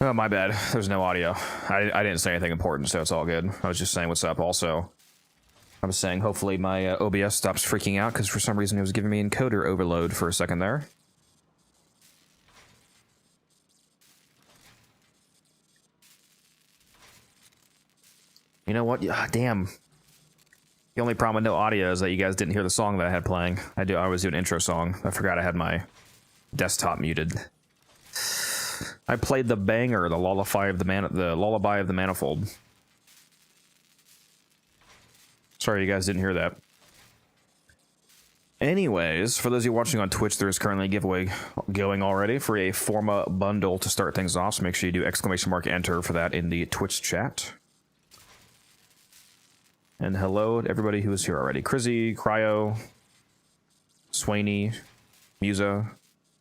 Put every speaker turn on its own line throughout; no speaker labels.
Oh, my bad. There's no audio. I didn't say anything important, so it's all good. I was just saying what's up. Also, I was saying hopefully my OBS stops freaking out, because for some reason it was giving me encoder overload for a second there. You know what? Damn. The only problem with no audio is that you guys didn't hear the song that I had playing. I was doing an intro song. I forgot I had my desktop muted. I played the banger, the lullaby of the manifold. Sorry you guys didn't hear that. Anyways, for those of you watching on Twitch, there is currently a giveaway going already for a Forma bundle to start things off, so make sure you do !enter for that in the Twitch chat. And hello to everybody who is here already. Crizzy, Cryo, Swaney, Musa,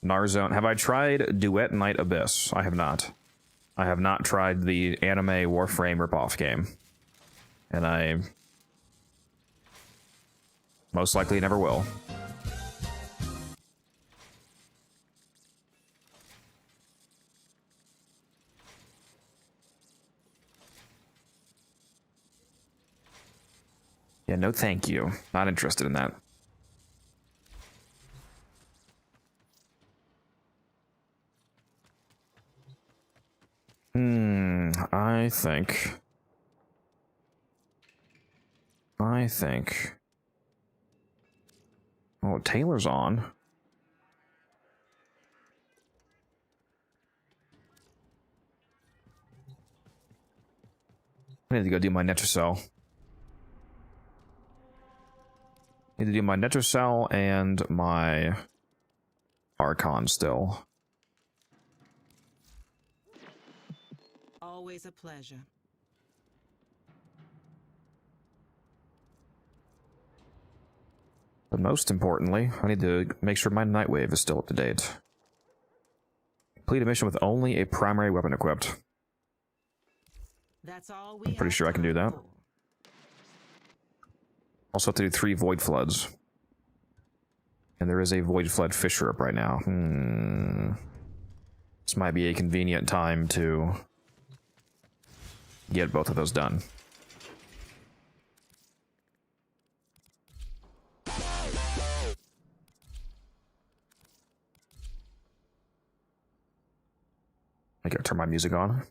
Narzone. Have I tried Duet Night Abyss? I have not. I have not tried the anime Warframe ripoff game. And I most likely never will. Yeah, no thank you. Not interested in that. I think. Oh, Taylor's on. I need to go do my Netracell. Need to do my Netracell and my Archon still.
Always a pleasure.
But most importantly, I need to make sure my Nightwave is still up to date. Complete a mission with only a primary weapon equipped.
That's all
I'm pretty sure I can do that. Also have to do 3 Void Floods. And there is a Void Flood Fisher up right now. This might be a convenient time to get both of those done. I gotta turn my music on.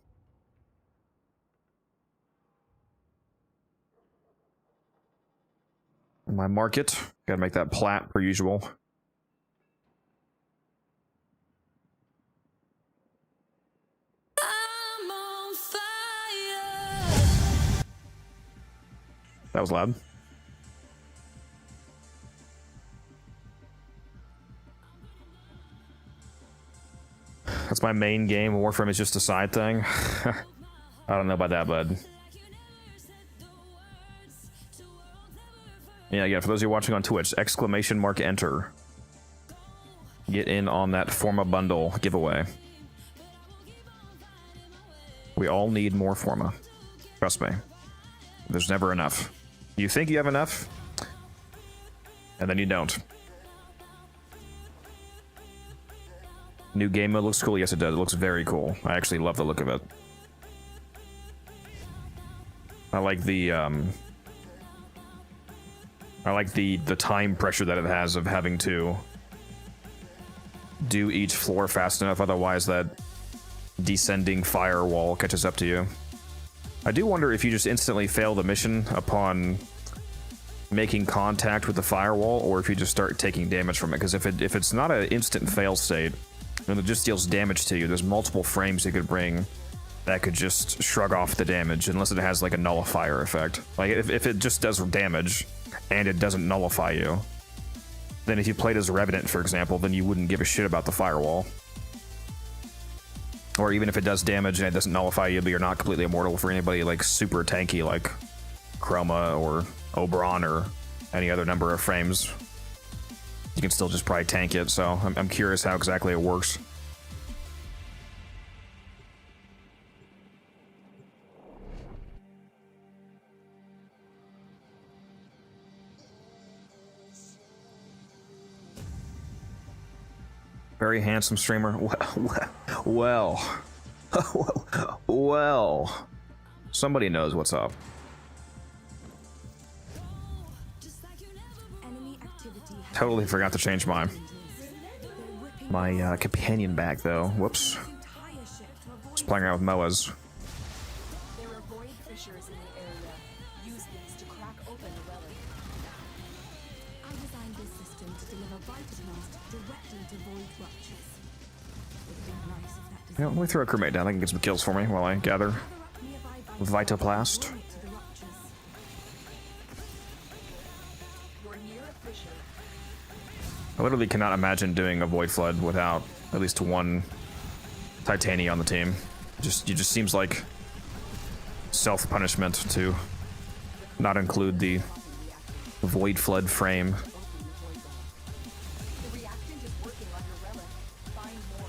My market, gotta make that plat per usual.
I'm on fire.
That was loud. That's my main game. Warframe is just a side thing. I don't know about that, bud. Yeah, for those of you watching on Twitch, !enter. Get in on that Forma bundle giveaway. We all need more Forma. Trust me. There's never enough. You think you have enough, and then you don't. New game mode looks cool. Yes, it does. It looks very cool. I actually love the look of it. I like the time pressure that it has of having to do each floor fast enough, otherwise that descending firewall catches up to you. I do wonder if you just instantly fail the mission upon making contact with the firewall, or if you just start taking damage from it. Because if it's not an instant fail state, and it just deals damage to you, there's multiple frames you could bring that could just shrug off the damage, unless it has like a nullifier effect. Like if it just does damage and it doesn't nullify you, then if you played as Revenant, for example, then you wouldn't give a shit about the firewall. Or even if it does damage and it doesn't nullify you, but you're not completely immortal, for anybody like super tanky like Chroma or Oberon or any other number of frames, you can still just probably tank it. So I'm curious how exactly it works. Very handsome streamer. Well. Well, somebody knows what's up. Totally forgot to change my companion back though. Whoops. Just playing around with Moas.
There are void fissures in the area. Use these to crack open the relic.
I designed this system to deliver Vitablast directly to void ruptures. It would be nice if that
Yeah, let me throw a crewmate down. They can get some kills for me while I gather Vitoplast.
We're near a fissure.
I literally cannot imagine doing a Void Flood without at least one Titani on the team. It just seems like self-punishment to not include the Void Flood frame.
The reactant is working on your relic. Find more.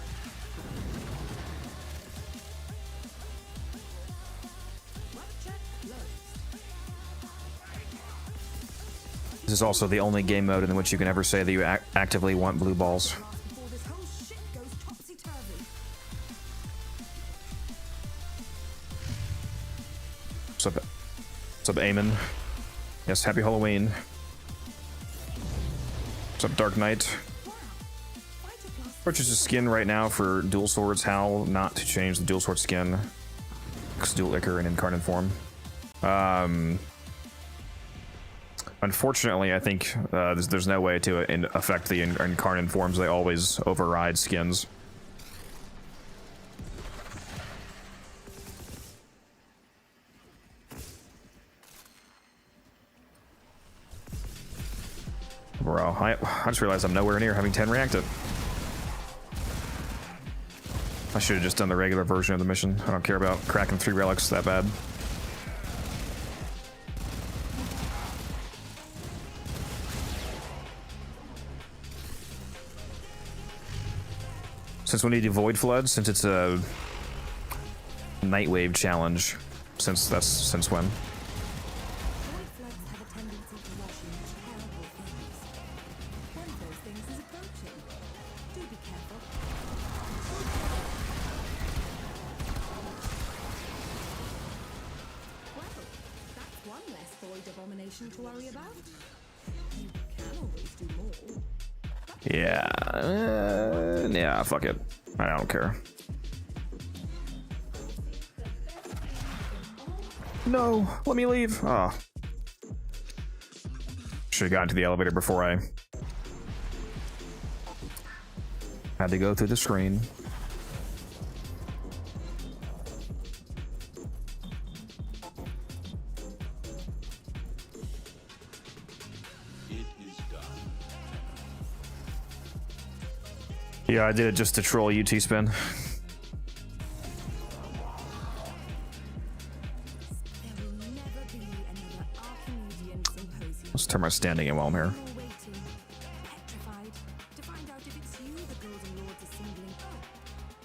This is also the only game mode in which you can ever say that you actively want blue balls.
before this whole shit goes topsy-turvy.
What's up, Eamon? Yes, happy Halloween. What's up, Dark Knight? Purchase a skin right now for dual swords. How not to change the dual sword skin? Dual ichor in incarnate form. Unfortunately, I think there's no way to affect the incarnate forms. They always override skins. Bro, I just realized I'm nowhere near having 10 reactive. I should have just done the regular version of the mission. I don't care about cracking 3 relics that bad. Since we need to Void Flood, since it's a Nightwave challenge, since when?
Void floods have a tendency to wash in terrible things. One of those things is approaching. Do be careful. Well, that's one less void abomination to worry about. You can always do more.
Yeah, yeah, fuck it. I don't care. No, let me leave. Oh. Should have gotten to the elevator before I had to go through the screen. Yeah, I did it just to troll UT spin.
There will never be another Archimedean symposium.
Let's turn my standing in while I'm here.
You're waiting, petrified, to find out if it's you the Golden Lords are singling. Oh,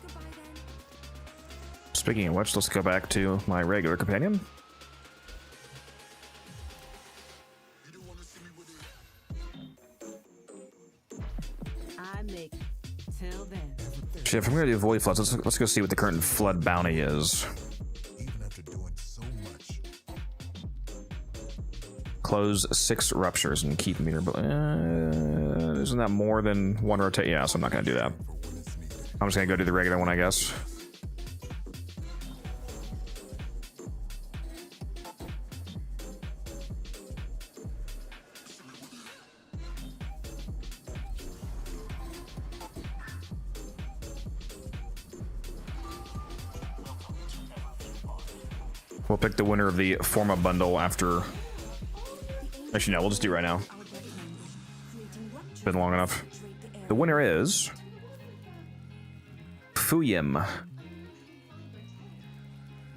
goodbye then.
Speaking of which, let's go back to my regular companion.
I make till then.
Shit, if I'm gonna do Void Floods, let's go see what the current flood bounty is.
Even after doing so much.
Close 6 ruptures and keep meter. Isn't that more than 1 rotate? Yeah, so I'm not gonna do that. I'm just gonna go do the regular one, I guess. We'll pick the winner of the Forma bundle after. Actually, no, we'll just do it right now. It's been long enough. The winner is Fuyim.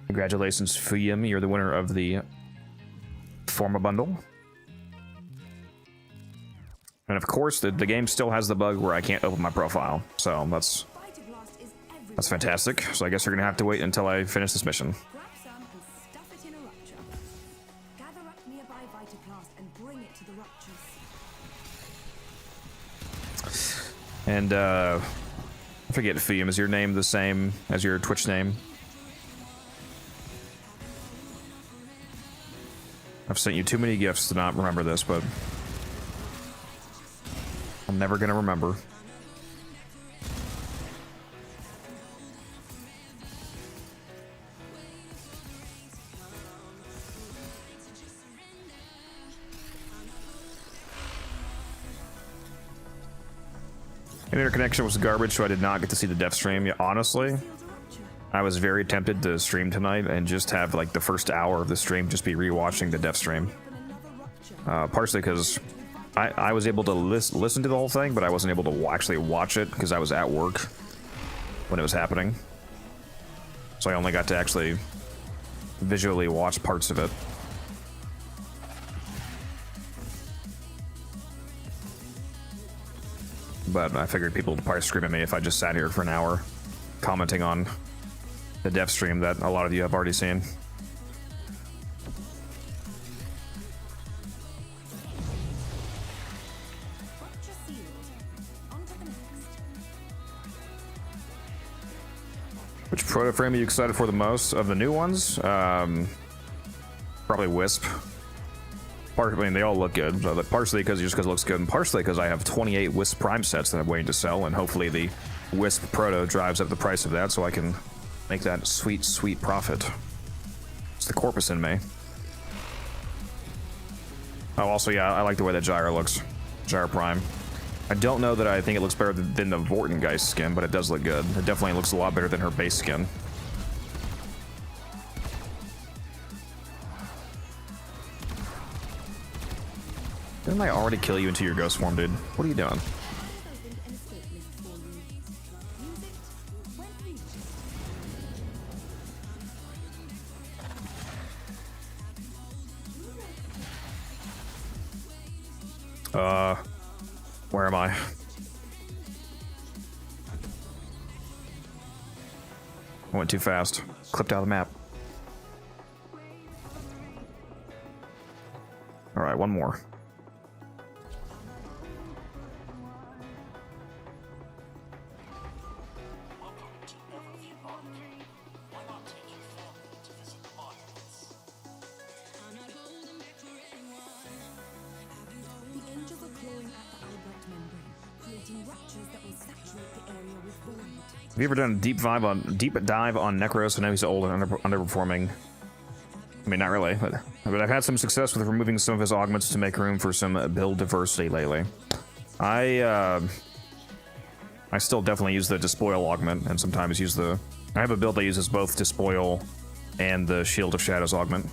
Congratulations, Fuyim. You're the winner of the Forma bundle. And of course, the game still has the bug where I can't open my profile. So that's fantastic. So I guess you're gonna have to wait until I finish this mission.
Grab some and stuff it in a rupture. Gather up nearby Vitoplast and bring it to the ruptures.
And I forget, Fuyim, is your name the same as your Twitch name? I've sent you too many gifts to not remember this, but I'm never gonna remember. Internet connection was garbage, so I did not get to see the Devstream. Yeah, honestly, I was very tempted to stream tonight and just have like the first hour of the stream just be rewatching the Devstream. Partially because I was able to listen to the whole thing, but I wasn't able to actually watch it because I was at work when it was happening. So I only got to actually visually watch parts of it. But I figured people would probably scream at me if I just sat here for an hour commenting on the Devstream that a lot of you have already seen. Which proto frame are you excited for the most of the new ones? Probably Wisp. I mean, they all look good. So partially because it looks good, and partially because I have 28 Wisp Prime sets that I'm waiting to sell, and hopefully the Wisp Proto drives up the price of that, so I can make that sweet, sweet profit. It's the corpus in me. Oh, also, yeah, I like the way that Gyre looks. Gyre Prime. I don't know that I think it looks better than the Vortengeist skin, but it does look good. It definitely looks a lot better than her base skin. Didn't I already kill you into your ghost form, dude? What are you doing? Where am I? I went too fast. Clipped out of the map. Alright, one more. Have you ever done a deep dive on Necros? I know he's old and underperforming. I mean, not really, but I've had some success with removing some of his augments to make room for some build diversity lately. I still definitely use the Despoil augment, and sometimes use the... I have a build that uses both Despoil and the Shield of Shadows augment,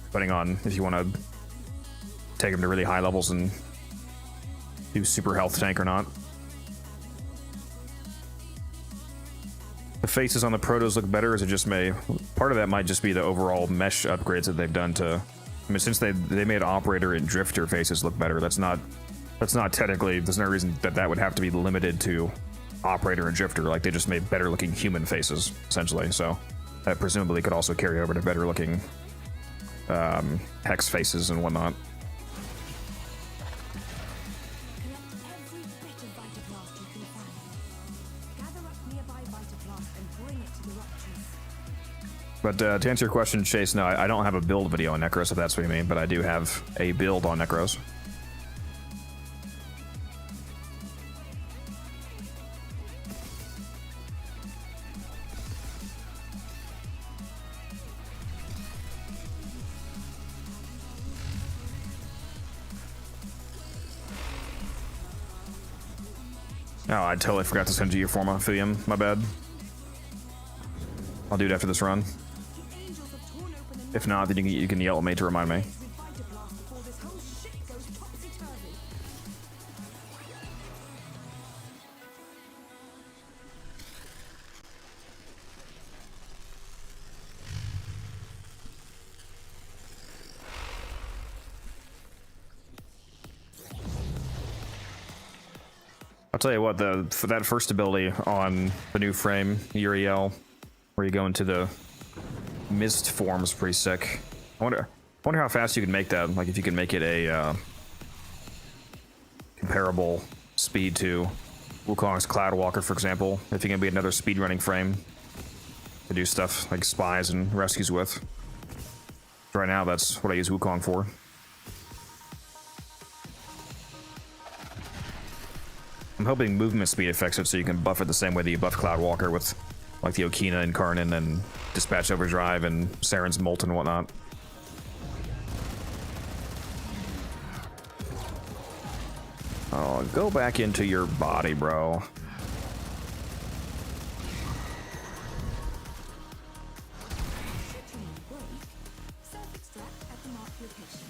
depending on if you want to take him to really high levels and do super health tank or not. The faces on the protos look better, as it just may. Part of that might just be the overall mesh upgrades that they've done to... I mean, since they made Operator and Drifter faces look better, that's not technically... There's no reason that would have to be limited to Operator and Drifter. Like, they just made better looking human faces, essentially. So that presumably could also carry over to better looking Hex faces and whatnot. But to answer your question, Chase, no, I don't have a build video on Necros, if that's what you mean, but I do have a build on Necros. Oh, I totally forgot to send you your Forma, Fuium. My bad. I'll do it after this run. If not, then you can yell at me to remind me. I'll tell you what, for that first ability on the new frame, Uriel, where you go into the mist form, is pretty sick. I wonder how fast you can make that. Like, if you can make it a comparable speed to Wukong's Cloudwalker, for example. If you can be another speedrunning frame to do stuff like spies and rescues with. Right now, that's what I use Wukong for. I'm hoping movement speed affects it so you can buff it the same way that you buff Cloudwalker with like the Okina and Karnan and Dispatch Overdrive and Saren's Molt and whatnot. Oh, go back into your body, bro.
Should you need break, self-extract at the marked location.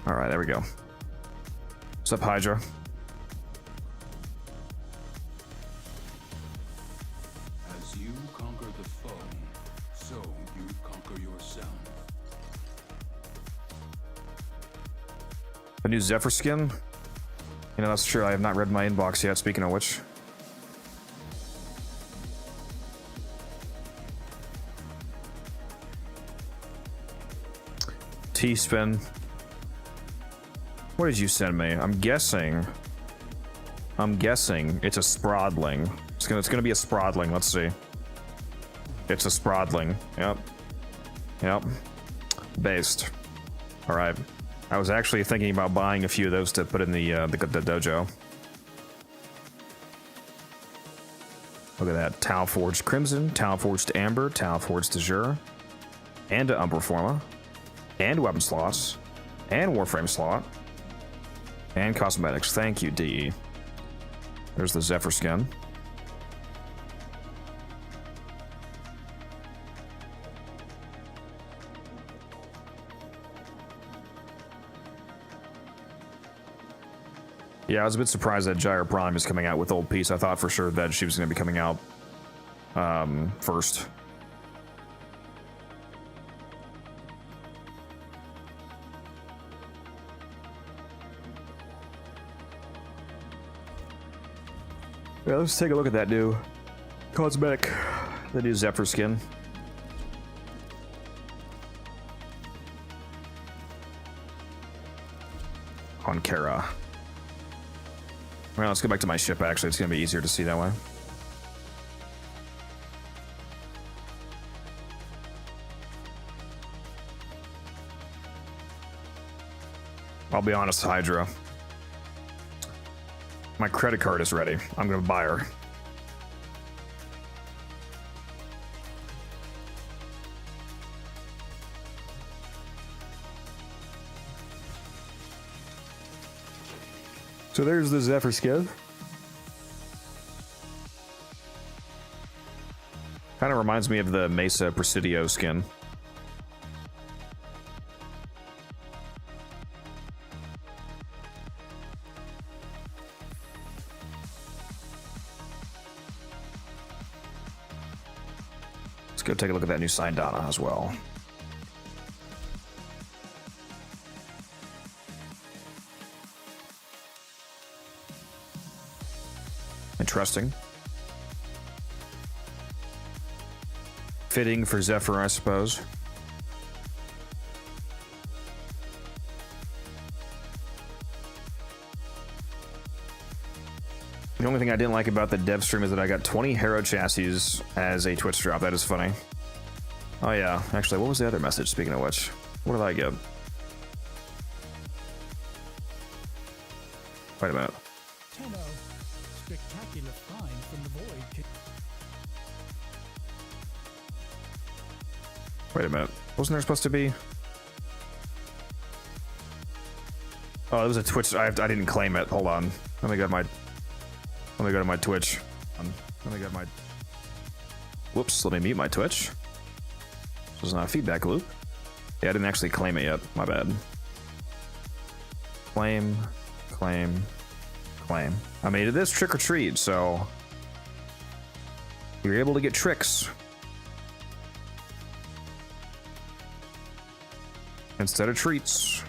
All right, there we go. What's up, Hydra?
As you conquer the foe, so you conquer yourself.
The new Zephyr skin? You know, that's true. I have not read my inbox yet, speaking of which. T-Spin. What did you send me? I'm guessing it's a Sprodling. It's gonna be a Sprodling. Let's see. It's a Sprodling. Yep. Based. All right. I was actually thinking about buying a few of those to put in the dojo. Look at that. Tau Forged Crimson, Tau Forged Amber, Tau Forged Azure, and a Umbra Forma, and weapon slots, and Warframe slot, and cosmetics. Thank you, DE. There's the Zephyr skin. Yeah, I was a bit surprised that Gyre Prime is coming out with Old Peace. I thought for sure that she was going to be coming out first. Yeah, let's take a look at that new cosmetic, the new Zephyr skin. On Kara. Well, let's go back to my ship, actually. It's going to be easier to see that way. I'll be honest, Hydra. My credit card is ready. I'm going to buy her. So there's the Zephyr skin. Kind of reminds me of the Mesa Presidio skin. Let's go take a look at that new Syndana as well. Interesting. Fitting for Zephyr, I suppose. The only thing I didn't like about the Devstream is that I got 20 Hero chassis as a Twitch drop. That is funny. Oh yeah, actually, what was the other message, speaking of which? What did I get? Wait a minute.
Tenno, spectacular find from the void.
Wait a minute. Wasn't there supposed to be? Oh, it was a Twitch. I didn't claim it. Hold on. Let me go to my Twitch. Let me get my. Whoops. Let me mute my Twitch. This was not a feedback loop. Yeah, I didn't actually claim it yet. My bad. Claim. Claim. Claim. I mean, it is trick or treat, so you're able to get tricks instead of treats.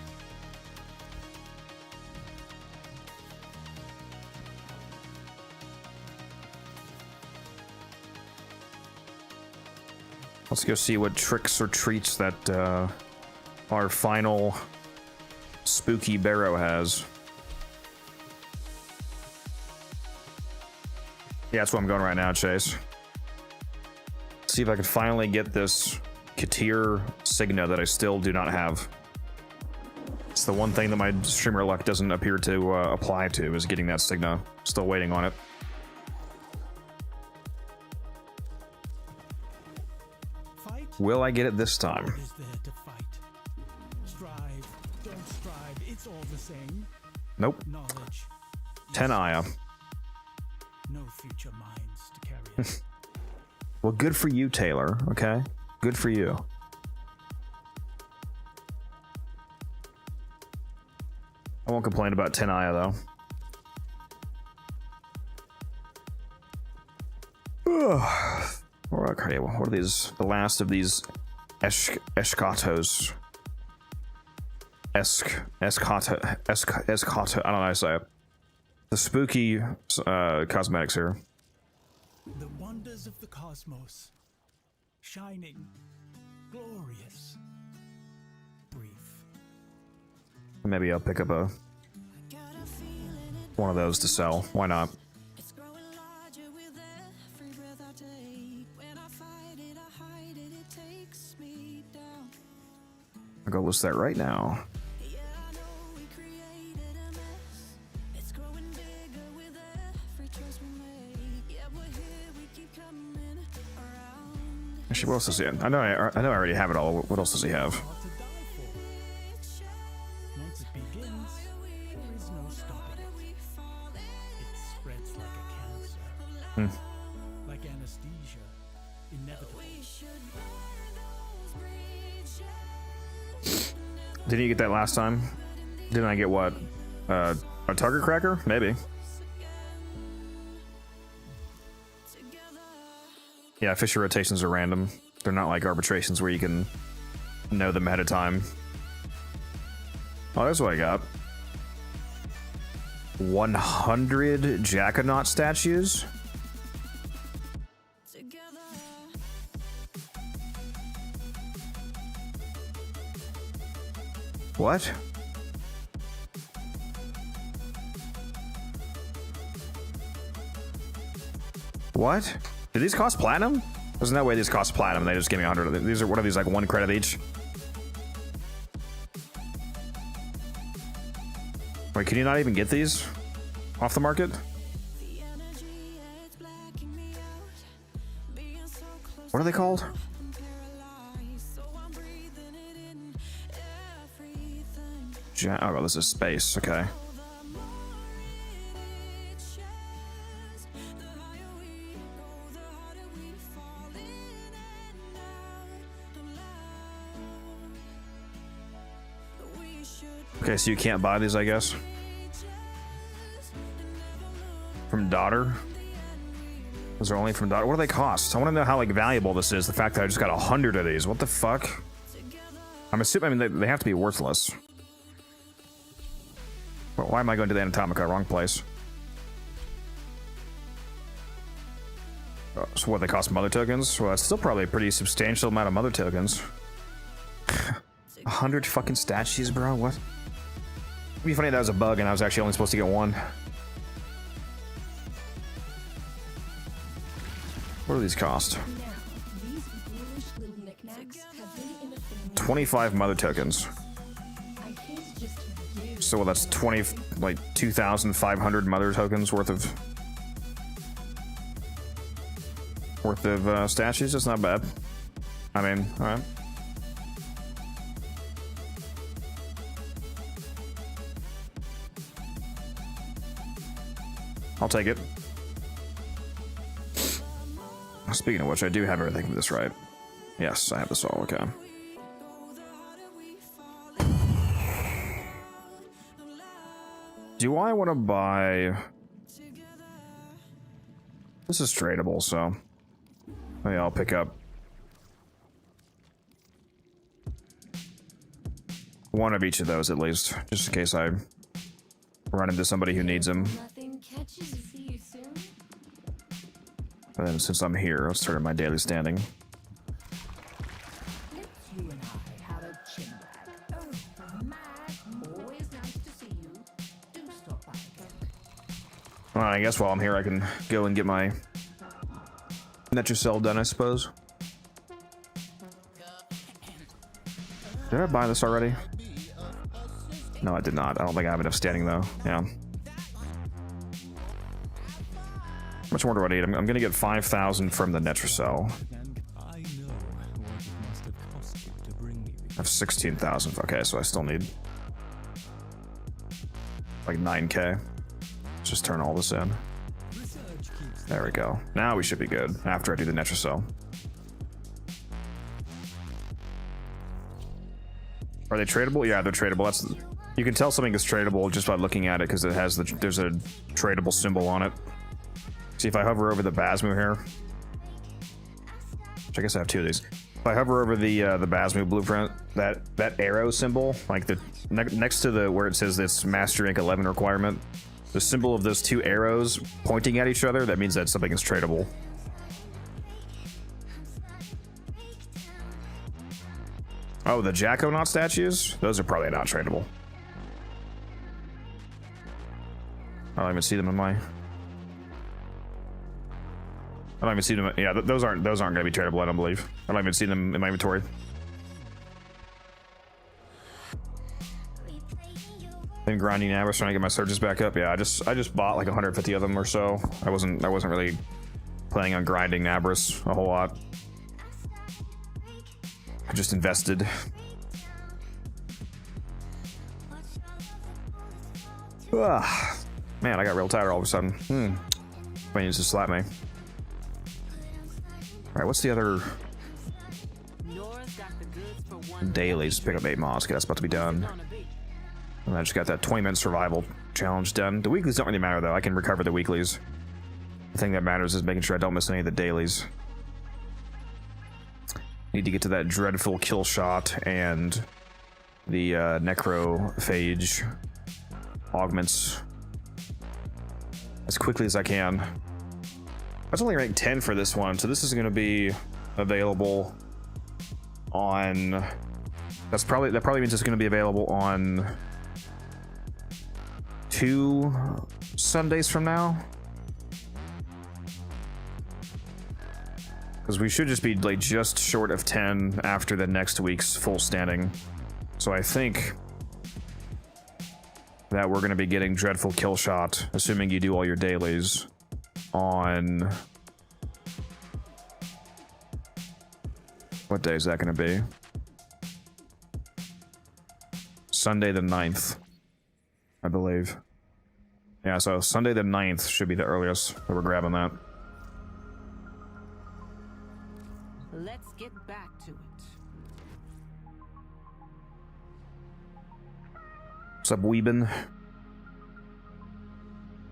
Let's go see what tricks or treats that our final spooky Baro has. Yeah, that's where I'm going right now, Chase. See if I can finally get this Katir Signa that I still do not have. It's the one thing that my streamer luck doesn't appear to apply to, is getting that Signa. Still waiting on it.
Fight?
Will I get it this time?
What is there to fight? Strive, don't strive, it's all the same.
Nope.
Knowledge,
10 Aya.
no future minds to carry it.
Well, good for you, Taylor, okay? Good for you. I won't complain about 10 Aya, though. Okay, well, what are these? The last of these Escatos. Escata, I don't know how to say it. The spooky cosmetics here.
The wonders of the cosmos. Shining, glorious, brief.
Maybe I'll pick up one of those to sell. Why not?
It's growing larger with every breath I take. When I fight it, I hide it, it takes me down.
I'll go list that right now.
Yeah, I know we created a mess. It's growing bigger with every choice we make. Yeah, we're here, we keep coming around.
Actually, what else does he have? I know I already have it all. What else does he have?
Hard to die for. Once it begins, there is no stopping it. It spreads like a cancer. Like anesthesia. Inevitable.
Didn't you get that last time? Didn't I get what? A target cracker? Maybe. Yeah, Fisher rotations are random. They're not like arbitrations where you can know them ahead of time. Oh, that's what I got. 100 Jackonaut statues? What? What? Do these cost platinum? There's no way these cost platinum. They just give me 100. These are, what are these, like 1 credit each? Wait, can you not even get these off the market? What are they called? Oh, this is space. Okay. Okay, so you can't buy these, I guess. From Daughter? Those are only from Daughter. What do they cost? I want to know how like valuable this is. The fact that I just got 100 of these. What the fuck? I'm assuming. I mean, they have to be worthless. Why am I going to the Anatomica? Wrong place. So what, they cost mother tokens? Well, that's still probably a pretty substantial amount of mother tokens. 100 fucking statues, bro? What? It'd be funny if that was a bug and I was actually only supposed to get 1. What do these cost?
Now, these foolish little knickknacks have been in the family.
25 mother tokens.
I can't just give
So that's 20, like 2,500 mother tokens worth of statues. That's not bad. I mean, all right. I'll take it. Speaking of which, I do have everything for this, right? Yes, I have this all. Okay. Do I want to buy... This is tradable, so... Maybe I'll pick up... one of each of those, at least. Just in case I run into somebody who needs them.
nothing catches. See you soon.
And then since I'm here, let's turn in my daily standing.
Let's you and I have a chin wag. Oh, Matt, always nice to see you. Do stop by again.
Well, I guess while I'm here, I can go and get my Netracell done, I suppose. Did I buy this already? No, I did not. I don't think I have enough standing, though. Yeah. How much more do I need? I'm going to get 5,000 from the Netracell.
I know what it must have cost you to bring me.
I have 16,000. Okay, so I still need like 9k. Let's just turn all this in. There we go. Now we should be good after I do the Netracell. Are they tradable? Yeah, they're tradable. That's, you can tell something is tradable just by looking at it because it has there's a tradable symbol on it. See, if I hover over the Basmu here, which I guess I have two of these. If I hover over the Basmu blueprint, that arrow symbol, like the next to the where it says this Master Rank 11 requirement, the symbol of those two arrows pointing at each other, that means that something is tradable. Oh, the Jackonaut statues? Those are probably not tradable. I don't even see them in my... I don't even see them. Yeah, those aren't going to be tradable, I don't believe. I don't even see them in my inventory. Been grinding Nabras trying to get my surges back up. Yeah, I just bought like 150 of them or so. I wasn't really planning on grinding Nabras a whole lot. I just invested. Ugh. Man, I got real tired all of a sudden. Somebody needs to slap me. Alright, what's the other dailies? Pick up 8 moss. Okay, that's about to be done. And I just got that 20-minute survival challenge done. The weeklies don't really matter, though. I can recover the weeklies. The thing that matters is making sure I don't miss any of the dailies. Need to get to that dreadful kill shot and the necrophage augments as quickly as I can. That's only rank 10 for this one, so this is going to be available on... that probably means it's going to be available on 2 Sundays from now. Because we should just be like just short of 10 after the next week's full standing. So I think that we're going to be getting Dreadful Kill Shot, assuming you do all your dailies, on... what day is that going to be? Sunday the 9th, I believe. Yeah, so Sunday the 9th should be the earliest that we're grabbing that.
Let's get back to it.
What's up, Weeben?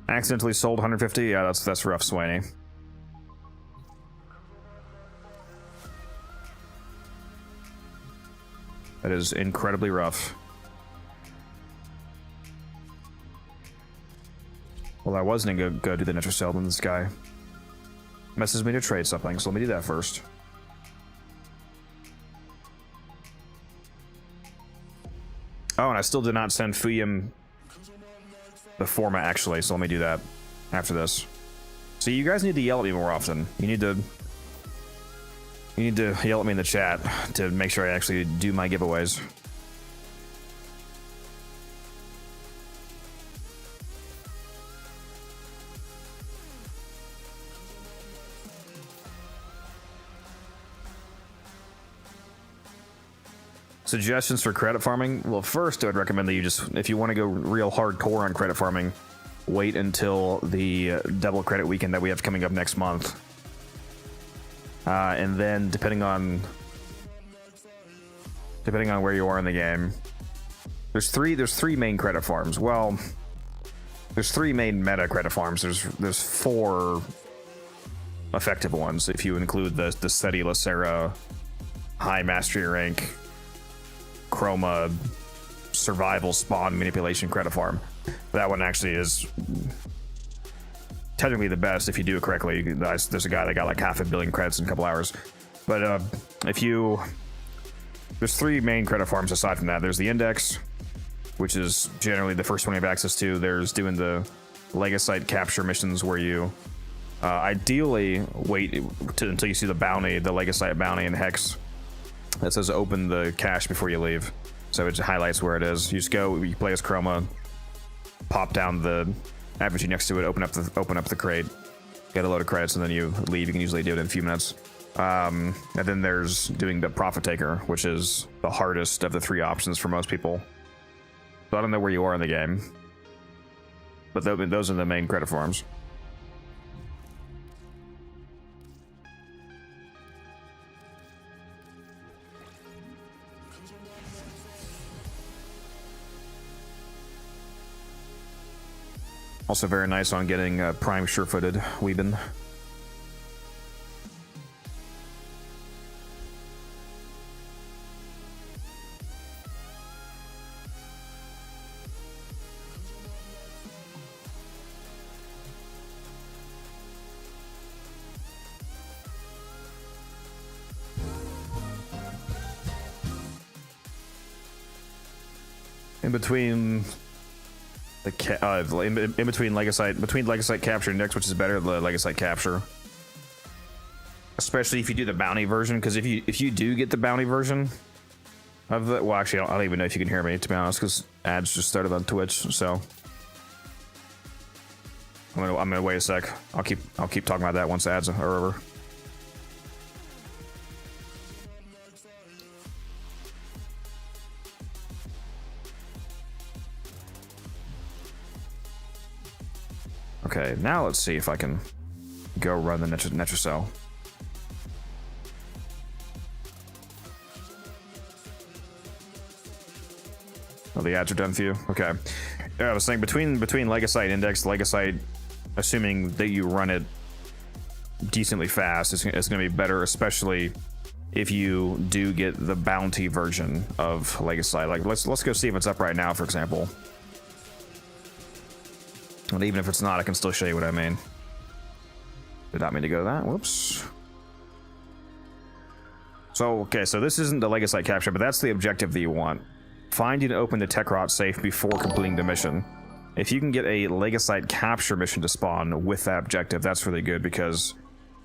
Accidentally sold 150? Yeah, that's rough, Swaney. That is incredibly rough. Well, I was gonna go do the Netracell, then this guy messaged me to trade something, so let me do that first. Oh, and I still did not send Fuyim the format, actually, so let me do that after this. So you guys need to yell at me more often. You need to yell at me in the chat to make sure I actually do my giveaways. Suggestions for credit farming? Well, first I would recommend that you just, if you want to go real hardcore on credit farming, wait until the double credit weekend that we have coming up next month. And then depending on where you are in the game, there's three main credit farms. Well, there's 3 main meta credit farms. There's 4 effective ones if you include the Seti Lacera high mastery rank Chroma survival spawn manipulation credit farm. That one actually is technically the best if you do it correctly. There's a guy that got like 500 million credits in a couple hours. But there's 3 main credit farms aside from that. There's the Index, which is generally the first one you have access to. There's doing the Legasite capture missions where you ideally wait until you see the bounty, the Legasite bounty in Hex that says open the cache before you leave. So it just highlights where it is. You just go, you play as Chroma, pop down the effigy next to it, open up the crate, get a load of credits, and then you leave. You can usually do it in a few minutes. And then there's doing the Profit Taker, which is the hardest of the 3 options for most people. So I don't know where you are in the game, but those are the main credit farms. Also very nice on getting Prime Sure-Footed Weeben. In between between Legasite Capture and Index, which is better, the Legasite Capture. Especially if you do the bounty version, because if you do get the bounty version of the, well, actually, I don't even know if you can hear me, to be honest, because ads just started on Twitch. So I'm gonna wait a sec. I'll keep talking about that once ads are over. Okay, now let's see if I can go run the Netracell. Oh, the ads are done for you? Okay. I was saying between Legasite Index, Legasite, assuming that you run it decently fast, it's going to be better, especially if you do get the bounty version of Legasite. Like, let's go see if it's up right now, for example. And even if it's not, I can still show you what I mean. Did not mean to go that. Whoops. So, okay, so this isn't the Legasite capture, but that's the objective that you want. Find and open the TennoCreate safe before completing the mission. If you can get a Legasite capture mission to spawn with that objective, that's really good, because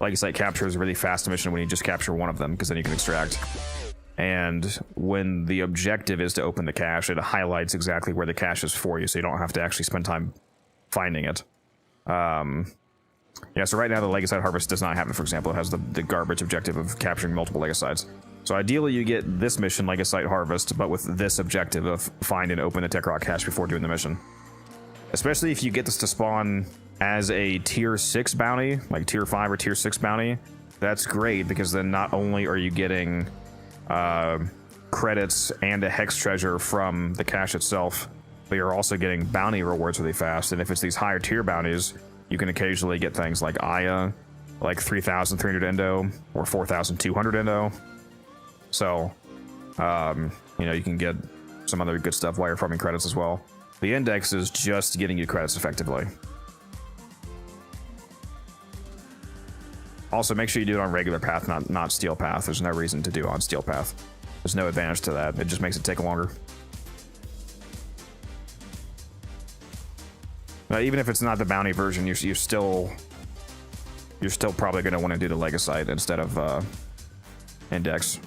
Legasite capture is a really fast mission when you just capture one of them, because then you can extract. And when the objective is to open the cache, it highlights exactly where the cache is for you, so you don't have to actually spend time finding it. Yeah, so right now the Legasite Harvest does not have it, for example. It has the garbage objective of capturing multiple Legasites. So ideally you get this mission, Legasite Harvest, but with this objective of find and open the TennoCreate cache before doing the mission. Especially if you get this to spawn as a tier 6 bounty, like tier 5 or tier 6 bounty, that's great, because then not only are you getting credits and a hex treasure from the cache itself, but you're also getting bounty rewards really fast. And if it's these higher tier bounties, you can occasionally get things like Aya, like 3,300 Endo or 4,200 Endo. So, you know, you can get some other good stuff while you're farming credits as well. The index is just getting you credits effectively. Also, make sure you do it on regular path, not steel path. There's no reason to do it on steel path. There's no advantage to that. It just makes it take longer. Even if it's not the bounty version, you're still probably going to want to do the Legasite instead of Index.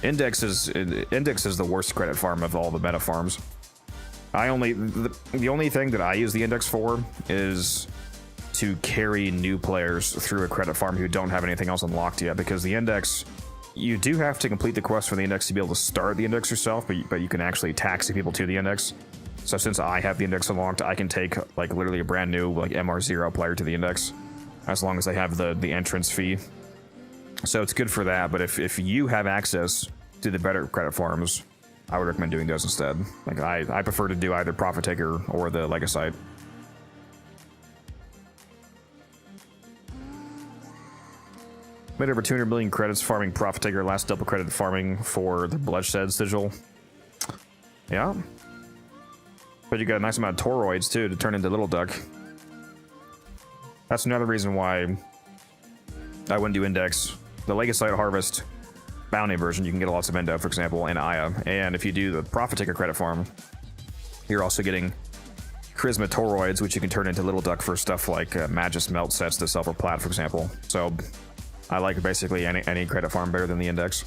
Index is the worst credit farm of all the meta farms. The only thing that I use the Index for is to carry new players through a credit farm who don't have anything else unlocked yet, because the Index, you do have to complete the quest for the Index to be able to start the Index yourself, but you can actually taxi people to the Index. So since I have the Index unlocked, I can take like literally a brand new like MR0 player to the Index, as long as they have the entrance fee. So it's good for that. But if you have access to the better credit farms, I would recommend doing those instead. Like I prefer to do either Profit Taker or the Legasite. Made over 200 million credits farming Profit Taker, last double credit farming for the Bloodshed sigil. Yeah. But you got a nice amount of toroids too to turn into Little Duck. That's another reason why I wouldn't do Index. The Legasite Harvest bounty version, you can get lots of Endo, for example, and Aya. And if you do the Profit Taker credit farm, you're also getting charisma toroids, which you can turn into little duck for stuff like Magus melt sets that sell for plat, for example. So I like basically any credit farm better than the index.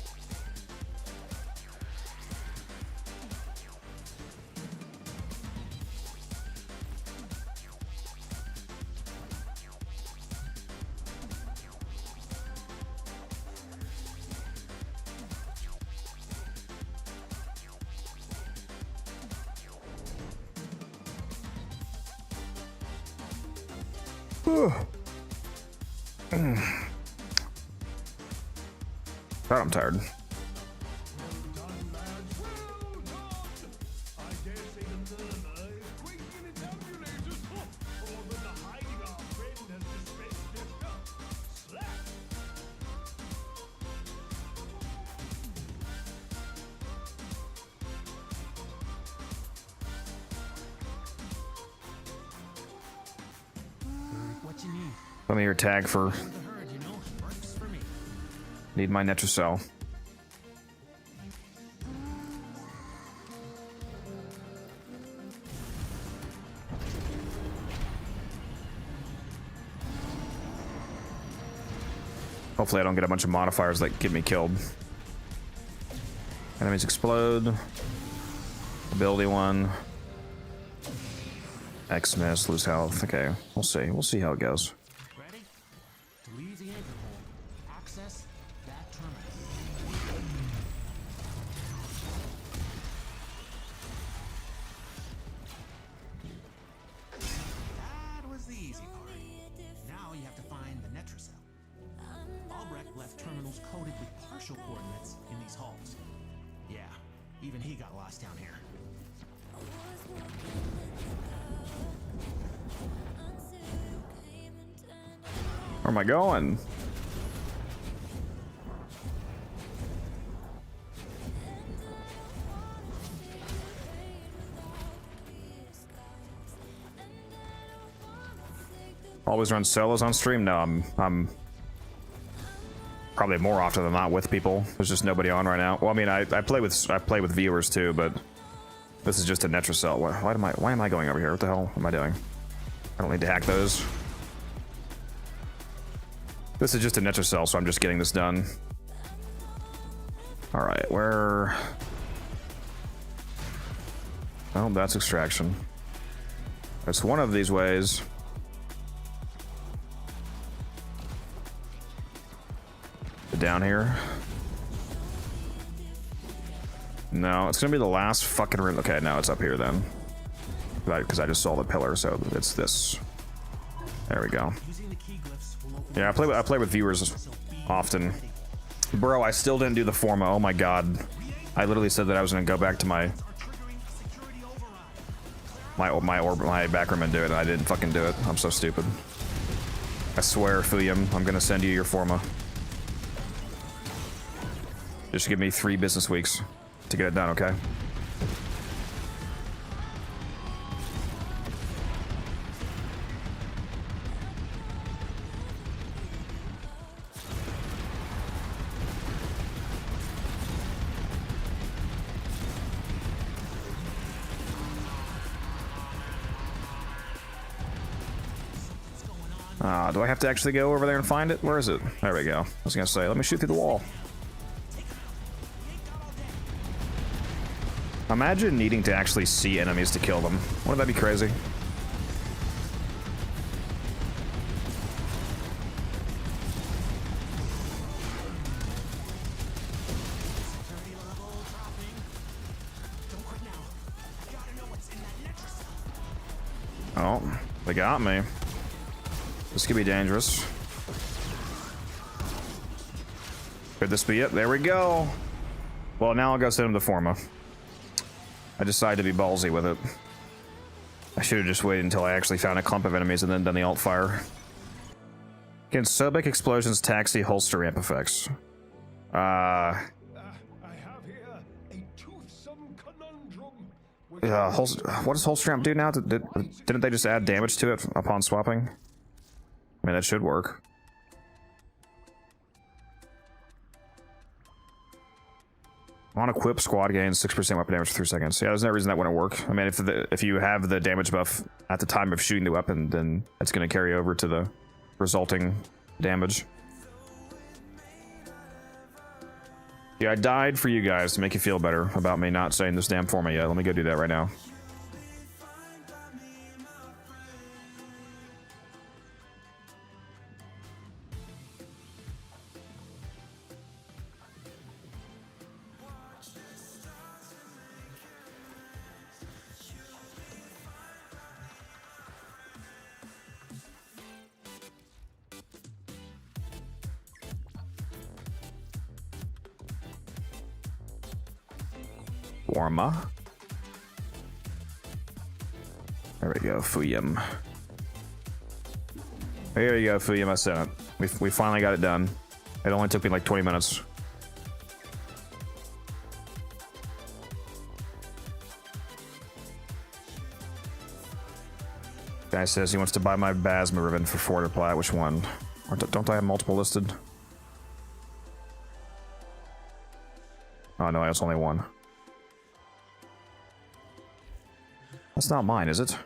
God, I'm tired.
What you need?
Let me your tag for
The herd, you know, works for me.
need my Netracell. Hopefully I don't get a bunch of modifiers that get me killed. Enemies explode. Ability 1. X-miss, lose health. Okay, we'll see. We'll see how it goes.
Ready? To leave the anchor hold, access that terminal. That was the easy part. Now you have to find the Netracell. Albrecht left terminals coded with partial coordinates in these halls. Yeah, even he got lost down here.
Where am I going? Always run solos on stream? No, I'm probably more often than not with people. There's just nobody on right now. Well, I mean, I play with viewers too, but this is just a Netracell. Why am I going over here? What the hell am I doing? I don't need to hack those. This is just a Netracell, so I'm just getting this done. All right, where? Oh, that's extraction. It's one of these ways. Down here. No, it's gonna be the last fucking room. Okay, now it's up here then. Because I just saw the pillar, so it's this. There we go. Yeah, I play with viewers often. Bro, I still didn't do the Forma. Oh my god. I literally said that I was gonna go back to my backroom and do it, and I didn't fucking do it. I'm so stupid. I swear, Fuyum, I'm gonna send you your Forma. Just give me 3 business weeks to get it done, okay? Do I have to actually go over there and find it? Where is it? There we go. I was gonna say, let me shoot through the wall. Imagine needing to actually see enemies to kill them. Wouldn't that be crazy? Oh, they got me. This could be dangerous. Could this be it? There we go. Well, now I'll go send him the Forma. I decided to be ballsy with it. I should have just waited until I actually found a clump of enemies and then done the alt fire. Against Sobek explosions, taxi, holster amp effects.
I have here a toothsome conundrum.
What does holster amp do now? Didn't they just add damage to it upon swapping? I mean, that should work. On equip, squad gains 6% weapon damage for 3 seconds. Yeah, there's no reason that wouldn't work. I mean, if you have the damage buff at the time of shooting the weapon, then it's going to carry over to the resulting damage. Yeah, I died for you guys to make you feel better about me not saying this damn format yet. Let me go do that right now. Warma. There we go, Fuyum. There you go, Fuyum, I sent it. We finally got it done. It only took me like 20 minutes. Guy says he wants to buy my Basma ribbon for 4 to apply. Which one? Or don't I have multiple listed? Oh no, it's only one. That's not mine, is it?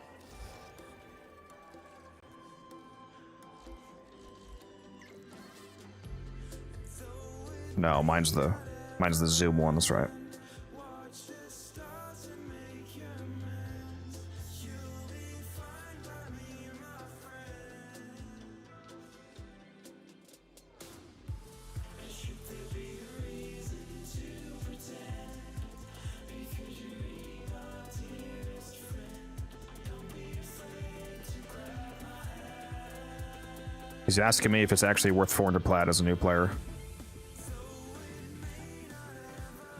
No, mine's the Zoom one, that's right. He's asking me if it's actually worth 400 plat as a new player.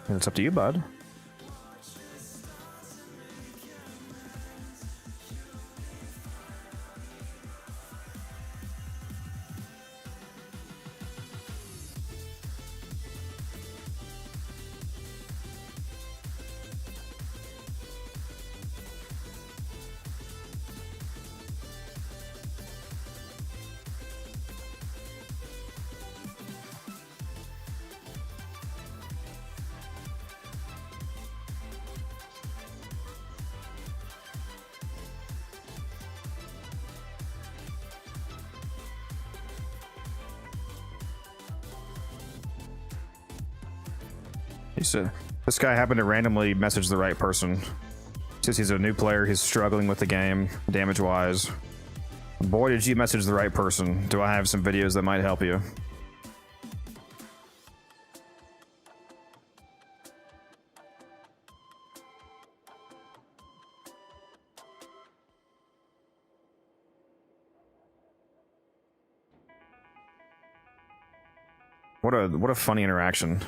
And it's up to you, bud. This guy happened to randomly message the right person. Since he's a new player, he's struggling with the game, damage-wise. Boy, did you message the right person. Do I have some videos that might help you? What a funny interaction.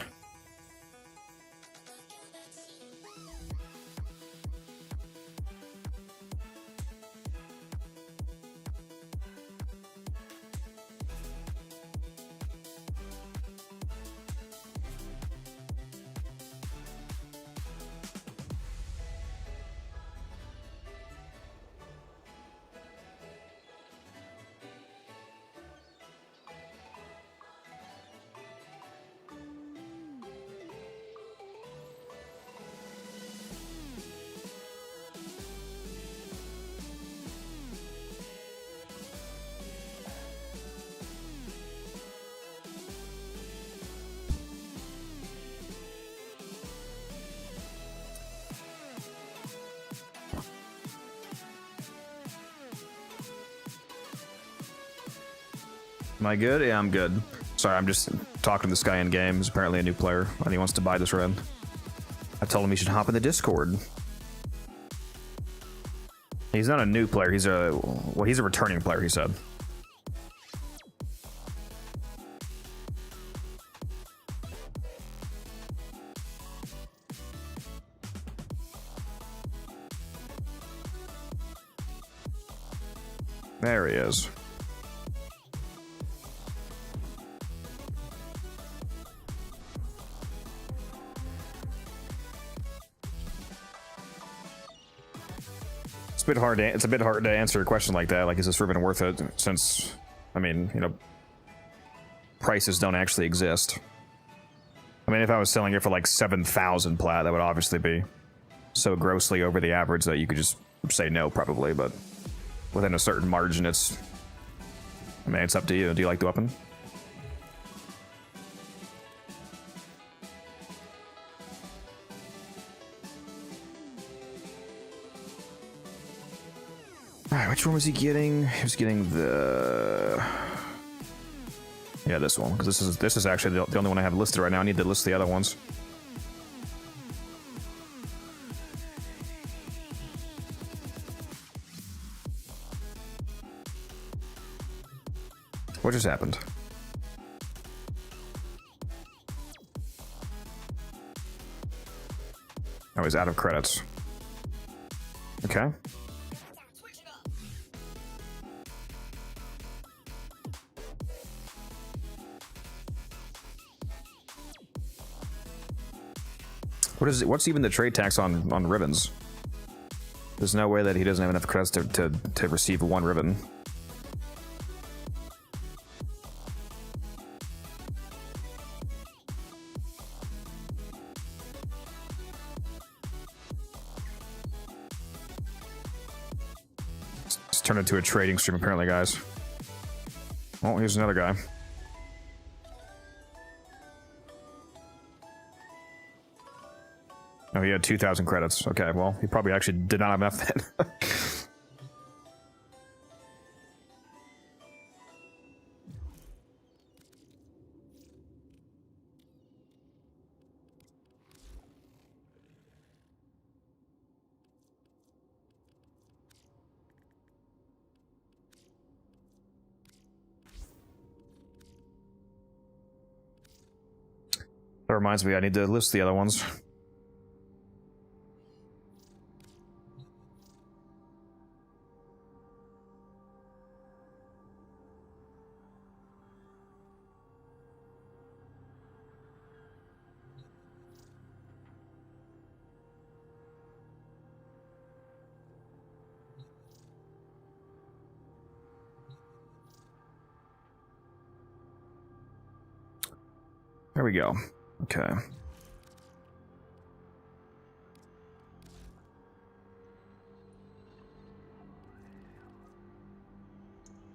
Am I good? Yeah, I'm good. Sorry, I'm just talking to this guy in game. He's apparently a new player, and he wants to buy this red. I told him he should hop in the Discord. He's not a new player. He's a returning player, he said. There he is. It's a bit hard to answer a question like that. Like, is this ribbon worth it? Since, I mean, you know, prices don't actually exist. I mean, if I was selling it for like 7,000 plat, that would obviously be so grossly over the average that you could just say no, probably. But within a certain margin, it's... I mean, it's up to you. Do you like the weapon? Alright, which one was he getting? He was getting the... Yeah, this one, because this is actually the only one I have listed right now. I need to list the other ones. What just happened? Oh, he's out of credits. Okay. What is it? What's even the trade tax on ribbons? There's no way that he doesn't have enough credits to receive one ribbon. It's turned into a trading stream apparently, guys. Oh, here's another guy. Oh, he had 2,000 credits. Okay, well, he probably actually did not have enough then. That reminds me, I need to list the other ones. There we go. Okay.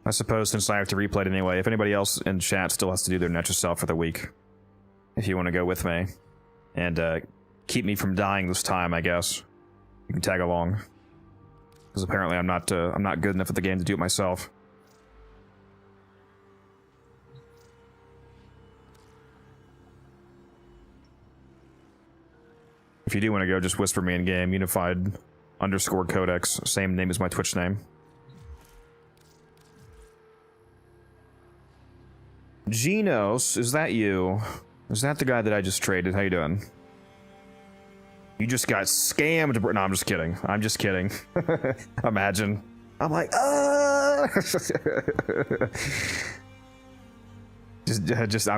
I suppose since I have to replay it anyway, if anybody else in chat still has to do their Netracell for the week, if you want to go with me and keep me from dying this time, I guess you can tag along. Because apparently I'm not good enough at the game to do it myself. If you do want to go, just whisper me in game. Unified_Codex. Same name as my Twitch name. Genos, is that you? Is that the guy that I just traded? How you doing? You just got scammed. No, I'm just kidding. I'm just kidding. Imagine. I'm like, I'm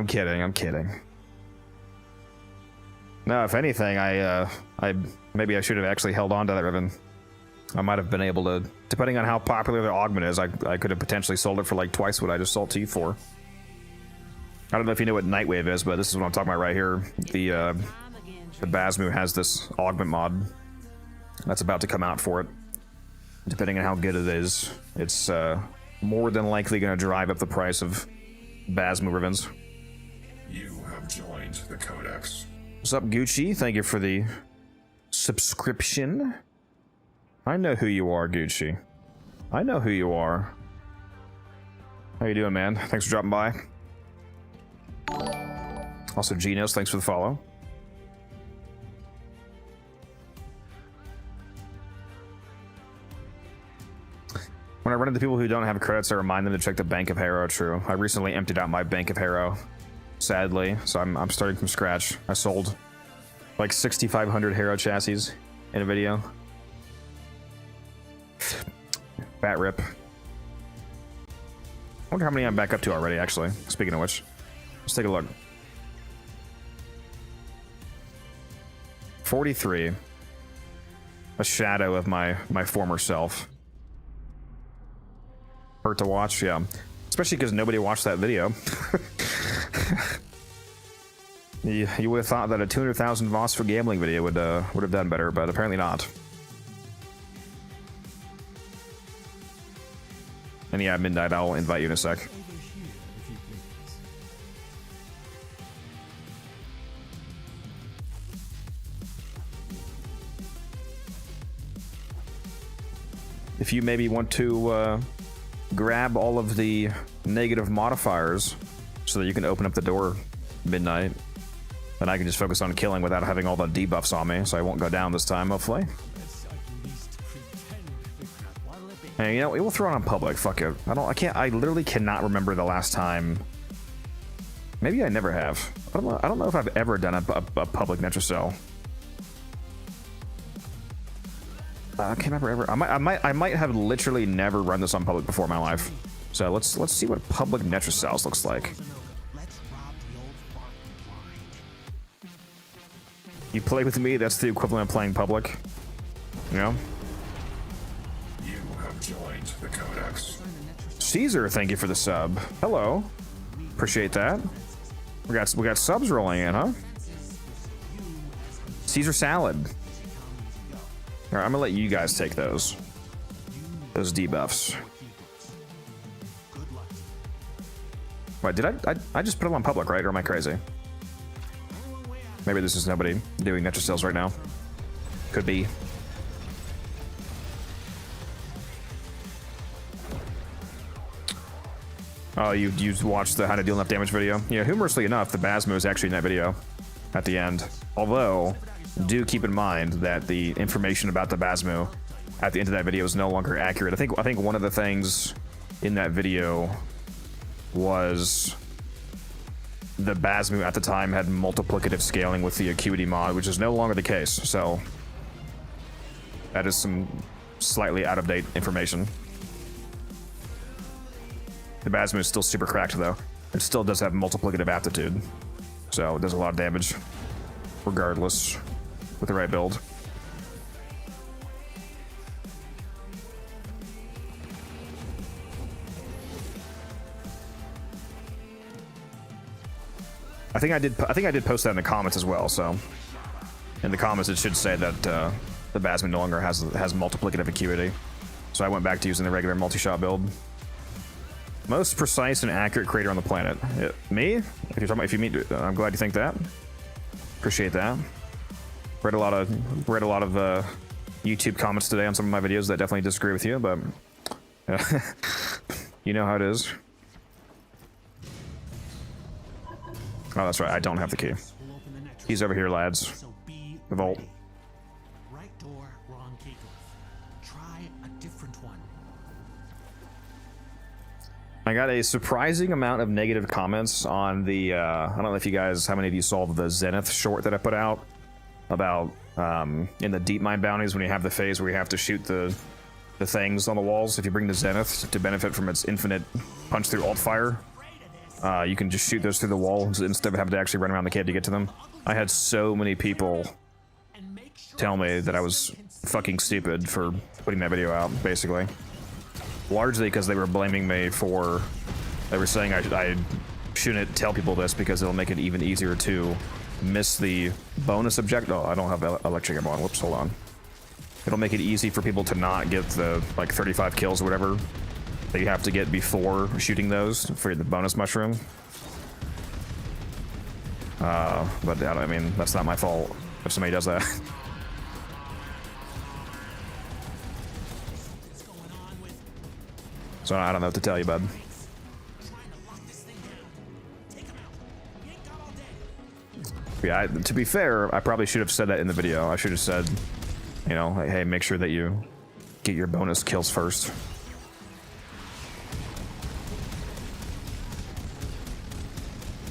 kidding. I'm kidding. No, if anything, maybe I should have actually held on to that ribbon. I might have been able to, depending on how popular the augment is, I could have potentially sold it for like twice what I just sold to you for. I don't know if you know what Nightwave is, but this is what I'm talking about right here. The Basmu has this augment mod that's about to come out for it. Depending on how good it is, it's more than likely going to drive up the price of Basmu ribbons.
You have joined the Codex.
What's up, Gucci? Thank you for the subscription. I know who you are, Gucci. I know who you are. How you doing, man? Thanks for dropping by. Also, Genos, thanks for the follow. When I run into people who don't have credits, I remind them to check the Bank of Hero. True. I recently emptied out my Bank of Hero, sadly, so I'm starting from scratch. I sold like 6,500 Hero chassis in a video. Fat rip. I wonder how many I'm back up to already, actually. Speaking of which, let's take a look. 43. A shadow of my former self. Hurt to watch, yeah. Especially because nobody watched that video. You would have thought that a 200,000 Voss for gambling video would have done better, but apparently not. And yeah, Midnight, I'll invite you in a sec. If you maybe want to grab all of the negative modifiers so that you can open up the door, Midnight, then I can just focus on killing without having all the debuffs on me, so I won't go down this time, hopefully. Hey, you know, we'll throw it on public. Fuck it. I literally cannot remember the last time. Maybe I never have. I don't know if I've ever done a public Netracell. I can't remember ever. I might have literally never run this on public before in my life. So let's see what public Netracells looks like. You play with me, that's the equivalent of playing public. You know?
You have joined the Codex.
Caesar, thank you for the sub. Hello. Appreciate that. We got subs rolling in, huh? Caesar salad. All right, I'm gonna let you guys take those debuffs. Wait, did I just put them on public, right? Or am I crazy? Maybe this is nobody doing Netracells right now. Could be. Oh, you watched the how to deal enough damage video? Yeah, humorously enough, the Basmo is actually in that video at the end. Although, do keep in mind that the information about the Basmo at the end of that video is no longer accurate. I think one of the things in that video was the Basmo at the time had multiplicative scaling with the Acuity mod, which is no longer the case. So that is some slightly out of date information. The Basmo is still super cracked though. It still does have multiplicative aptitude, so it does a lot of damage regardless with the right build. I think I did post that in the comments as well. So in the comments it should say that the Basmo no longer has multiplicative acuity. So I went back to using the regular multi-shot build. Most precise and accurate creator on the planet. Me? If you mean, I'm glad you think that. Appreciate that. Read a lot of YouTube comments today on some of my videos that definitely disagree with you, but you know how it is. Oh, that's right. I don't have the key. He's over here, lads. The vault.
Right door, wrong key. Try a different one.
I got a surprising amount of negative comments on the, I don't know if you guys, how many of you saw the Zenith short that I put out about, in the deep mine bounties when you have the phase where you have to shoot the things on the walls. If you bring the Zenith to benefit from its infinite punch through alt fire, you can just shoot those through the wall instead of having to actually run around the cave to get to them. I had so many people tell me that I was fucking stupid for putting that video out, basically. Largely because they were blaming me for... They were saying I shouldn't tell people this because it'll make it even easier to miss the bonus objective. Oh, I don't have electric ammo on. Whoops, hold on. It'll make it easy for people to not get the, like, 35 kills or whatever that you have to get before shooting those for the bonus mushroom. But I mean, that's not my fault if somebody does that. So I don't know what to tell you, bud. Yeah, to be fair, I probably should have said that in the video. I should have said, you know, hey, make sure that you get your bonus kills first.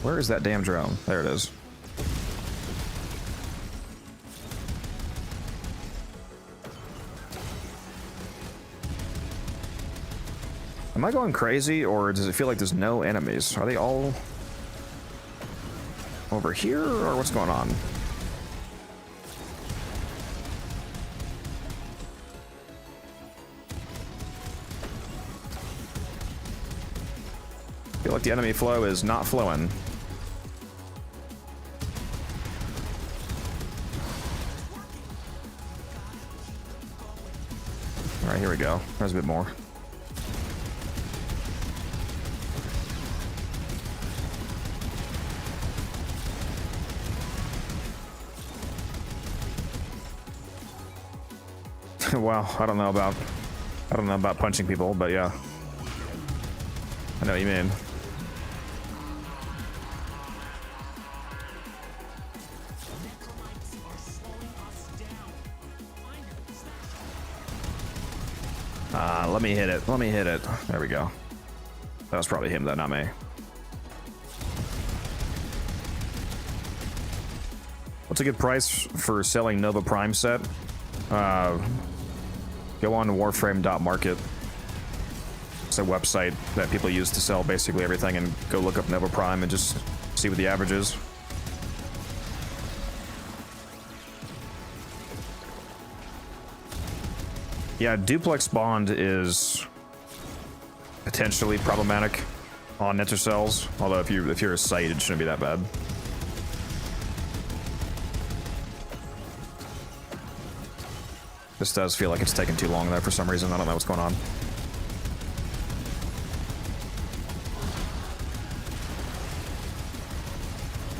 Where is that damn drone? There it is. Am I going crazy, or does it feel like there's no enemies? Are they all over here, or what's going on? I feel like the enemy flow is not flowing. here we go. There's a bit more. Wow, I don't know about punching people, but yeah. I know what you mean. Let me hit it. Let me hit it. There we go. That was probably him, though, not me. What's a good price for selling Nova Prime set? Go on Warframe.market. It's a website that people use to sell basically everything, and go look up Nova Prime and just see what the average is. Yeah, duplex bond is potentially problematic on Netracells, although if you're a site, it shouldn't be that bad. This does feel like it's taking too long there for some reason. I don't know what's going on.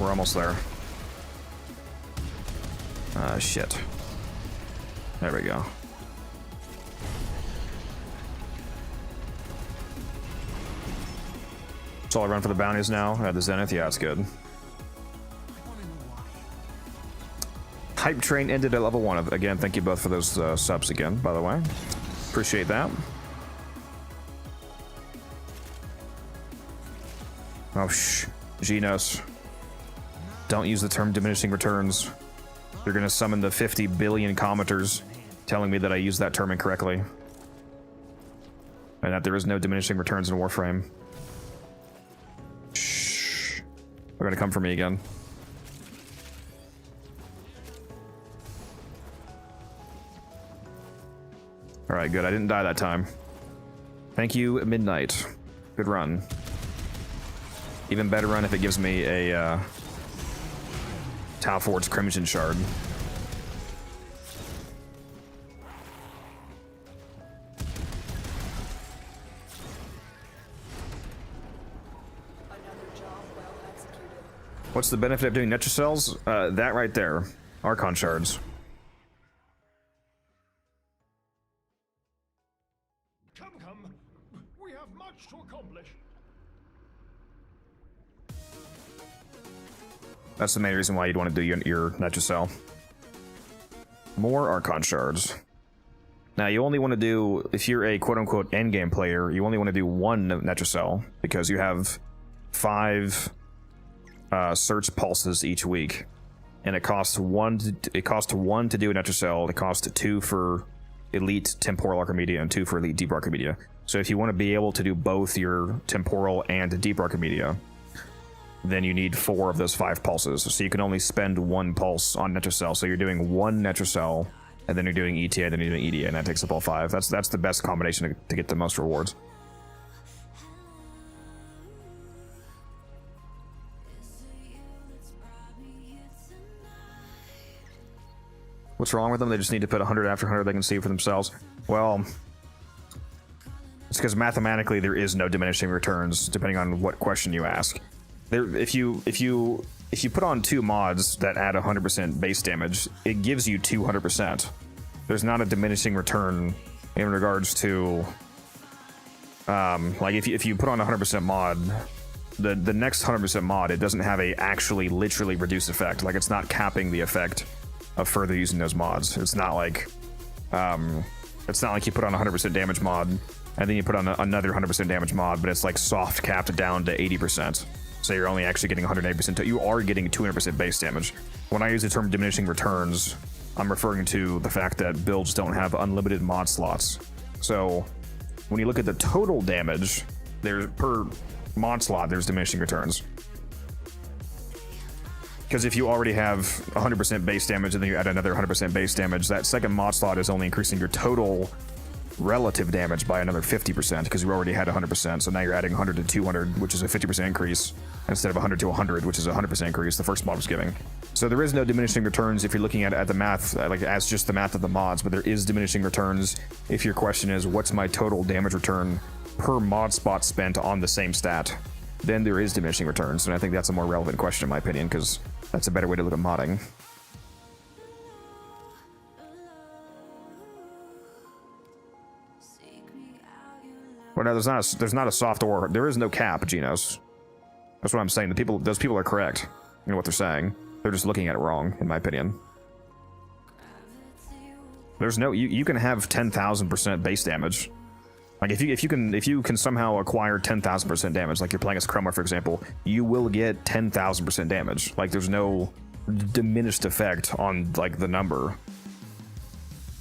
We're almost there. Shit. There we go. So I run for the bounties now. The Zenith, yeah, it's good. Hype train ended at level 1. Again, thank you both for those subs again, by the way. Appreciate that. Oh, Genos. Don't use the term diminishing returns. You're gonna summon the 50 billion commenters telling me that I used that term incorrectly. And that there is no diminishing returns in Warframe. Shh. They're gonna come for me again. Alright, good. I didn't die that time. Thank you, Midnight. Good run. Even better run if it gives me a Talford's Crimson Shard. What's the benefit of doing Netracells? That right there. Archon shards.
Come. We have much to accomplish.
That's the main reason why you'd want to do your Netracell. More Archon shards. Now, you only want to do, if you're a quote-unquote endgame player, you only want to do one Netracell, because you have 5 search pulses each week, and it costs one to do a Netracell. It costs 2 for elite temporal Archimedia and 2 for elite deep Archimedia. So if you want to be able to do both your temporal and deep Archimedia, then you need 4 of those 5 pulses. So you can only spend 1 pulse on Netracell. So you're doing 1 Netracell, and then you're doing ETA, then you're doing EDA, and that takes up all 5. That's the best combination to get the most rewards. What's wrong with them? They just need to put 100 after 100 they can see for themselves. Well, it's because mathematically there is no diminishing returns, depending on what question you ask. If you put on 2 mods that add 100% base damage, it gives you 200%. There's not a diminishing return in regards to like if you put on a 100% mod, the next 100% mod, it doesn't have a actually literally reduced effect. Like, it's not capping the effect of further using those mods. It's not like you put on a 100% damage mod and then you put on another 100% damage mod, but it's like soft capped down to 80%. So you're only actually getting 180%. You are getting 200% base damage. When I use the term diminishing returns, I'm referring to the fact that builds don't have unlimited mod slots. So when you look at the total damage, per mod slot, there's diminishing returns. Because if you already have 100% base damage and then you add another 100% base damage, that second mod slot is only increasing your total relative damage by another 50% because you already had 100%. So now you're adding 100 to 200, which is a 50% increase, instead of 100 to 100, which is a 100% increase the first mod was giving. So there is no diminishing returns if you're looking at the math, like as just the math of the mods, but there is diminishing returns if your question is, what's my total damage return per mod spot spent on the same stat? Then there is diminishing returns, and I think that's a more relevant question in my opinion, because that's a better way to look at modding. Well, no, there's not a soft or there is no cap, Genos. That's what I'm saying. Those people are correct in what they're saying. They're just looking at it wrong, in my opinion. There's no you can have 10,000% base damage. Like if you can somehow acquire 10,000% damage, like you're playing as Chroma, for example, you will get 10,000% damage. Like there's no diminished effect on like the number.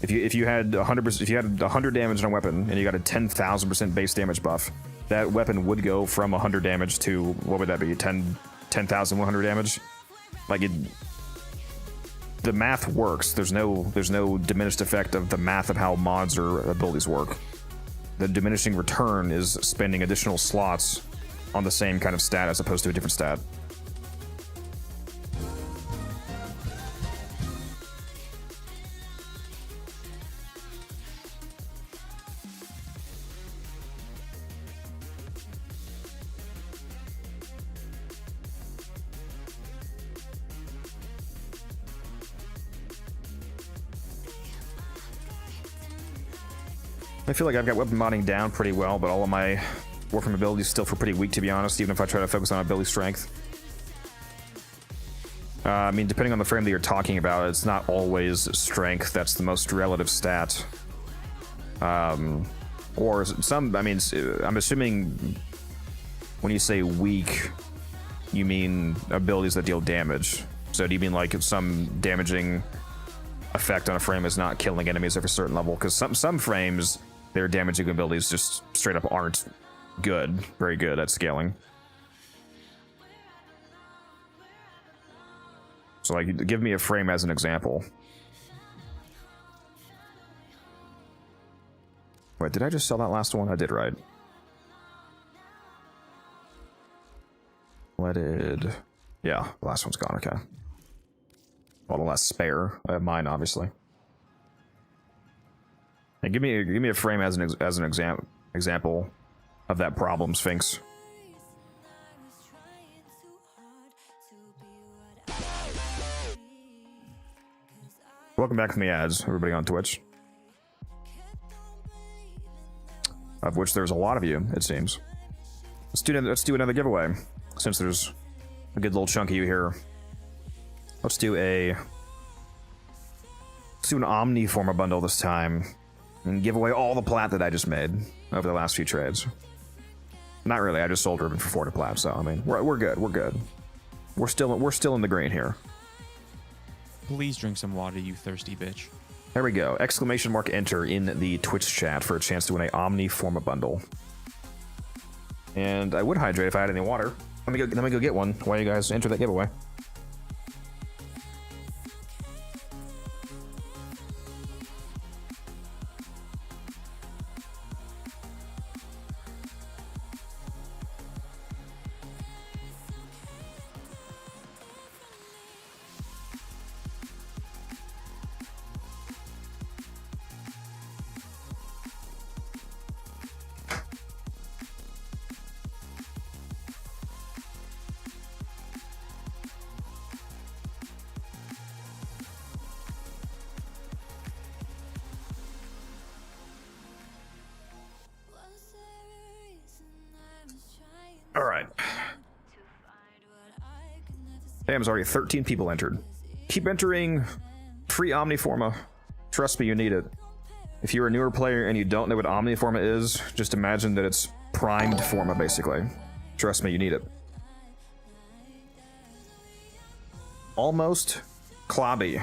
If you had 100%, if you had 100 damage on a weapon and you got a 10,000% base damage buff, that weapon would go from 100 damage to, what would that be? 10,100 damage. Like the math works. There's no diminished effect of the math of how mods or abilities work. The diminishing return is spending additional slots on the same kind of stat as opposed to a different stat. I feel like I've got weapon modding down pretty well, but all of my Warframe abilities still feel pretty weak, to be honest, even if I try to focus on ability strength. I mean, depending on the frame that you're talking about, it's not always strength that's the most relative stat. Or some, I mean, I'm assuming when you say weak, you mean abilities that deal damage. So do you mean like some damaging effect on a frame is not killing enemies of a certain level? Because some frames, their damaging abilities just straight up aren't good, very good at scaling. So like, give me a frame as an example. Wait, did I just sell that last one? I did, right? Leaded. Yeah, the last one's gone, okay. Well, the last spare. I have mine, obviously. And give me a frame as an example of that problem, Sphinx. Welcome back from the ads, everybody on Twitch. Of which there's a lot of you, it seems. Let's do another giveaway, since there's a good little chunk of you here. Let's do an Omniforma bundle this time, and give away all the plat that I just made over the last few trades. Not really. I just sold Ribbon for 40 plat, so I mean, we're good. We're good. We're still in the green here.
Please drink some water, you thirsty bitch.
There we go. Exclamation mark enter in the Twitch chat for a chance to win an Omniforma bundle. And I would hydrate if I had any water. Let me go get one while you guys enter that giveaway. Damn, there's already 13 people entered. Keep entering. Free Omniforma. Trust me, you need it. If you're a newer player and you don't know what Omniforma is, just imagine that it's primed Forma, basically. Trust me, you need it. Almost Clobby.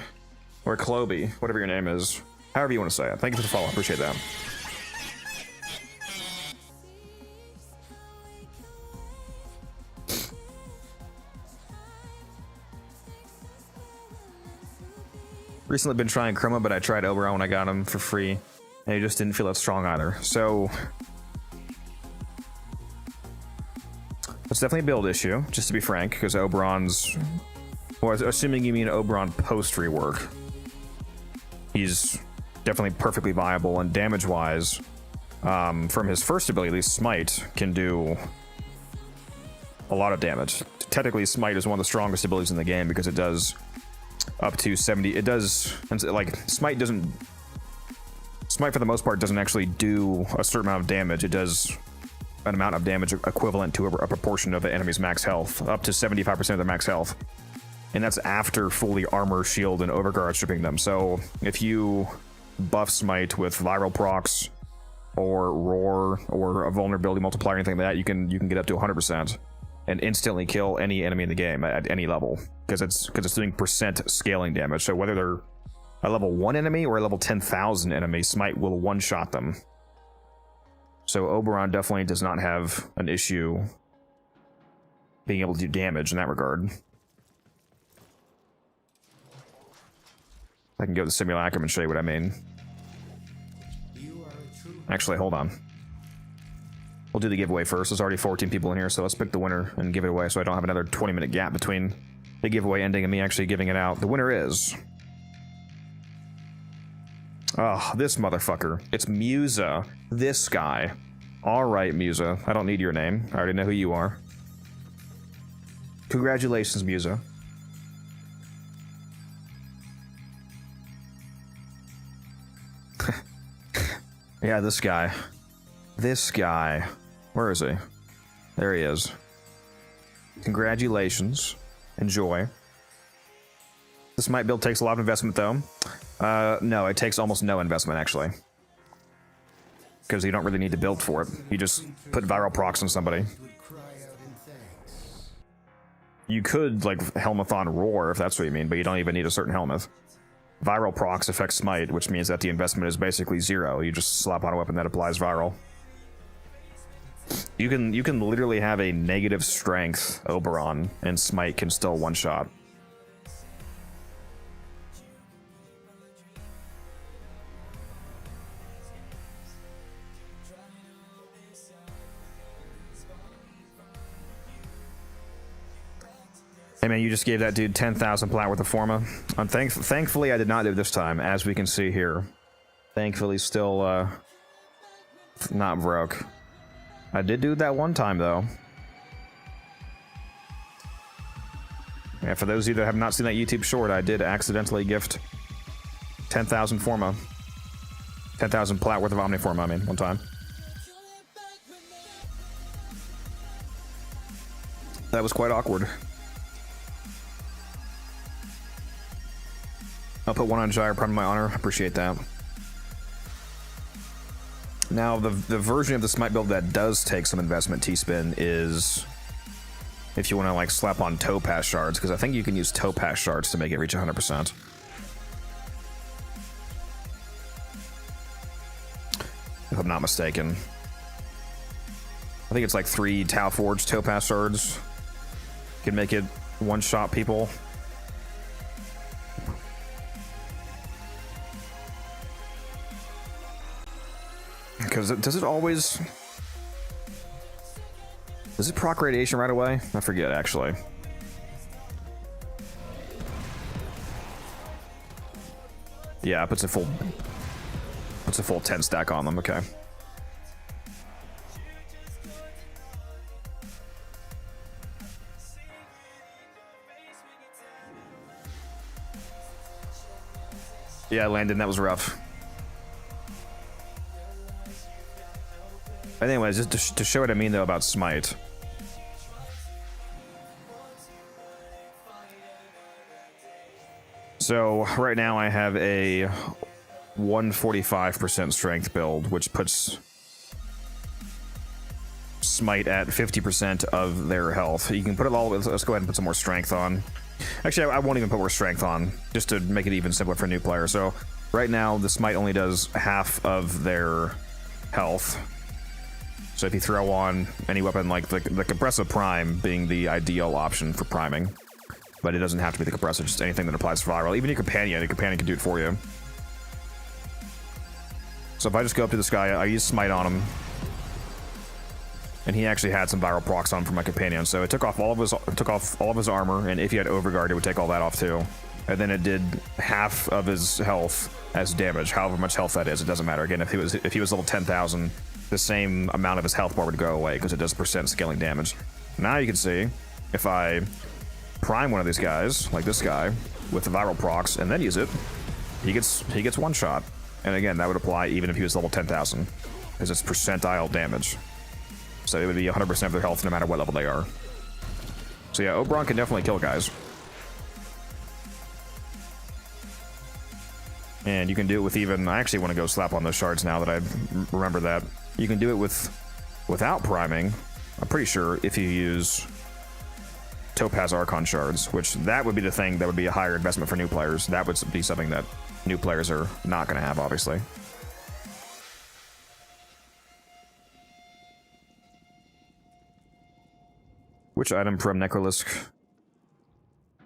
Or Cloby, whatever your name is. However you want to say it. Thank you for the follow. Appreciate that. Recently been trying Chroma, but I tried Oberon when I got him for free and he just didn't feel that strong either. So it's definitely a build issue, just to be frank, because Oberon's, well, assuming you mean Oberon post rework, he's definitely perfectly viable, and damage-wise, from his first ability, at least Smite can do a lot of damage. Technically, Smite is one of the strongest abilities in the game because it does up to 70. It does, like, Smite for the most part doesn't actually do a certain amount of damage. It does an amount of damage equivalent to a proportion of the enemy's max health, up to 75% of their max health. And that's after fully armor, shield, and overguard stripping them. So if you buff Smite with viral procs or roar or a vulnerability multiplier or anything like that, you can get up to 100% and instantly kill any enemy in the game at any level, because it's doing percent scaling damage. So whether they're a level 1 enemy or a level 10,000 enemy, Smite will one-shot them. So Oberon definitely does not have an issue being able to do damage in that regard. I can go to the simulacrum and show you what I mean. Actually, hold on. We'll do the giveaway first. There's already 14 people in here, so let's pick the winner and give it away so I don't have another 20-minute gap between the giveaway ending and me actually giving it out. The winner is... oh, this motherfucker. It's Musa. This guy. Alright, Musa. I don't need your name. I already know who you are. Congratulations, Musa. Yeah, this guy. This guy. Where is he? There he is. Congratulations. Enjoy. This Smite build takes a lot of investment, though. No, it takes almost no investment, actually. Because you don't really need to build for it. You just put viral procs on somebody. You could, like, Helmathon Roar, if that's what you mean, but you don't even need a certain helmet. Viral procs affect Smite, which means that the investment is basically zero. You just slap on a weapon that applies viral. You can literally have a negative strength Oberon, and Smite can still one-shot. Hey man, you just gave that dude 10,000 plat worth of Forma. Thankfully, I did not do it this time, as we can see here. Thankfully, still not broke. I did do that one time, though. Yeah, for those of you that have not seen that YouTube short, I did accidentally gift 10,000 Forma. 10,000 plat worth of Omniforma, I mean, one time. That was quite awkward. I'll put one on Gyre Prime in my honor. Appreciate that. Now, the version of the Smite build that does take some investment, T-Spin, is if you want to, like, slap on Topaz shards, because I think you can use Topaz shards to make it reach 100%. If I'm not mistaken. I think it's like 3 Tau Forged Topaz shards can make it one-shot people. Because does it always... does it proc radiation right away? I forget, actually. Yeah, it puts a full 10 stack on them, okay. Yeah, Landon, that was rough. Anyways, just to show what I mean, though, about Smite. So, right now I have a 145% strength build, which puts Smite at 50% of their health. You can put it all... let's go ahead and put some more strength on. Actually, I won't even put more strength on, just to make it even simpler for new players. So, right now, the Smite only does half of their health. So if you throw on any weapon, like the Compressive Prime being the ideal option for priming, but it doesn't have to be the Compressive, just anything that applies to viral. Even your companion can do it for you. So if I just go up to this guy, I use smite on him, and he actually had some viral procs on from my companion, so it took off all of his armor, and if he had overguard, it would take all that off too. And then it did half of his health as damage, however much health that is. It doesn't matter. Again, if he was level 10,000, the same amount of his health bar would go away because it does percent scaling damage. Now you can see if I prime one of these guys, like this guy, with the viral procs, and then use it, he gets one shot. And again, that would apply even if he was level 10,000, because it's percentile damage. So it would be 100% of their health no matter what level they are. So yeah, Oberon can definitely kill guys. And you can do it with even, I actually want to go slap on those shards now that I remember that. You can do it without priming, I'm pretty sure, if you use Topaz Archon shards, which that would be the thing that would be a higher investment for new players. That would be something that new players are not going to have, obviously. Which item from Necrolisk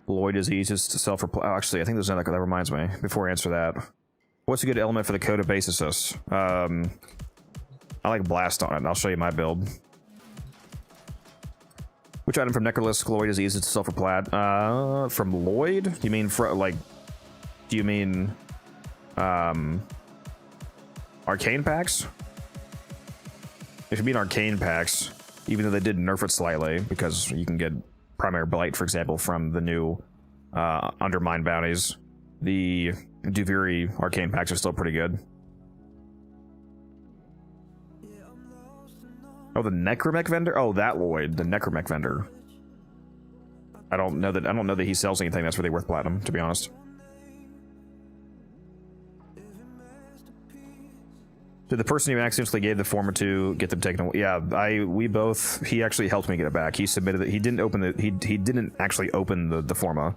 Lloyd is easiest to self-reply? Oh, actually, I think there's another that reminds me. Before I answer that, what's a good element for the code of basis? I like blast on it, and I'll show you my build. Which item from Necrolisk Lloyd is easiest to self-reply? From Lloyd? You mean like? Do you mean arcane packs? If you mean arcane packs, even though they did nerf it slightly, because you can get primary blight, for example, from the new undermine bounties, the Duviri arcane packs are still pretty good. Oh, the Necromech vendor? Oh, that Lloyd, the Necromech vendor. I don't know that he sells anything that's really worth platinum, to be honest. Did the person you accidentally gave the former to get them taken away? Yeah, he actually helped me get it back. He submitted it. He didn't open it. He didn't actually open the forma.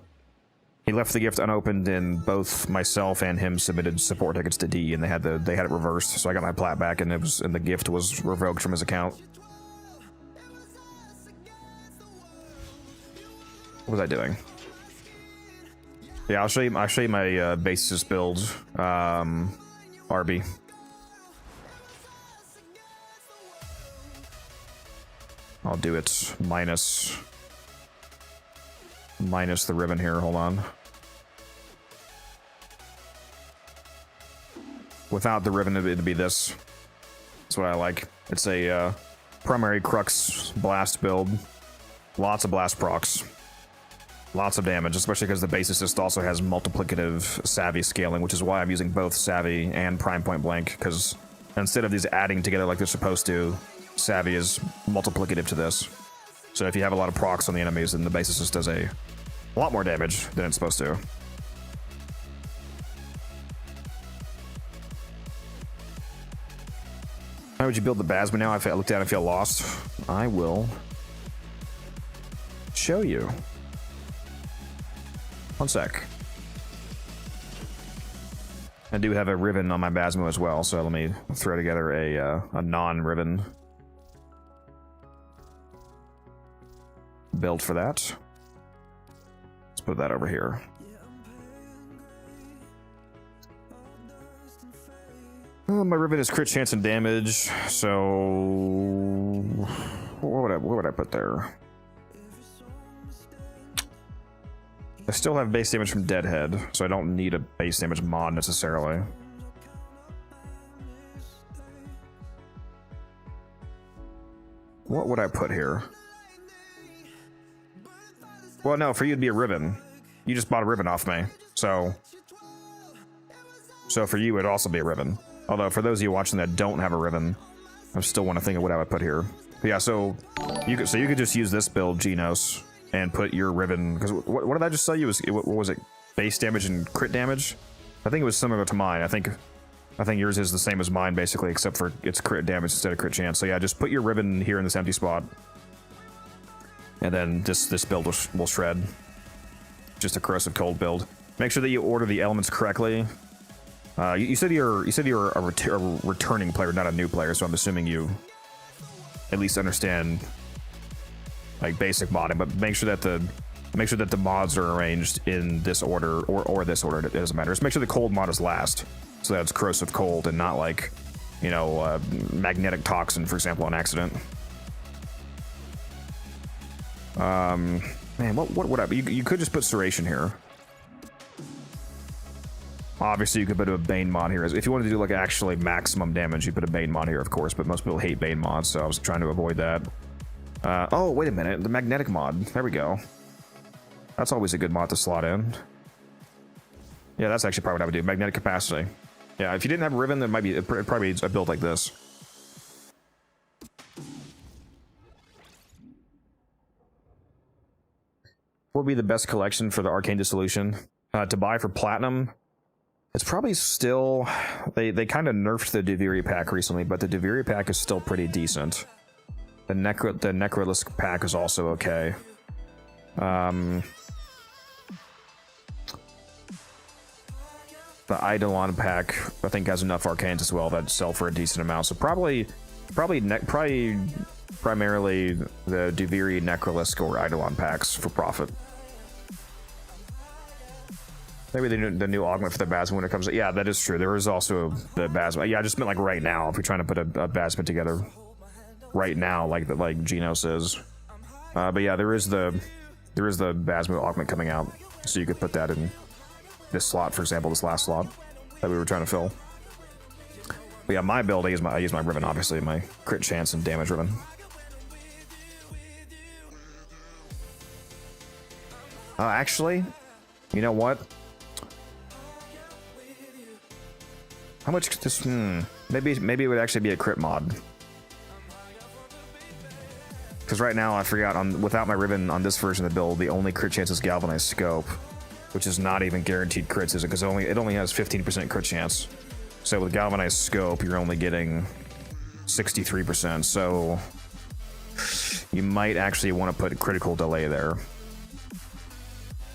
He left the gift unopened, and both myself and him submitted support tickets to D, and they had it reversed. So I got my plat back, and the gift was revoked from his account. What was I doing? Yeah, I'll show you my basis build, RB. I'll do it minus the ribbon here. Hold on. Without the ribbon, it'd be this. That's what I like. It's a primary crux blast build. Lots of blast procs. Lots of damage, especially because the basicist also has multiplicative savvy scaling, which is why I'm using both savvy and prime point blank, because instead of these adding together like they're supposed to, savvy is multiplicative to this. So if you have a lot of procs on the enemies, then the basicist does a lot more damage than it's supposed to. How would you build the Basma now? I looked at it and feel lost. I will show you. One sec. I do have a ribbon on my Basmo as well, so let me throw together a non-ribbon build for that. Let's put that over here. My ribbon is crit chance and damage, so what would I put there? I still have base damage from Deadhead, so I don't need a base damage mod necessarily. What would I put here? Well, no, for you it'd be a ribbon. You just bought a ribbon off me, so for you it'd also be a ribbon. Although for those of you watching that don't have a ribbon, I still want to think of what I would put here. But yeah, so you could just use this build, Genos, and put your ribbon, because what did I just tell you? What was it? Base damage and crit damage? I think it was similar to mine. I think yours is the same as mine basically, except for it's crit damage instead of crit chance. So yeah, just put your ribbon here in this empty spot, and then this build will shred. Just a corrosive cold build. Make sure that you order the elements correctly. You said you're a returning player, not a new player, so I'm assuming you at least understand like basic modding, but make sure that the mods are arranged in this order or this order. It doesn't matter. Just make sure the cold mod is last, so that it's corrosive cold and not like you know, magnetic toxin, for example, on accident. Man, what would I? You could just put Serration here. Obviously, you could put a Bane mod here. If you wanted to do like actually maximum damage, you put a Bane mod here, of course. But most people hate Bane mods, so I was trying to avoid that. Oh, wait a minute, the magnetic mod. There we go. That's always a good mod to slot in. Yeah, that's actually probably what I would do. Magnetic capacity. Yeah, if you didn't have Riven, then it'd probably be a build like this. What would be the best collection for the Arcane Dissolution? To buy for Platinum? It's probably still... They kind of nerfed the Deviri pack recently, but the Deviri pack is still pretty decent. The Necrolisk pack is also okay. The Eidolon pack, I think, has enough Arcanes as well that sell for a decent amount. So probably primarily the Deviri, Necrolisk, or Eidolon packs for profit. Maybe the new augment for the Basma when it comes. Yeah, that is true. There is also the Basma. Yeah, I just meant like right now. If you're trying to put a Basma together right now, like Gino says. But yeah, there is the Basma augment coming out, so you could put that in this slot, for example, this last slot that we were trying to fill. But yeah, my build, I use my Riven, obviously, my crit chance and damage Riven. Actually, you know what? How much this? Maybe it would actually be a crit mod. Because right now I forgot without my Riven on this version of the build, the only crit chance is Galvanized Scope, which is not even guaranteed crits, is it? Because it only has 15% crit chance. So with Galvanized Scope, you're only getting 63%. So you might actually want to put critical delay there,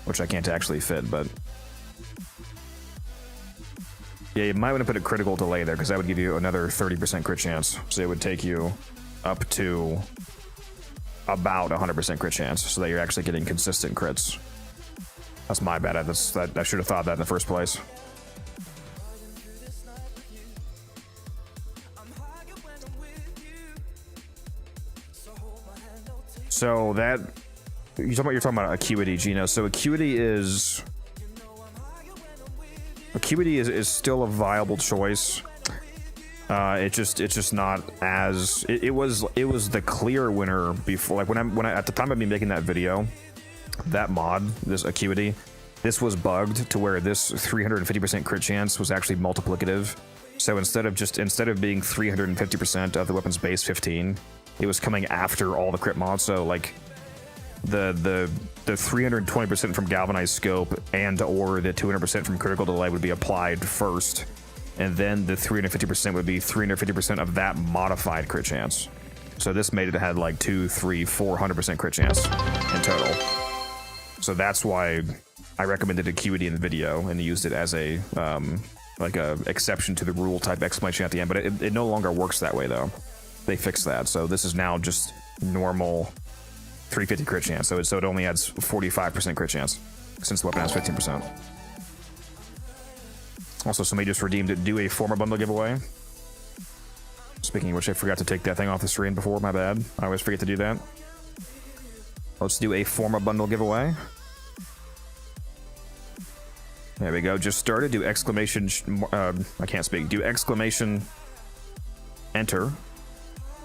which I can't actually fit, but. Yeah, you might want to put a critical delay there, because that would give you another 30% crit chance. So it would take you up to about 100% crit chance, so that you're actually getting consistent crits. That's my bad. I should have thought that in the first place. So that... You're talking about Acuity, Gino. So Acuity is still a viable choice. It's just not as it was the clear winner before. Like when I at the time of me making that video, that mod, this Acuity, this was bugged to where this 350% crit chance was actually multiplicative. So instead of being 350% of the weapon's base 15, it was coming after all the crit mods. So like the 320% from Galvanized Scope or the 200% from critical delay would be applied first, and then the 350% would be 350% of that modified crit chance. So this made it had like 200, 300, 400% crit chance in total. So that's why I recommended Acuity in the video and used it as a like a exception to the rule type exclamation at the end. But it no longer works that way though. They fixed that, so this is now just normal 350 crit chance, so it only adds 45% crit chance, since the weapon has 15%. Also, somebody just redeemed it. Do a Forma Bundle giveaway. Speaking of which, I forgot to take that thing off the screen before, my bad. I always forget to do that. Let's do a Forma Bundle giveaway. There we go, just started. Do exclamation, I can't speak. Do exclamation enter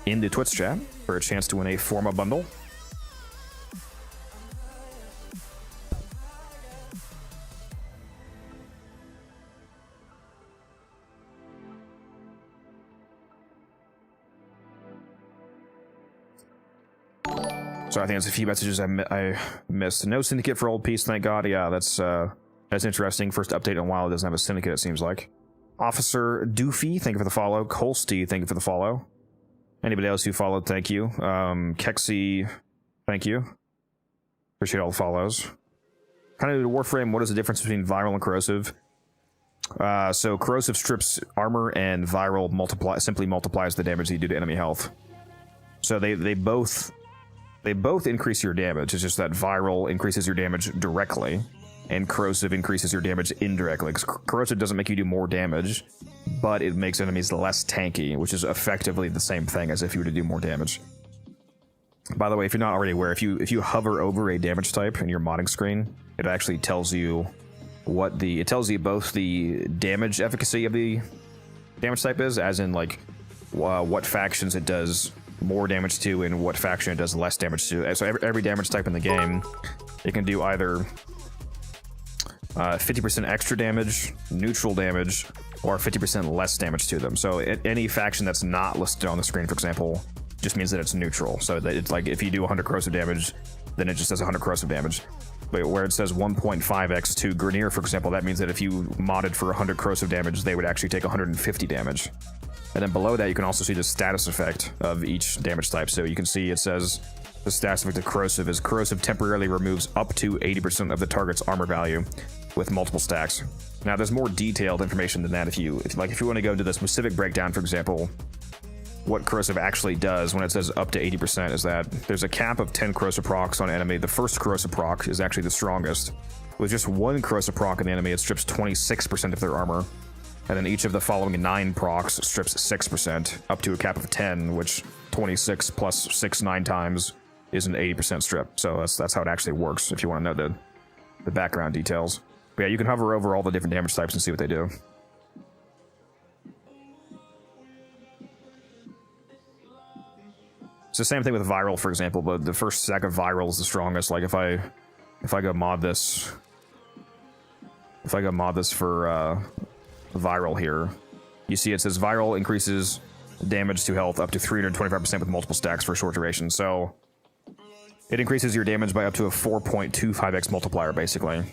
in the Twitch chat for a chance to win a Forma Bundle. So I think it's a few messages I missed. No syndicate for Old Peace, thank God. Yeah, that's interesting. First update in a while, it doesn't have a syndicate, it seems like. Officer Doofy, thank you for the follow. Colsty, thank you for the follow. Anybody else who followed, thank you. Kexy, thank you. Appreciate all the follows. Kind of Warframe, what is the difference between viral and corrosive? So corrosive strips armor and viral simply multiplies the damage you do to enemy health. So they both increase your damage. It's just that viral increases your damage directly, and corrosive increases your damage indirectly. 'Cause corrosive doesn't make you do more damage, but it makes enemies less tanky, which is effectively the same thing as if you were to do more damage. By the way, if you're not already aware, if you hover over a damage type in your modding screen, it actually tells you it tells you both the damage efficacy of the damage type is, as in like what factions it does more damage to and what faction it does less damage to. So every damage type in the game, it can do either 50% extra damage, neutral damage, or 50% less damage to them. So any faction that's not listed on the screen, for example, just means that it's neutral. So that it's like if you do 100 corrosive damage, then it just does 100 corrosive damage. But where it says 1.5x to Grineer, for example, that means that if you modded for 100 corrosive damage, they would actually take 150 damage. And then below that, you can also see the status effect of each damage type. So you can see it says the status effect of corrosive is corrosive temporarily removes up to 80% of the target's armor value with multiple stacks. Now, there's more detailed information than that. If you want to go into the specific breakdown, for example, what corrosive actually does when it says up to 80% is that there's a cap of 10 corrosive procs on enemy. The first corrosive proc is actually the strongest. With just one corrosive proc in the enemy, it strips 26% of their armor. And then each of the following 9 procs strips 6%, up to a cap of 10, which 26 plus 6 9 times is an 80% strip. So that's how it actually works, if you want to know the background details. But yeah, you can hover over all the different damage types and see what they do. It's the same thing with viral, for example, but the first stack of viral is the strongest. Like if I go mod this, for viral here, you see it says viral increases damage to health up to 325% with multiple stacks for a short duration. So it increases your damage by up to a 4.25x multiplier, basically.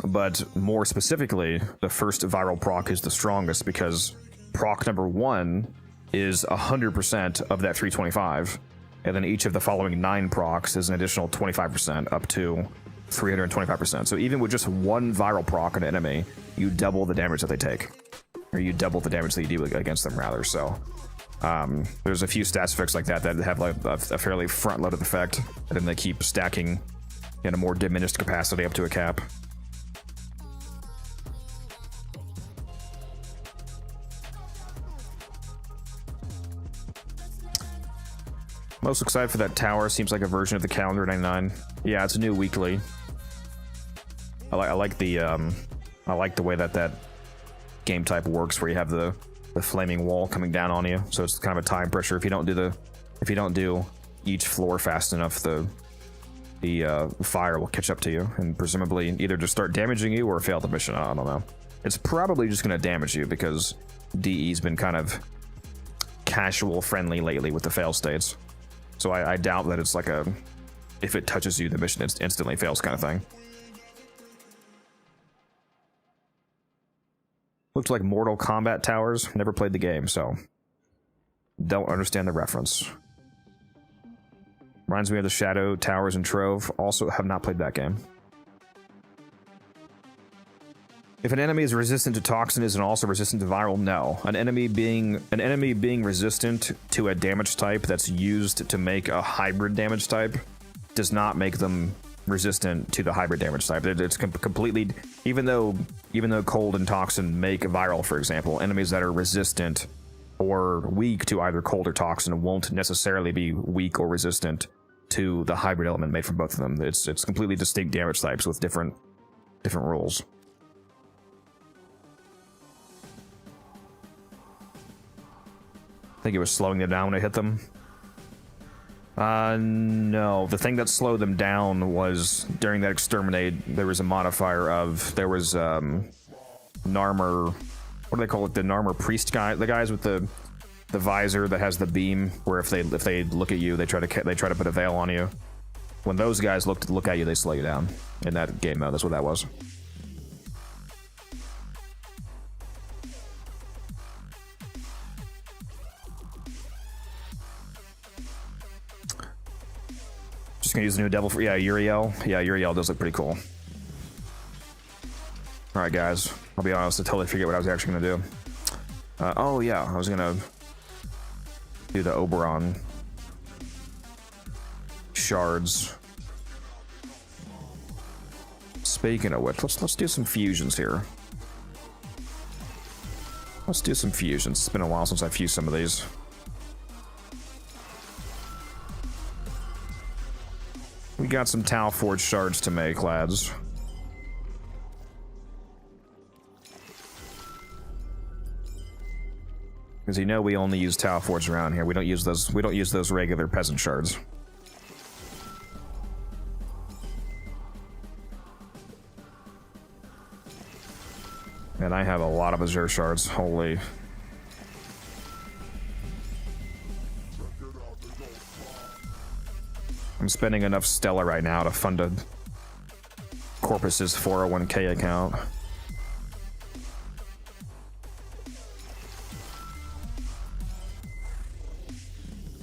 But more specifically, the first viral proc is the strongest because proc number 1 is 100% of that 325, and then each of the following 9 procs is an additional 25% up to 325%. So even with just one viral proc on an enemy, you double the damage that they take, or you double the damage that you do against them, rather. So there's a few stats effects like that have like a fairly front-loaded effect, and then they keep stacking in a more diminished capacity up to a cap. Most excited for that tower. Seems like a version of the calendar 99. Yeah, it's a new weekly. I like the way that game type works, where you have the flaming wall coming down on you. So it's kind of a time pressure. If you don't do each floor fast enough, the fire will catch up to you and presumably either just start damaging you or fail the mission. I don't know. It's probably just going to damage you because DE's been kind of casual friendly lately with the fail states. So I doubt that it's like if it touches you, the mission instantly fails kind of thing. Looks like Mortal Kombat towers. Never played the game, so don't understand the reference. Reminds me of the Shadow Towers and Trove. Also have not played that game. If an enemy is resistant to toxin, is it also resistant to viral? No. An enemy being resistant to a damage type that's used to make a hybrid damage type does not make them resistant to the hybrid damage type. It's completely, even though cold and toxin make viral, for example, enemies that are resistant or weak to either cold or toxin won't necessarily be weak or resistant to the hybrid element made from both of them. It's completely distinct damage types with different rules. I think it was slowing them down when I hit them. No. The thing that slowed them down was during that exterminate, there was a modifier of, there was, Narmer, what do they call it? The Narmer priest guy, the guys with the visor that has the beam, where if they look at you, they try to put a veil on you. When those guys look at you, they slow you down. In that game mode, that's what that was. Gonna use the new devil for Uriel. Yeah, Uriel does look pretty cool. Alright guys, I'll be honest, I totally forget what I was actually gonna do. Oh yeah, I was gonna do the Oberon shards Speaking of which, let's do some fusions here. Let's do some fusions. It's been a while since I fused some of these. We got some Tau Forge shards to make, lads. Because you know we only use Tau Forge around here. We don't use those regular peasant shards. And I have a lot of Azure shards. Holy. I'm spending enough Stella right now to fund a Corpus's 401k account.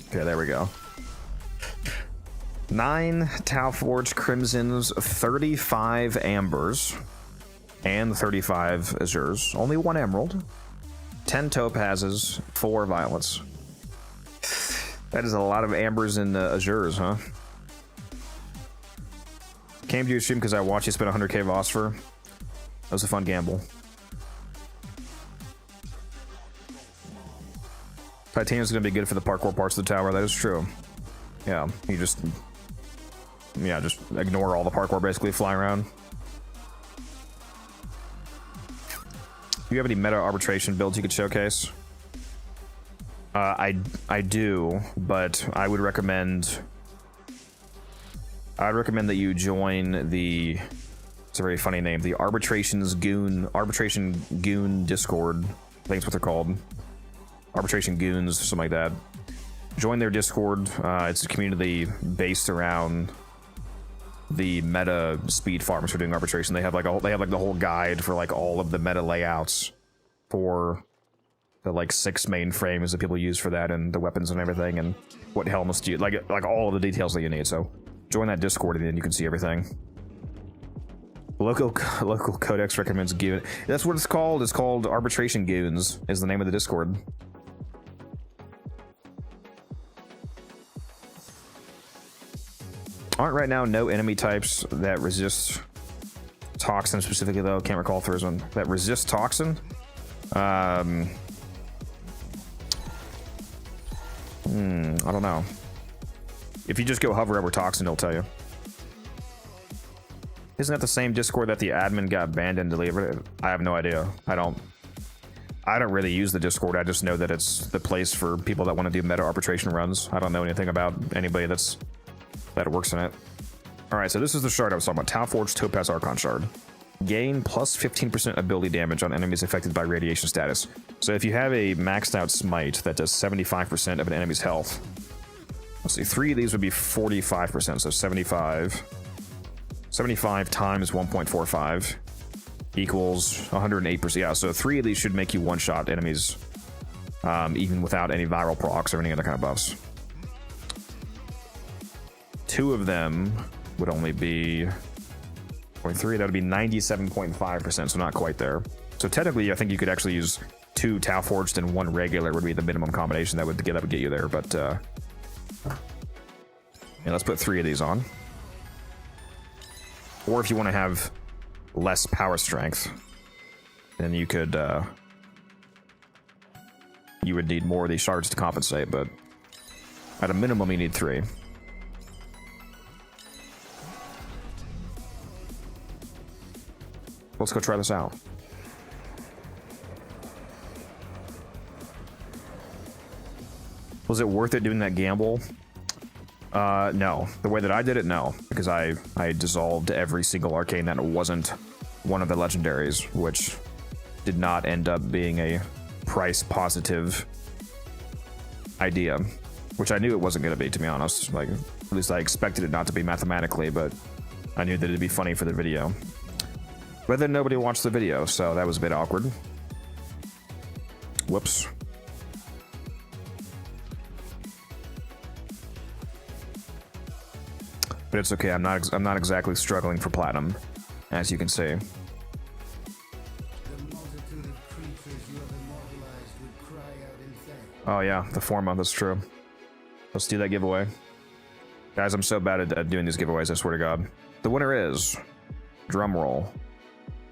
Okay, there we go. 9 Tau Forge Crimsons, 35 Ambers, and 35 Azures. Only 1 Emerald, 10 Topazes, 4 Violets. That is a lot of Ambers and Azures, huh? Came to your stream because I watched you spend 100k Vosper. That was a fun gamble. Titanium's gonna be good for the parkour parts of the tower. That is true. Yeah, you just ignore all the parkour basically flying around. Do you have any meta arbitration builds you could showcase? I do, but I would recommend. I'd recommend that you join the. It's a very funny name. The Arbitration Goon Discord. I think it's what they're called. Arbitration Goons, something like that. Join their Discord. It's a community based around the meta speed farms for doing arbitration. They have like the whole guide for like all of the meta layouts for the like 6 main frames that people use for that, and the weapons and everything, and what helmets do you like all of the details that you need. So join that Discord and then you can see everything. Local Codex recommends Goon. That's what it's called. It's called Arbitration Goons is the name of the Discord. Aren't right now no enemy types that resist toxin specifically though. Can't recall if there's one that resists toxin. I don't know. If you just go hover over toxin, it'll tell you. Isn't that the same Discord that the admin got banned and deleted? I have no idea. I don't really use the Discord. I just know that it's the place for people that want to do meta arbitration runs. I don't know anything about anybody that works in it. All right, so this is the shard I was talking about. Tau Forge Topaz Archon shard. Gain plus 15% ability damage on enemies affected by radiation status. So if you have a maxed out smite that does 75% of an enemy's health, let's see, 3 of these would be 45%, so 75 times 1.45 equals 108%. Yeah, so 3 of these should make you one-shot enemies, even without any viral procs or any other kind of buffs. 2 of them would only be 0.3. That would be 97.5%, so not quite there. So technically, I think you could actually use 2 Tau Forged and 1 regular would be the minimum combination that would get you there. But yeah, let's put 3 of these on. Or if you want to have less power strength, then you could you would need more of these shards to compensate. But at a minimum, you need 3. Let's go try this out. Was it worth it doing that gamble? No. The way that I did it, no. Because I dissolved every single arcane that wasn't one of the legendaries, which did not end up being a price positive idea. Which I knew it wasn't going to be, to be honest. Like, at least I expected it not to be mathematically, but I knew that it'd be funny for the video. But then nobody watched the video, so that was a bit awkward. Whoops. But it's okay. I'm not exactly struggling for platinum, as you can see. Oh yeah, the Forma, that's true. Let's do that giveaway. Guys, I'm so bad at doing these giveaways, I swear to God. The winner is Drum roll.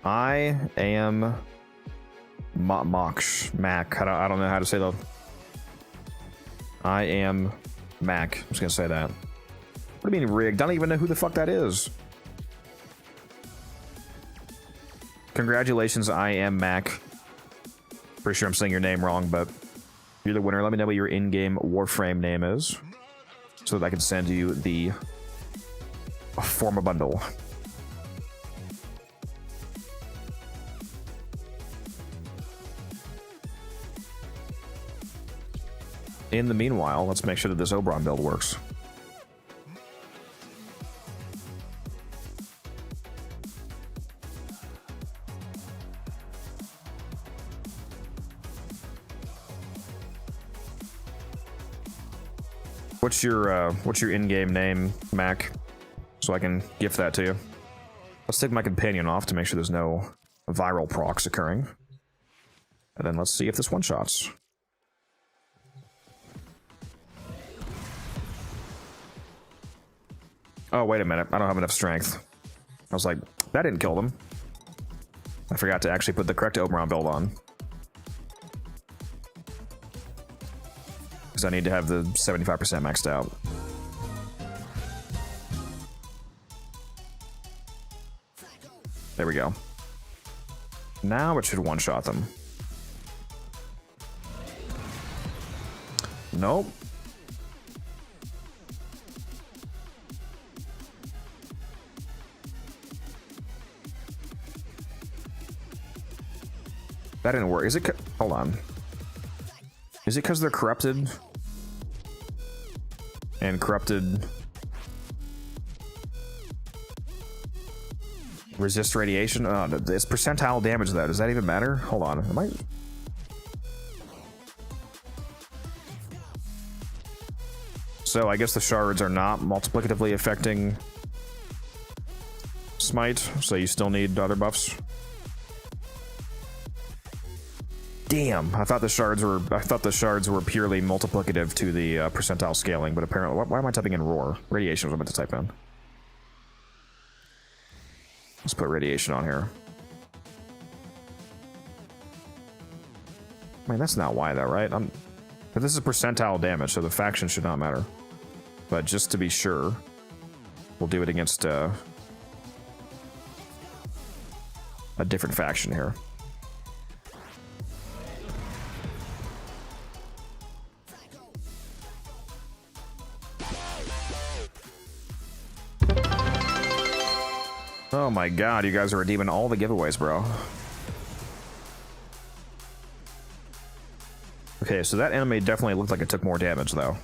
I am Mac. I don't know how to say that. I am Mac. I'm just gonna say that. What do you mean rigged? I don't even know who the fuck that is. Congratulations, I am Mac. Pretty sure I'm saying your name wrong, but you're the winner. Let me know what your in-game Warframe name is, so that I can send you the Forma bundle. In the meanwhile, let's make sure that this Oberon build works. What's your in-game name, Mac? So I can gift that to you. Let's take my companion off to make sure there's no viral procs occurring. And then let's see if this one-shots. Oh, wait a minute. I don't have enough strength. I was like, that didn't kill them. I forgot to actually put the correct Oberon build on. Because I need to have the 75% maxed out. There we go. Now it should one-shot them. Nope. That didn't work. Is it? Hold on. Is it because they're corrupted? And corrupted resist radiation? Oh, it's percentile damage though. Does that even matter? Hold on. Am I? So I guess the shards are not multiplicatively affecting smite, so you still need other buffs. Damn, I thought the shards were purely multiplicative to the percentile scaling, but apparently, why am I typing in roar? Radiation was what I meant to type in. Let's put radiation on here. I mean, that's not why though, right? But this is percentile damage, so the faction should not matter. But just to be sure, we'll do it against a different faction here. Oh my god, you guys are redeeming all the giveaways, bro. Okay, so that enemy definitely looked like it took more damage, though.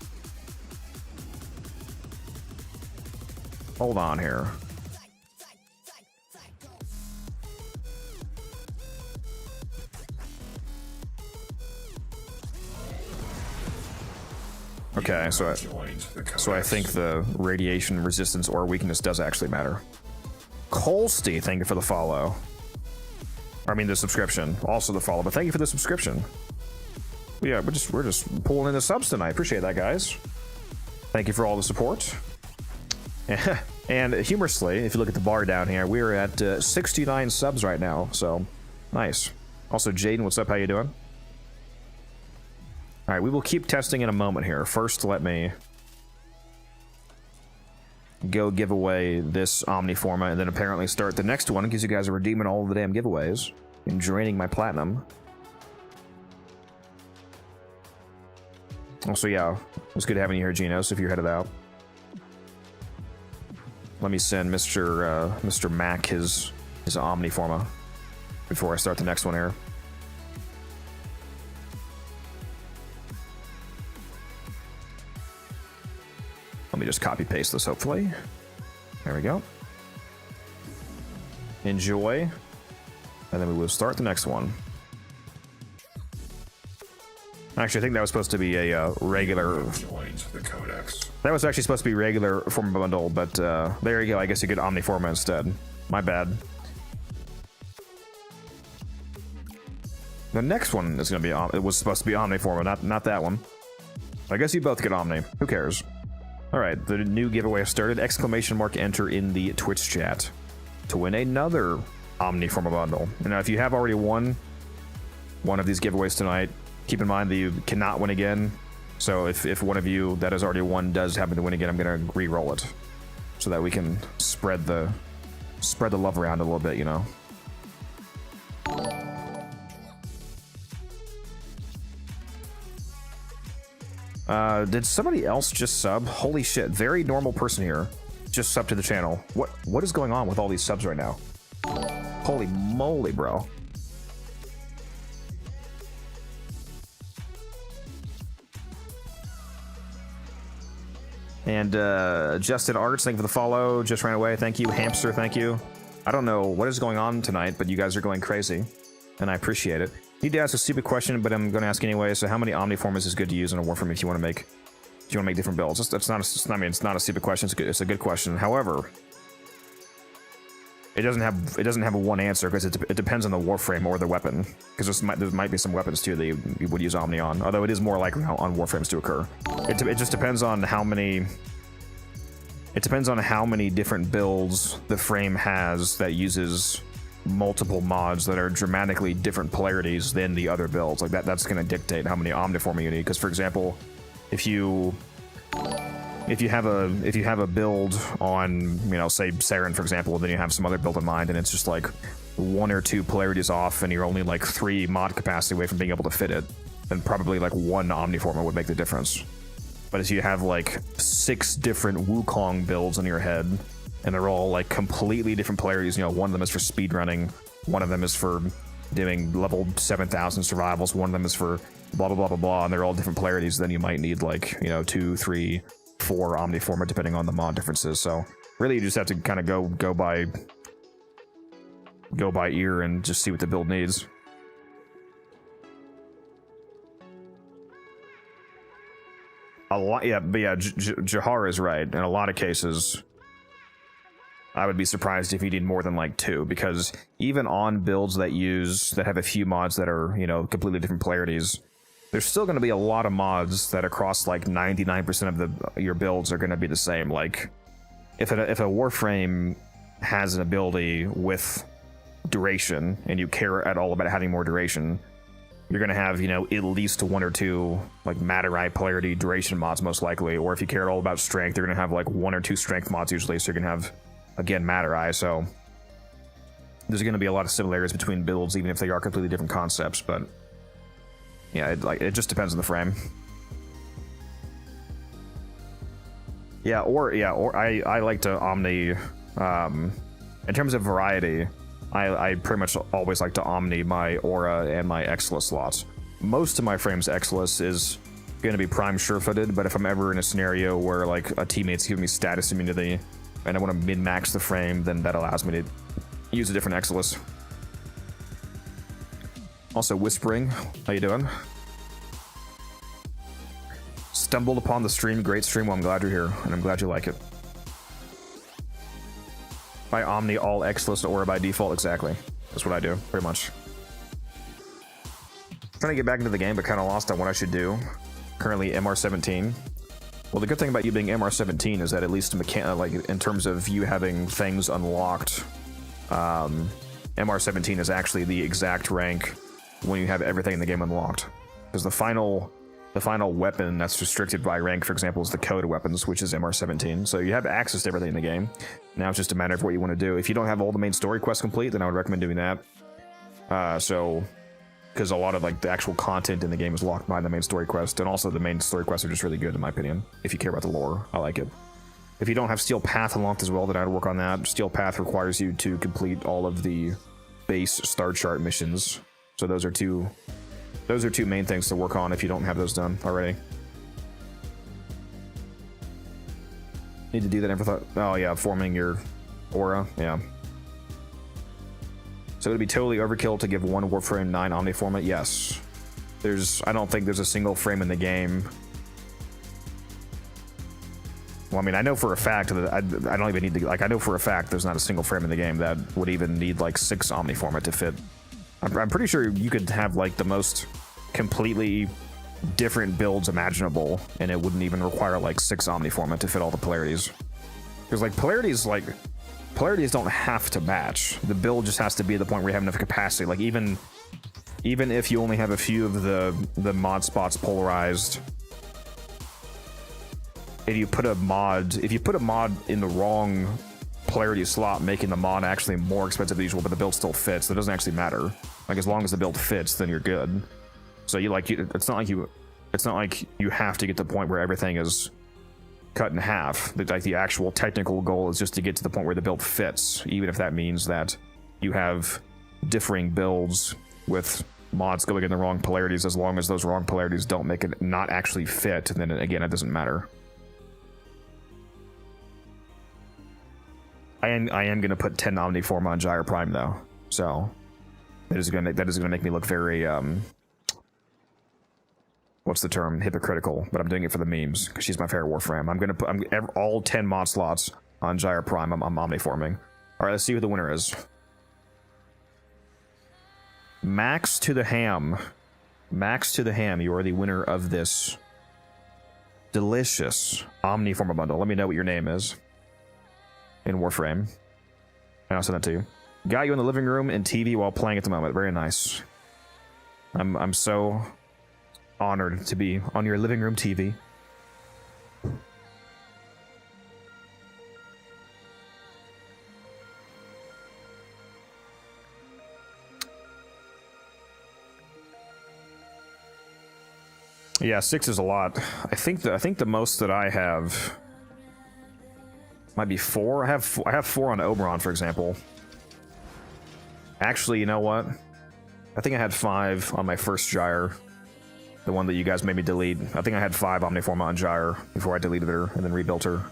Hold on here. Okay, so I think the radiation resistance or weakness does actually matter. Colsty, thank you for the follow. I mean the subscription. Also the follow, but thank you for the subscription. Yeah, we're just pulling in the subs tonight. Appreciate that, guys. Thank you for all the support. And humorously, if you look at the bar down here, we're at 69 subs right now, so nice. Also, Jaden, what's up? How you doing? All right, we will keep testing in a moment here. First, let me go give away this Omniforma, and then apparently start the next one because you guys are redeeming all of the damn giveaways and draining my platinum. Also, yeah, it's good having you here, Genos, if you're headed out. Let me send Mr. Mac his Omniforma before I start the next one here. Let me just copy paste this, hopefully. There we go. Enjoy. And then we will start the next one. Actually, I think that was supposed to be a regular... That was actually supposed to be regular Forma bundle, but there you go. I guess you get Omniforma instead. My bad. The next one is going to be... It was supposed to be Omniforma, not that one. I guess you both get Omni. Who cares? Alright, the new giveaway has started. Exclamation mark enter in the Twitch chat. to win another Omniforma bundle. And now, if you have already won one of these giveaways tonight, keep in mind that you cannot win again. So if one of you that has already won does happen to win again, I'm going to re-roll it so that we can spread the love around a little bit, you know. Did somebody else just sub? Holy shit, very normal person here just sub to the channel. What is going on with all these subs right now? Holy moly, bro. And Justin Arts, thank you for the follow. Just ran away, thank you. Hamster, thank you. I don't know what is going on tonight, but you guys are going crazy, and I appreciate it. Need to ask a stupid question, but I'm going to ask anyway. So, how many Omniformas is good to use in a Warframe if you want to make different builds? It's not a stupid question. It's a good question. However, it doesn't have a one answer because it depends on the Warframe or the weapon. Because there might be some weapons too that you would use Omni on, although it is more likely on Warframes to occur. It just depends on how many. It depends on how many different builds the frame has that uses multiple mods that are dramatically different polarities than the other builds. Like that's going to dictate how many Omniforma you need. Because, for example, if you have a build on, you know, say Saren, for example, then you have some other build in mind, and it's just like 1 or 2 polarities off, and you're only like 3 mod capacity away from being able to fit it, then probably like 1 Omniforma would make the difference. But as you have like 6 different Wukong builds in your head, and they're all like completely different polarities. You know, one of them is for speedrunning, one of them is for doing level 7,000 survivals, one of them is for blah blah blah blah blah, and they're all different polarities. Then you might need like, you know, 2, 3, 4 Omniforma depending on the mod differences. So really, you just have to kind of go by ear and just see what the build needs. A lot, yeah, but yeah, Jahar is right. In a lot of cases, I would be surprised if you need more than like 2, because even on builds that have a few mods that are, you know, completely different polarities, there's still going to be a lot of mods that across like 99% of your builds are going to be the same. Like if a Warframe has an ability with duration and you care at all about having more duration, you're going to have, you know, at least 1 or 2 like Matter-Eye polarity duration mods most likely. Or if you care at all about strength, you're going to have like 1 or 2 strength mods usually. So you're going to have, again, Matter-Eye. So there's going to be a lot of similarities between builds, even if they are completely different concepts. But yeah, it just depends on the frame. Or I like to Omni. In terms of variety, I pretty much always like to Omni my Aura and my Exilus slots. Most of my frames Exilus is going to be Prime Sure-Footed, but if I'm ever in a scenario where like a teammate's giving me status immunity and I want to min-max the frame, then that allows me to use a different Exilus. Also, Whispering, how you doing? Stumbled upon the stream, great stream. Well, I'm glad you're here, and I'm glad you like it. By Omni, all Exilus Aura by default, exactly. That's what I do, pretty much. Trying to get back into the game, but kind of lost on what I should do. Currently MR17. Well, the good thing about you being MR17 is that at least like in terms of you having things unlocked, MR17 is actually the exact rank when you have everything in the game unlocked. Because the final weapon that's restricted by rank, for example, is the code weapons, which is MR17. So you have access to everything in the game. Now it's just a matter of what you want to do. If you don't have all the main story quests complete, then I would recommend doing that. Because a lot of like the actual content in the game is locked by the main story quest, and also the main story quests are just really good in my opinion. If you care about the lore, I like it. If you don't have Steel Path unlocked as well, then I'd work on that. Steel Path requires you to complete all of the base star chart missions. So those are two main things to work on if you don't have those done already. Need to do that info. Oh yeah, forming your aura. Yeah. So it'd be totally overkill to give 1 Warframe 9 Omniforma. Yes. I don't think there's a single frame in the game. Well, I mean, I know for a fact that I don't even need to, like, I know for a fact there's not a single frame in the game that would even need like 6 Omniforma to fit. I'm pretty sure you could have like the most completely different builds imaginable, and it wouldn't even require like 6 Omniforma to fit all the polarities. Because like polarities, like polarities don't have to match. The build just has to be at the point where you have enough capacity. Like even if you only have a few of the mod spots polarized, if you put a mod in the wrong polarity slot, making the mod actually more expensive than usual, but the build still fits, that doesn't actually matter. Like as long as the build fits, then you're good. So it's not like you have to get to the point where everything is cut in half. Like the actual technical goal is just to get to the point where the build fits, even if that means that you have differing builds with mods going in the wrong polarities. As long as those wrong polarities don't make it not actually fit, then again, it doesn't matter. I am going to put 10 Omniform on Gyre Prime though, so that is going to make me look very what's the term? Hypocritical, but I'm doing it for the memes because she's my favorite Warframe. I'm gonna put all 10 mod slots on Gyre Prime. I'm omniforming. All right, let's see who the winner is. Max to the Ham. Max to the Ham, you are the winner of this delicious Omniformer bundle. Let me know what your name is in Warframe, and I'll send that to you. Got you in the living room and TV while playing at the moment. Very nice. I'm so honored to be on your living room TV. Yeah, 6 is a lot. I think the most that I have might be 4. I have 4 on Oberon, for example. Actually, you know what? I think I had 5 on my first Gyre. The one that you guys made me delete. I think I had 5 Omniform on Gyre before I deleted her and then rebuilt her.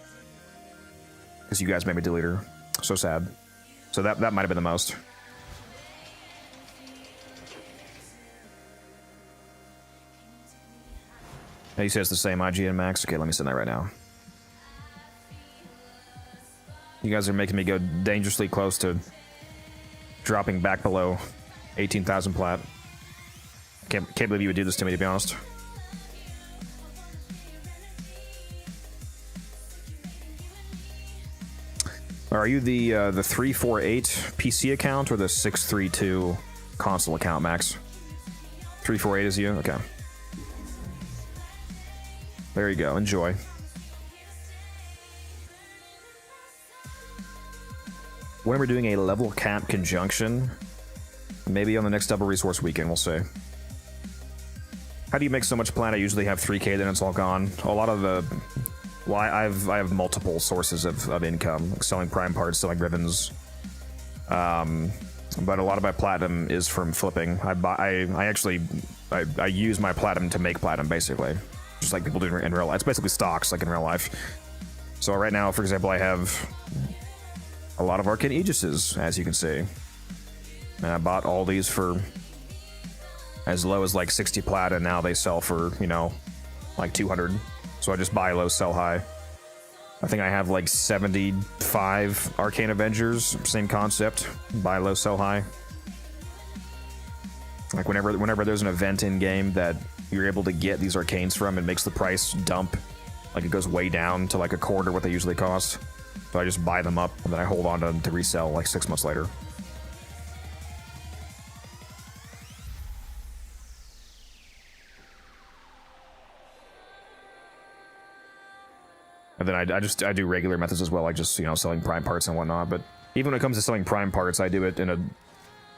Because you guys made me delete her. So sad. So that might have been the most. He says the same IGN Max. Okay, let me send that right now. You guys are making me go dangerously close to dropping back below 18,000 plat. Can't believe you would do this to me, to be honest. Are you the 348 PC account or the 632 console account, Max? 348 is you? Okay. There you go. Enjoy. When we're doing a level cap conjunction, maybe on the next double resource weekend, we'll see. How do you make so much plat? I usually have 3K, then it's all gone. A lot of the... Well, I have multiple sources of income, like selling prime parts, selling ribbons. But a lot of my platinum is from flipping. I use my platinum to make platinum, basically. Just like people do in real life. It's basically stocks, like in real life. So right now, for example, I have a lot of Arcane Aegises, as you can see. And I bought all these for as low as like 60 plat, and now they sell for, you know, like 200. So I just buy low, sell high. I think I have like 75 Arcane Avengers, same concept. Buy low, sell high. Like whenever there's an event in game that you're able to get these arcanes from, it makes the price dump. Like it goes way down to like a quarter what they usually cost. So I just buy them up and then I hold on to them to resell like 6 months later. And then I do regular methods as well, like just, you know, selling prime parts and whatnot. But even when it comes to selling prime parts, I do it in a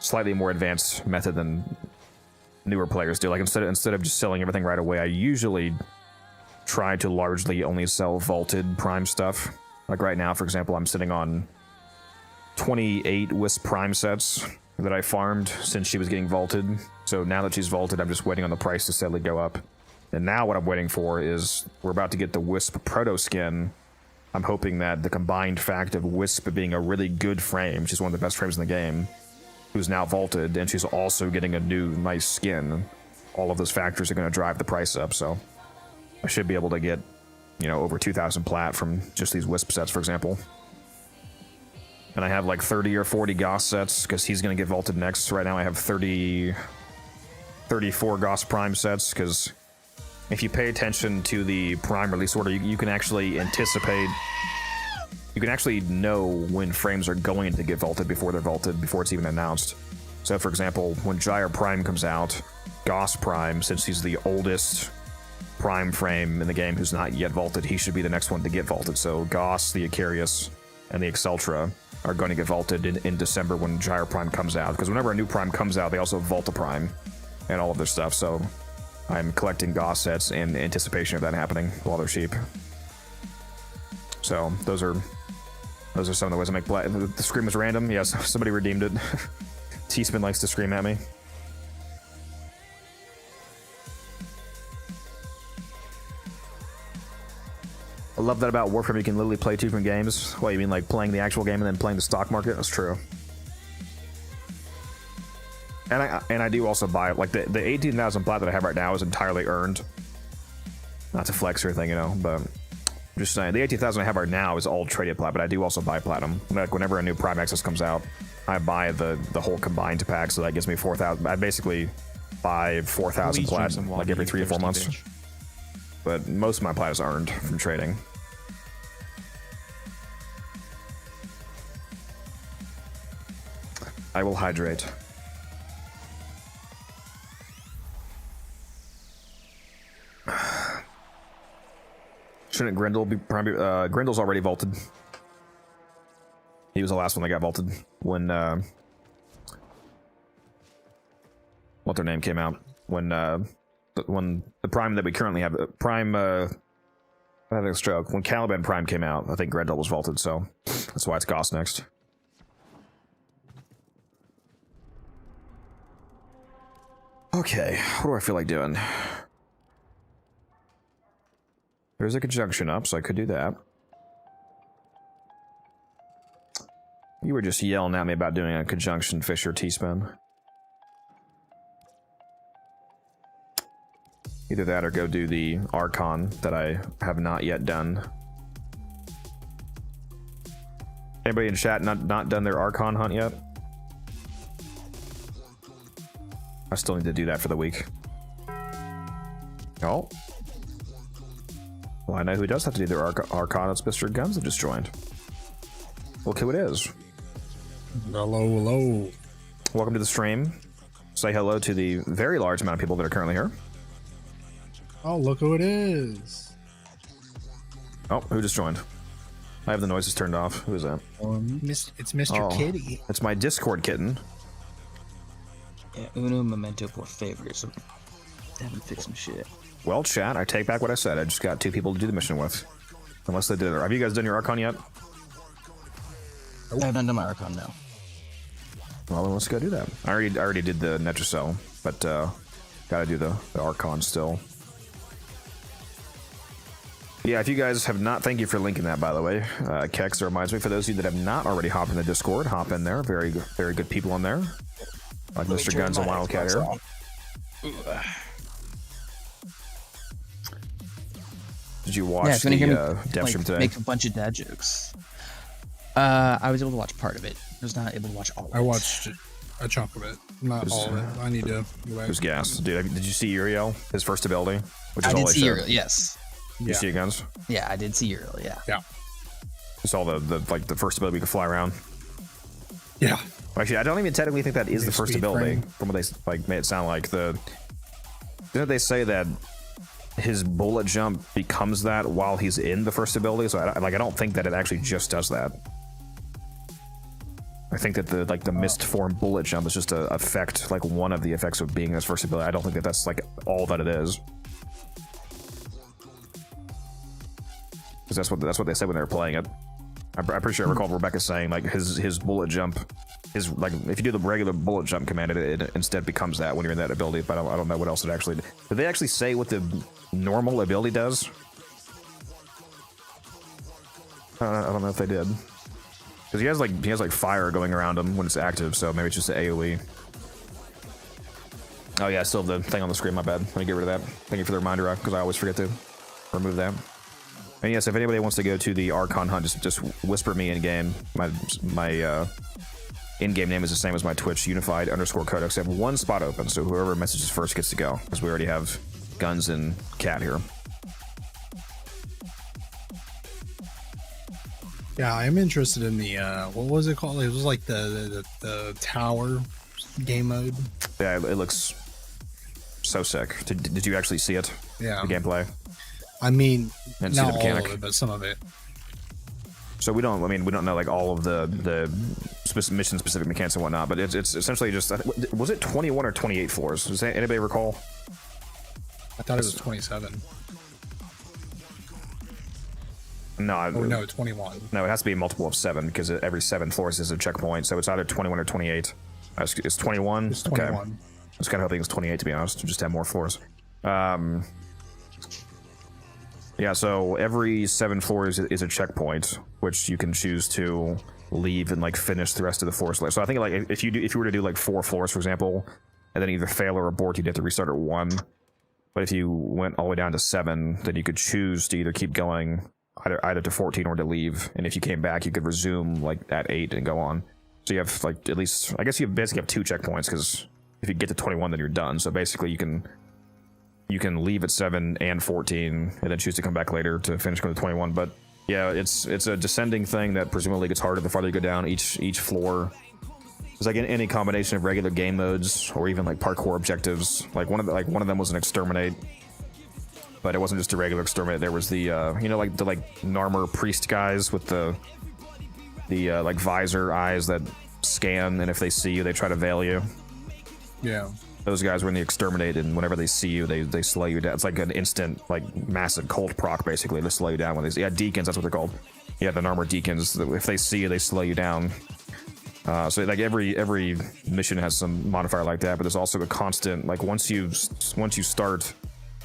slightly more advanced method than newer players do. Like instead of just selling everything right away, I usually try to largely only sell vaulted prime stuff. Like right now, for example, I'm sitting on 28 Wisp prime sets that I farmed since she was getting vaulted. So now that she's vaulted, I'm just waiting on the price to steadily go up. And now what I'm waiting for is we're about to get the Wisp proto skin. I'm hoping that the combined fact of Wisp being a really good frame, she's one of the best frames in the game, who's now vaulted, and she's also getting a new nice skin. All of those factors are going to drive the price up, so I should be able to get, you know, over 2,000 plat from just these Wisp sets, for example. And I have like 30 or 40 Goss sets, because he's going to get vaulted next. Right now I have 34 Goss Prime sets, because if you pay attention to the Prime release order, you can actually anticipate can actually know when frames are going to get vaulted before they're vaulted, before it's even announced. So, for example, when Gyre Prime comes out, Goss Prime, since he's the oldest Prime frame in the game who's not yet vaulted, he should be the next one to get vaulted. So Goss, the Icarius, and the Exceltra are going to get vaulted in December when Gyre Prime comes out. Because whenever a new Prime comes out, they also vault a Prime and all of their stuff. So I'm collecting Goss sets in anticipation of that happening while they're cheap. So those are some of the ways I make play. The scream was random. Yes, somebody redeemed it. T-Spin likes to scream at me. I love that about Warframe. You can literally play 2 different games. What, you mean like playing the actual game and then playing the stock market? That's true. And I do also buy, like, the 18,000 plat that I have right now is entirely earned. Not to flex or anything, you know, but I'm just saying. The 18,000 I have right now is all traded plat, but I do also buy platinum. Like, whenever a new Prime Access comes out, I buy the whole combined pack, so that gives me 4,000. I basically buy 4,000 plat like every 3 to 4 months. Bitch. But most of my plat is earned from trading. I will hydrate. Shouldn't Grendel be primary? Grendel's already vaulted. He was the last one that got vaulted when what their name came out. When the Prime that we currently have, Prime, I had a stroke. When Caliban Prime came out, I think Grendel was vaulted, so that's why it's Goss next. Okay, what do I feel like doing? There's a conjunction up, so I could do that. You were just yelling at me about doing a conjunction Fisher T-Spin. Either that or go do the Archon that I have not yet done. Anybody in chat not done their Archon hunt yet? I still need to do that for the week. Oh. Well, I know who does have to do their Archon. It's Mr. Guns that just joined. Look who it is.
Hello, hello.
Welcome to the stream. Say hello to the very large amount of people that are currently here.
Oh, look who it is.
Oh, who just joined? I have the noises turned off. Who is that?
It's Mr. Kitty.
It's my Discord kitten.
Yeah, uno memento por favor. So haven't fixed some shit.
Well, chat, I take back what I said. I just got 2 people to do the mission with. Unless they did it. Have you guys done your Archon yet?
I haven't done my Archon, no.
Well, then let's go do that. I already did the Netracell, but gotta do the Archon still. Yeah, if you guys have not, thank you for linking that, by the way. Kex reminds me, for those of you that have not already hopped in the Discord, hop in there. Very good people in there. Like Mr. Guns and Wildcat here. Did you watch the Devstream today?
Make a bunch of dad jokes. I was able to watch part of it. I was not able to watch all of it.
I watched a chunk of it. Not all of it. I need to go back.
It was gas. Dude, did you see Uriel? His first ability? Which is
I
all
did see Uriel, yes.
You see it, Guns?
Yeah, I did see Uriel, yeah.
Yeah.
You saw the first ability we could fly around?
Yeah.
Actually, I don't even technically think that is the first ability. From what they made it sound like. Didn't they say that his bullet jump becomes that while he's in the first ability? So I don't think that it actually just does that. I think that the mist form bullet jump is just a effect, like one of the effects of being his first ability. I don't think that that's like all that it is. Because that's what they said when they were playing it. I'm pretty sure I recall Rebecca saying like his bullet jump is like, if you do the regular bullet jump command, it instead becomes that when you're in that ability. But I don't know what else it actually did. Did they actually say what the normal ability does? I don't know if they did. Because he has like fire going around him when it's active, so maybe it's just an AoE. Oh yeah, I still have the thing on the screen. My bad. Let me get rid of that. Thank you for the reminder, because I always forget to remove that. And yes, if anybody wants to go to the Archon hunt, just whisper me in game. My in-game name is the same as my Twitch, unified_codex. I have 1 spot open, so whoever messages first gets to go, because we already have Guns and Cat here.
Yeah, I'm interested in the what was it called? It was like the tower game mode.
Yeah, it looks so sick. Did you actually see it?
Yeah.
The gameplay.
I mean,
And see the
not all
mechanic.
of it, but some of it.
So we don't know like all of the mission specific mechanics and whatnot, but it's essentially just, was it 21 or 28 floors? Does anybody recall?
I thought it was 27.
No,
no, 21.
No, it has to be a multiple of 7 because every 7 floors is a checkpoint. So it's either 21 or 28. It's 21.
It's 21.
Okay. I was kind of hoping it was 28 to be honest, to just have more floors. Yeah, so every 7 floors is a checkpoint, which you can choose to leave and like finish the rest of the floors. So I think like if you were to do like 4 floors, for example, and then either fail or abort, you'd have to restart at 1. But if you went all the way down to 7, then you could choose to either keep going either to 14 or to leave. And if you came back, you could resume like at 8 and go on. So you have like at least, I guess you basically have 2 checkpoints because if you get to 21, then you're done. So basically you can leave at 7 and 14 and then choose to come back later to finish going to 21. But yeah, it's a descending thing that presumably gets harder the farther you go down each floor. It's like any combination of regular game modes or even like parkour objectives. Like one of them was an exterminate, but it wasn't just a regular exterminate. There was the like the Narmer priest guys with the like visor eyes that scan, and if they see you, they try to veil you.
Yeah.
Those guys were in the exterminate, and whenever they see you, they slow you down. It's like an instant, like massive cult proc, basically, to slow you down. When they deacons, that's what they're called. Yeah, the Narmer deacons. If they see you, they slow you down. So like every mission has some modifier like that, but there's also a constant, like once you start,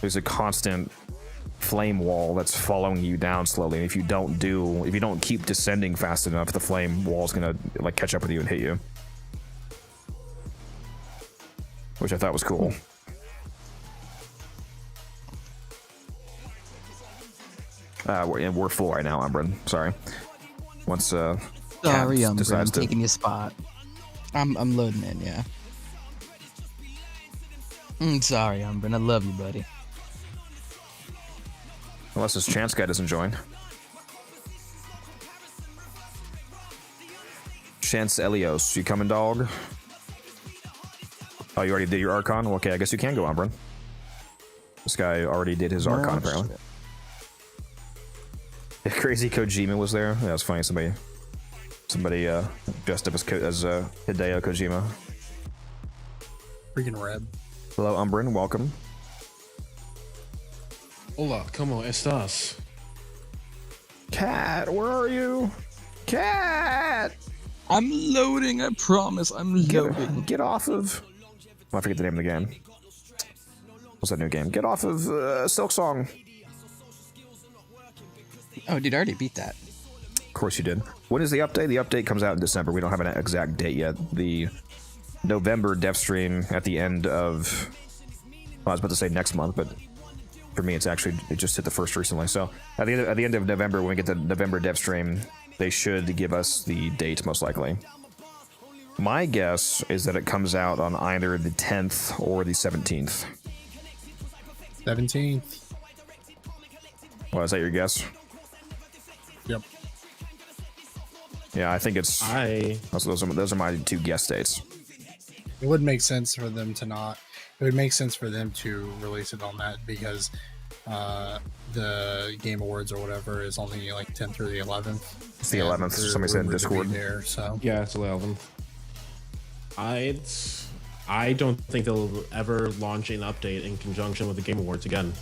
there's a constant flame wall that's following you down slowly. And if you don't keep descending fast enough, the flame wall's gonna like catch up with you and hit you. Which I thought was cool. We're full right now, Umbrin. Sorry. Once
Sorry, Umbrin, I'm taking your spot. I'm loading in, yeah. Sorry, Umbrin, I love you, buddy.
Unless this chance guy doesn't join. Chance Elios, you coming, dog? Oh, you already did your Archon? Well, okay, I guess you can go, Umbrin. This guy already did his Archon, apparently. If Crazy Kojima was there, that was funny. Somebody dressed up as Hideo Kojima.
Freaking red.
Hello, Umbrin. Welcome.
Hola, ¿cómo estás?
Cat, where are you? Cat!
I'm loading, I promise. I'm loading.
Get off of... Oh, I forget the name of the game. What's that new game? Get off of Silk Song.
Oh, dude, I already beat that.
Of course you did. When is the update? The update comes out in December. We don't have an exact date yet. The November Devstream at the end of... Well, I was about to say next month, but for me, it just hit the first recently. So at the end of November, when we get the November Devstream, they should give us the date, most likely. My guess is that it comes out on either the 10th or the 17th.
17th.
Well, is that your guess?
Yep.
Yeah, I think it's... Those are my 2 guess dates.
It would make sense for them to not... It would make sense for them to release it on that because the Game Awards or whatever is only like 10th through the 11th.
It's the 11th. Somebody said in Discord.
There, so.
Yeah, it's the 11th. I don't think they'll ever launch an update in conjunction with the Game Awards again.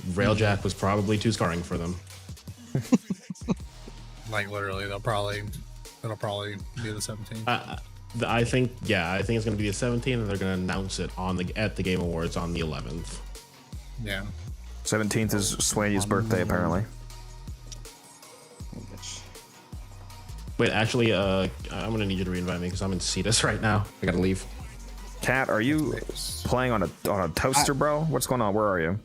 Railjack was probably too scarring for them.
Like literally, it'll probably be the 17th.
I think it's going to be the 17th, and they're going to announce it at the Game Awards on the 11th.
Yeah.
17th is Swain's birthday, apparently.
Wait, actually, I'm going to need you to reinvite me because I'm in Cetus right now. I got to leave.
Kat, are you playing on a toaster, bro? What's going on? Where are you?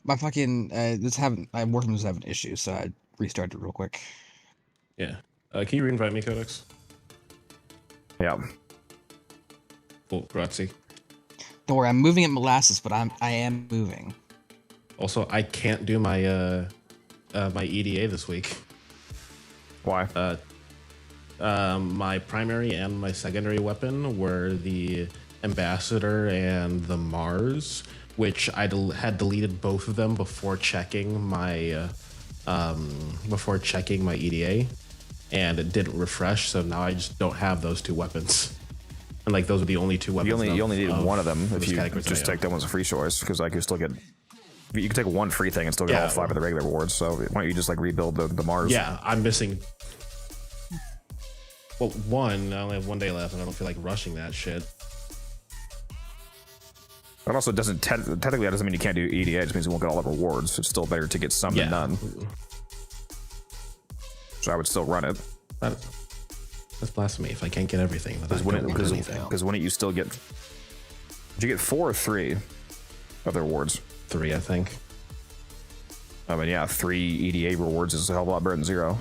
My fucking Warframe was having issues, so I restarted real quick.
Yeah. Can you reinvite me, Codex?
Yeah.
Cool, grazie.
Don't worry, I'm moving at molasses, but I am moving.
Also, I can't do my my EDA this week.
Why?
My primary and my secondary weapon were the Ambassador and the Mars, which I had deleted both of them before checking my EDA, and it didn't refresh. So now I just don't have those two weapons. And like those are the only two weapons.
You only needed one of them if you just take them as a free choice, because I could still get. You can take one free thing and still get all 5 of the regular rewards. So why don't you just like rebuild the Mars?
Yeah, I'm missing. Well, one. I only have 1 day left, and I don't feel like rushing that shit.
It also doesn't technically that doesn't mean you can't do EDA. It just means you won't get all the rewards. It's still better to get some than none. So I would still run it.
That's blasphemy. If I can't get everything,
because wouldn't you still get? Did you get 4 or 3 of the rewards?
3, I think.
I mean, yeah, 3 EDA rewards is a hell of a lot better than 0.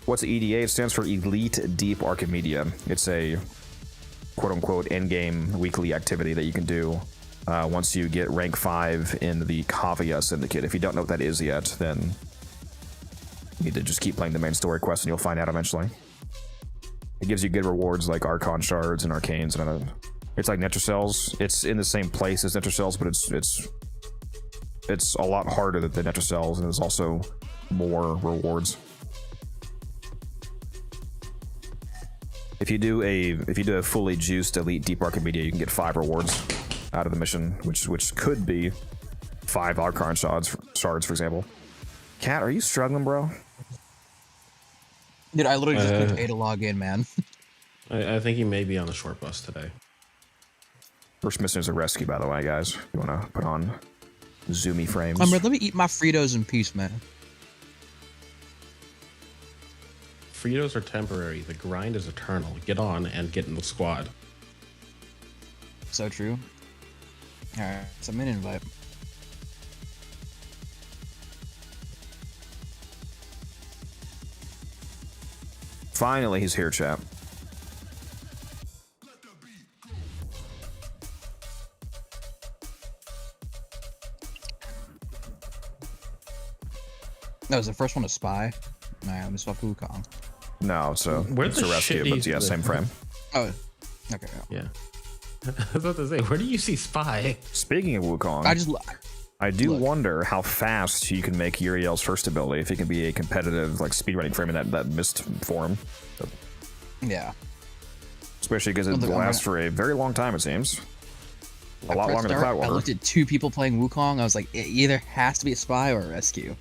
What's EDA? It stands for Elite Deep Archimedia. It's a quote-unquote endgame weekly activity that you can do once you get rank 5 in the Kavya Syndicate. If you don't know what that is yet, then you need to just keep playing the main story quest and you'll find out eventually. It gives you good rewards like Archon shards and arcanes and other. It's like Netracells. It's in the same place as Netracells, but it's a lot harder than the Netracells, and there's also more rewards. If you do a fully juiced Elite Deep Archimedia, you can get 5 rewards out of the mission, which could be 5 Archon shards, for example. Cat, are you struggling, bro?
Dude, I literally just clicked A to log in, man.
I think he may be on the short bus today.
First mission is a rescue, by the way, guys. You want to put on zoomy frames?
Let me eat my Fritos in peace, man.
Fritos are temporary. The grind is eternal. Get on and get in the squad.
So true. Alright, send me an invite.
Finally, he's here, chap.
No, was the first one a spy? Alright, let me swap Wukong.
No, so
Where's
it's a rescue, but yeah, same frame.
Oh, okay.
Yeah. I was about to say, where do you see spy?
Speaking of Wukong, I do wonder how fast you can make Uriel's first ability if he can be a competitive like speedrunning frame in that mist form.
Yeah.
Especially because it lasts for a very long time, it seems. A lot longer than Cloudwater.
I looked at 2 people playing Wukong. I was like, it either has to be a spy or a rescue.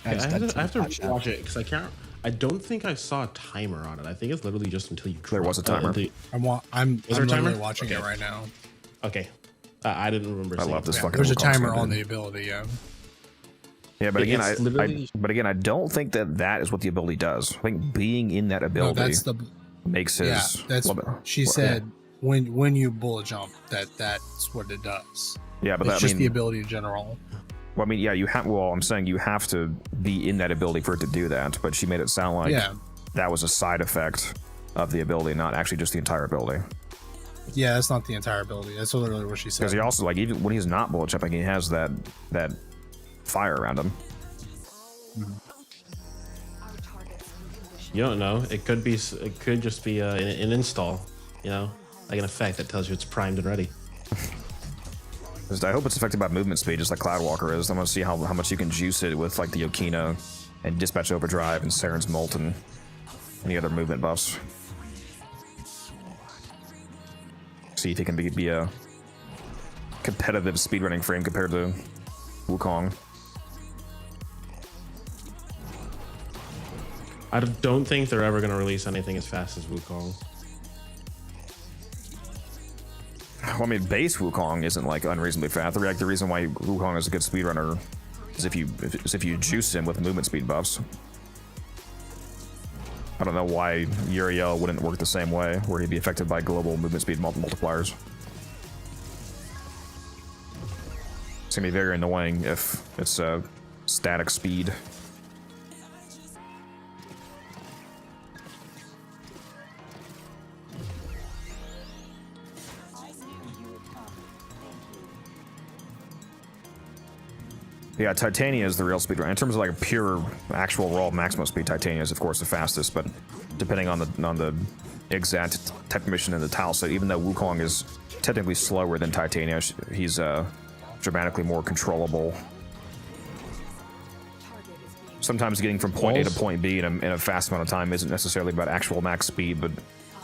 I have to watch it because I can't. I don't think I saw a timer on it. I think it's literally just until you.
There was a timer.
I'm literally watching it right now.
Okay. I didn't remember.
I love this fucking.
There's a timer on the ability, yeah.
Yeah, but again, I don't think that is what the ability does. I think being in that ability makes his.
Yeah, that's she said. When you bullet jump, that's what it does.
Yeah, but
it's just the ability in general.
Well, I mean, yeah, you have. Well, I'm saying you have to be in that ability for it to do that. But she made it sound like that was a side effect of the ability, not actually just the entire ability.
Yeah, that's not the entire ability. That's literally what she said.
Because he also, like, even when he's not bullet jumping, he has that fire around him.
You don't know. It could be. It could just be an install. You know, like an effect that tells you it's primed and ready.
I hope it's affected by movement speed, just like Cloudwalker is. I'm gonna see how much you can juice it with like the Yokina and Dispatch Overdrive and Saren's Molt and any other movement buffs. See if he can be a competitive speedrunning frame compared to Wukong.
I don't think they're ever gonna release anything as fast as Wukong.
Well, I mean, base Wukong isn't like unreasonably fast. The reason why Wukong is a good speedrunner is if you juice him with movement speed buffs. I don't know why Uriel wouldn't work the same way, where he'd be affected by global movement speed multipliers. It's gonna be very annoying if it's a static speed. Yeah, Titania is the real speedrun. In terms of like pure actual raw maximum speed, Titania is of course the fastest, but depending on the exact type of mission in the tile set, even though Wukong is technically slower than Titania, he's dramatically more controllable. Sometimes getting from point A to point B in a fast amount of time isn't necessarily about actual max speed, but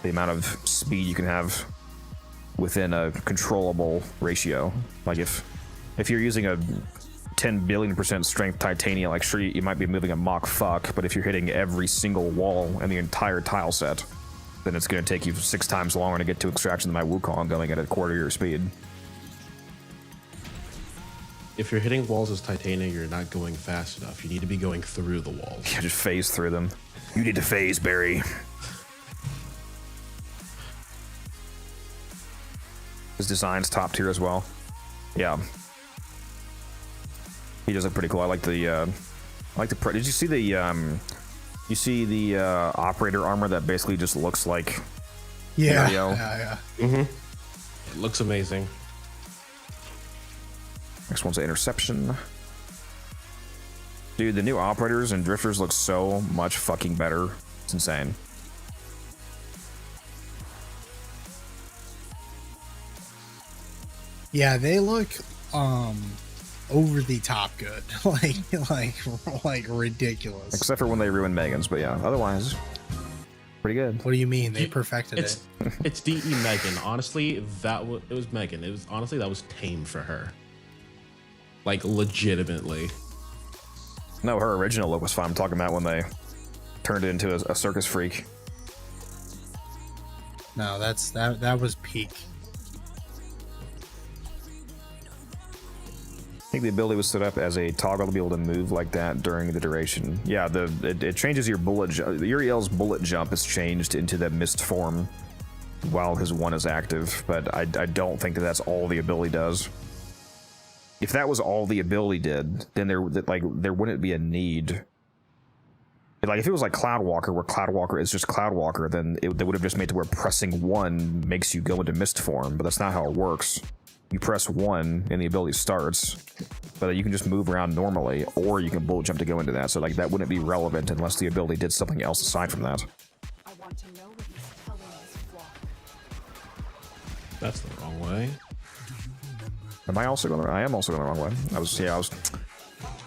the amount of speed you can have within a controllable ratio. Like if you're using a 10 billion% strength Titania, like sure you might be moving a Mach fuck, but if you're hitting every single wall in the entire tile set, then it's going to take you 6 times longer to get to extraction than my Wukong going at a quarter your speed.
If you're hitting walls as Titania, you're not going fast enough. You need to be going through the walls.
Yeah, just phase through them. You need to phase, Barry. His design's top tier as well. Yeah. He does look pretty cool. I like the did you see the operator armor that basically just looks like
Yeah.
Mm-hmm. It looks amazing.
Next one's an interception. Dude, the new operators and drifters look so much fucking better. It's insane.
Yeah, they look over the top good. like ridiculous.
Except for when they ruin Megan's, but yeah, otherwise pretty good.
What do you mean? They perfected
it. It's DE Megan. Honestly, it was Megan. It was honestly that was tame for her. Like legitimately.
No, her original look was fine. I'm talking about when they turned it into a circus freak.
No, that was peak.
I think the ability was set up as a toggle to be able to move like that during the duration. Yeah, it changes your bullet. Uriel's bullet jump is changed into that mist form while his 1 is active, but I don't think that's all the ability does. If that was all the ability did, then there wouldn't be a need. Like if it was like Cloudwalker, where Cloudwalker is just Cloudwalker, then they would have just made to where pressing 1 makes you go into mist form, but that's not how it works. You press 1 and the ability starts, but you can just move around normally, or you can bullet jump to go into that. So like that wouldn't be relevant unless the ability did something else aside from that.
I want to know what he's telling his flock.
That's the wrong way.
Am I also going? I am also going the wrong way. I was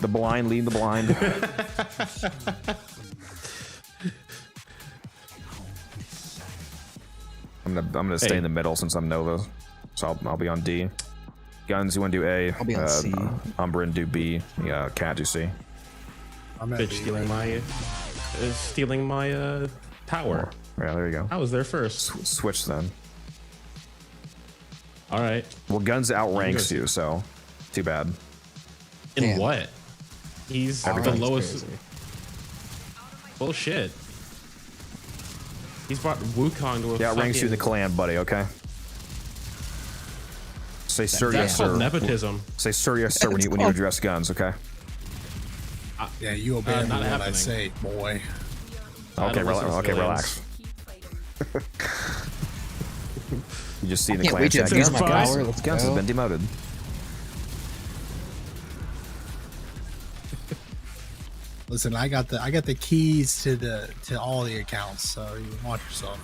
the blind leading the blind. I'm gonna stay in the middle since I'm Nova, so I'll be on D. Guns, you want to do A?
I'll be on C.
Umbrin, do B. Yeah, Cat, do C.
I'm at
Bitch
B.
stealing my tower.
Yeah, there you go.
I was there first.
Switch then.
All right.
Well, Guns outranks you, so too bad.
In
Damn.
what? He's the lowest. Bullshit. He's brought Wukong to a
Yeah, outranks you in the clan, buddy. Okay. Say sir, yes, sir.
Nepotism.
Say sir, yes, sir when you address Guns. Okay.
Yeah, you obey me
not
when I
happening.
say, boy.
Okay, relax. You just see in the
Can't
clan
wait to
chat.
abuse
Guns,
my power. Let's
Guns has
go.
been demoted.
Listen, I got the keys to all the accounts, so you watch yourself.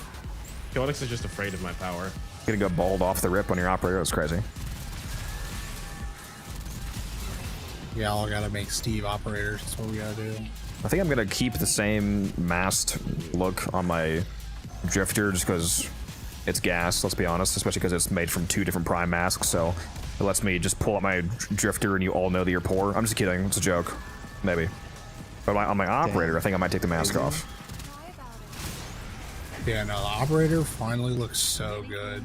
Codex is just afraid of my power.
You're gonna go bald off the rip on your operator. That's crazy.
Yeah, all gotta make Steve operators. That's what we gotta do.
I think I'm gonna keep the same mast look on my drifter just because it's gas. Let's be honest, especially because it's made from 2 different prime masks. So it lets me just pull out my drifter and you all know that you're poor. I'm just kidding. It's a joke, maybe. But on my operator, I think I might take the mask off.
Yeah, no, the operator finally looks so good.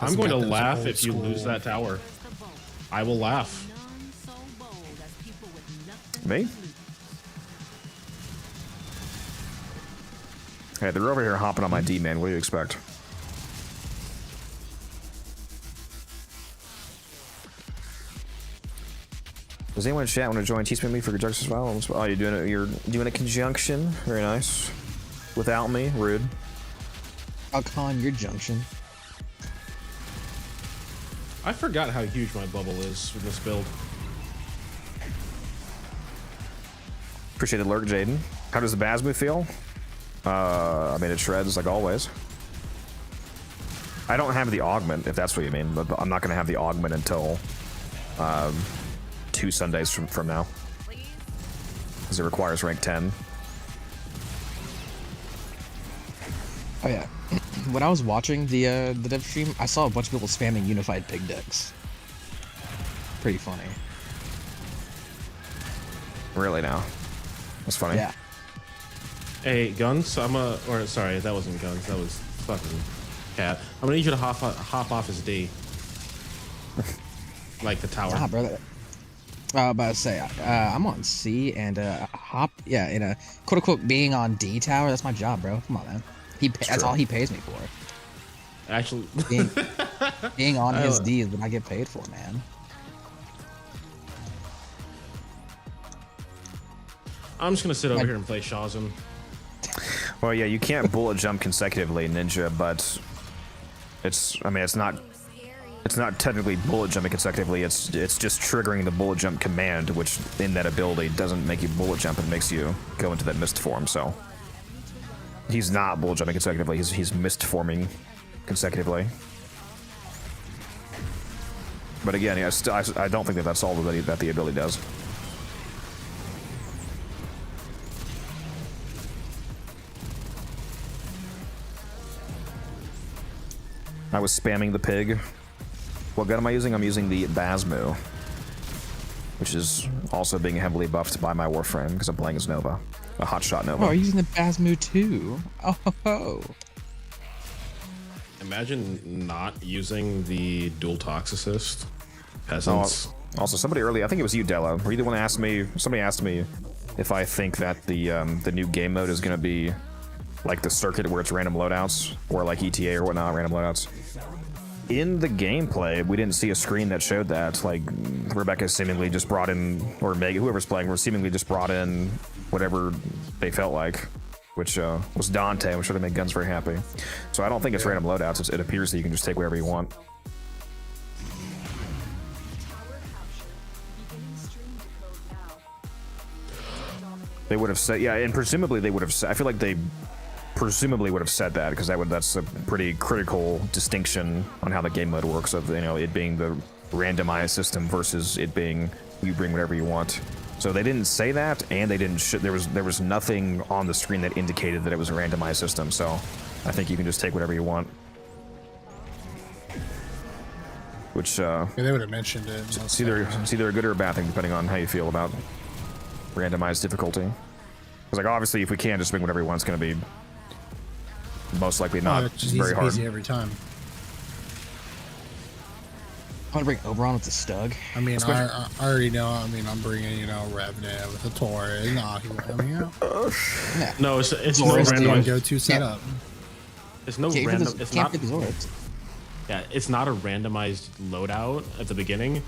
I'm going to
got those
laugh
old
if you lose
school-
that tower. I will laugh.
Me? Hey, they're over here hopping on my D, man. What do you expect? Does anyone in chat want to join Teach Me for Conjunction Violence? Oh, you're doing a conjunction. Very nice. Without me, rude.
Archon, your junction.
I forgot how huge my bubble is with this build.
Appreciate the lurk, Jaden. How does the Basmu feel? I mean, it shreds like always. I don't have the augment, if that's what you mean, but I'm not going to have the augment until 2 Sundays from now. Because it requires rank 10.
Oh yeah. When I was watching the dev stream, I saw a bunch of people spamming unified pig decks. Pretty funny.
Really now? That's funny.
Yeah.
Hey, Guns, sorry, that wasn't Guns, that was fucking Cat. I'm gonna need you to hop off his D. Like the tower.
Ah, brother. About to say, I'm on C and hop, yeah, in a quote unquote being on D tower. That's my job, bro. Come on, man. That's all he pays me for.
Actually,
being on his D is what I get paid for, man.
I'm just gonna sit over here and play Shazam.
Well, yeah, you can't bullet jump consecutively, Ninja, but it's not technically bullet jumping consecutively. It's just triggering the bullet jump command, which in that ability doesn't make you bullet jump. It makes you go into that mist form. So he's not bullet jumping consecutively. He's mist forming consecutively. But again, yeah, I don't think that's all that the ability does. I was spamming the pig. What gun am I using? I'm using the Basmu, which is also being heavily buffed by my Warframe because I'm playing as Nova, a hotshot Nova.
Oh, are you using the Basmu too? Oh.
Imagine not using the dual toxicist. Peasants.
Also, somebody earlier, I think it was you, Della. Were you the one that asked me? Somebody asked me if I think that the new game mode is going to be like the circuit where it's random loadouts, or like ETA or whatnot, random loadouts. In the gameplay, we didn't see a screen that showed that. Like, Rebecca seemingly just brought in, or Megan, whoever's playing, seemingly just brought in whatever they felt like, which was Dante, which would have made Guns very happy. So I don't think it's random loadouts. It appears that you can just take whatever you want. They would have said, yeah, and presumably they would have said, I feel like they presumably would have said that, because that's a pretty critical distinction on how the game mode works, of, you know, it being the randomized system versus it being you bring whatever you want. So they didn't say that, and they didn't there was nothing on the screen that indicated that it was a randomized system. So I think you can just take whatever you want. Which
yeah, they would have mentioned it.
It's either a good or a bad thing depending on how you feel about randomized difficulty. Because like obviously if we can just bring whatever we want, it's going to be most likely not
it's
very hard.
Easy every time.
I want to bring Oberon with the Stug.
I mean, I already know. I mean, I'm bringing, you know, Revenant with the Torre. I mean,
Yeah.
No, it's no
Zora's
random
go-to setup.
It's no
Yeah,
random.
It's
It's
not.
not. Yeah, it's not a randomized loadout at the beginning.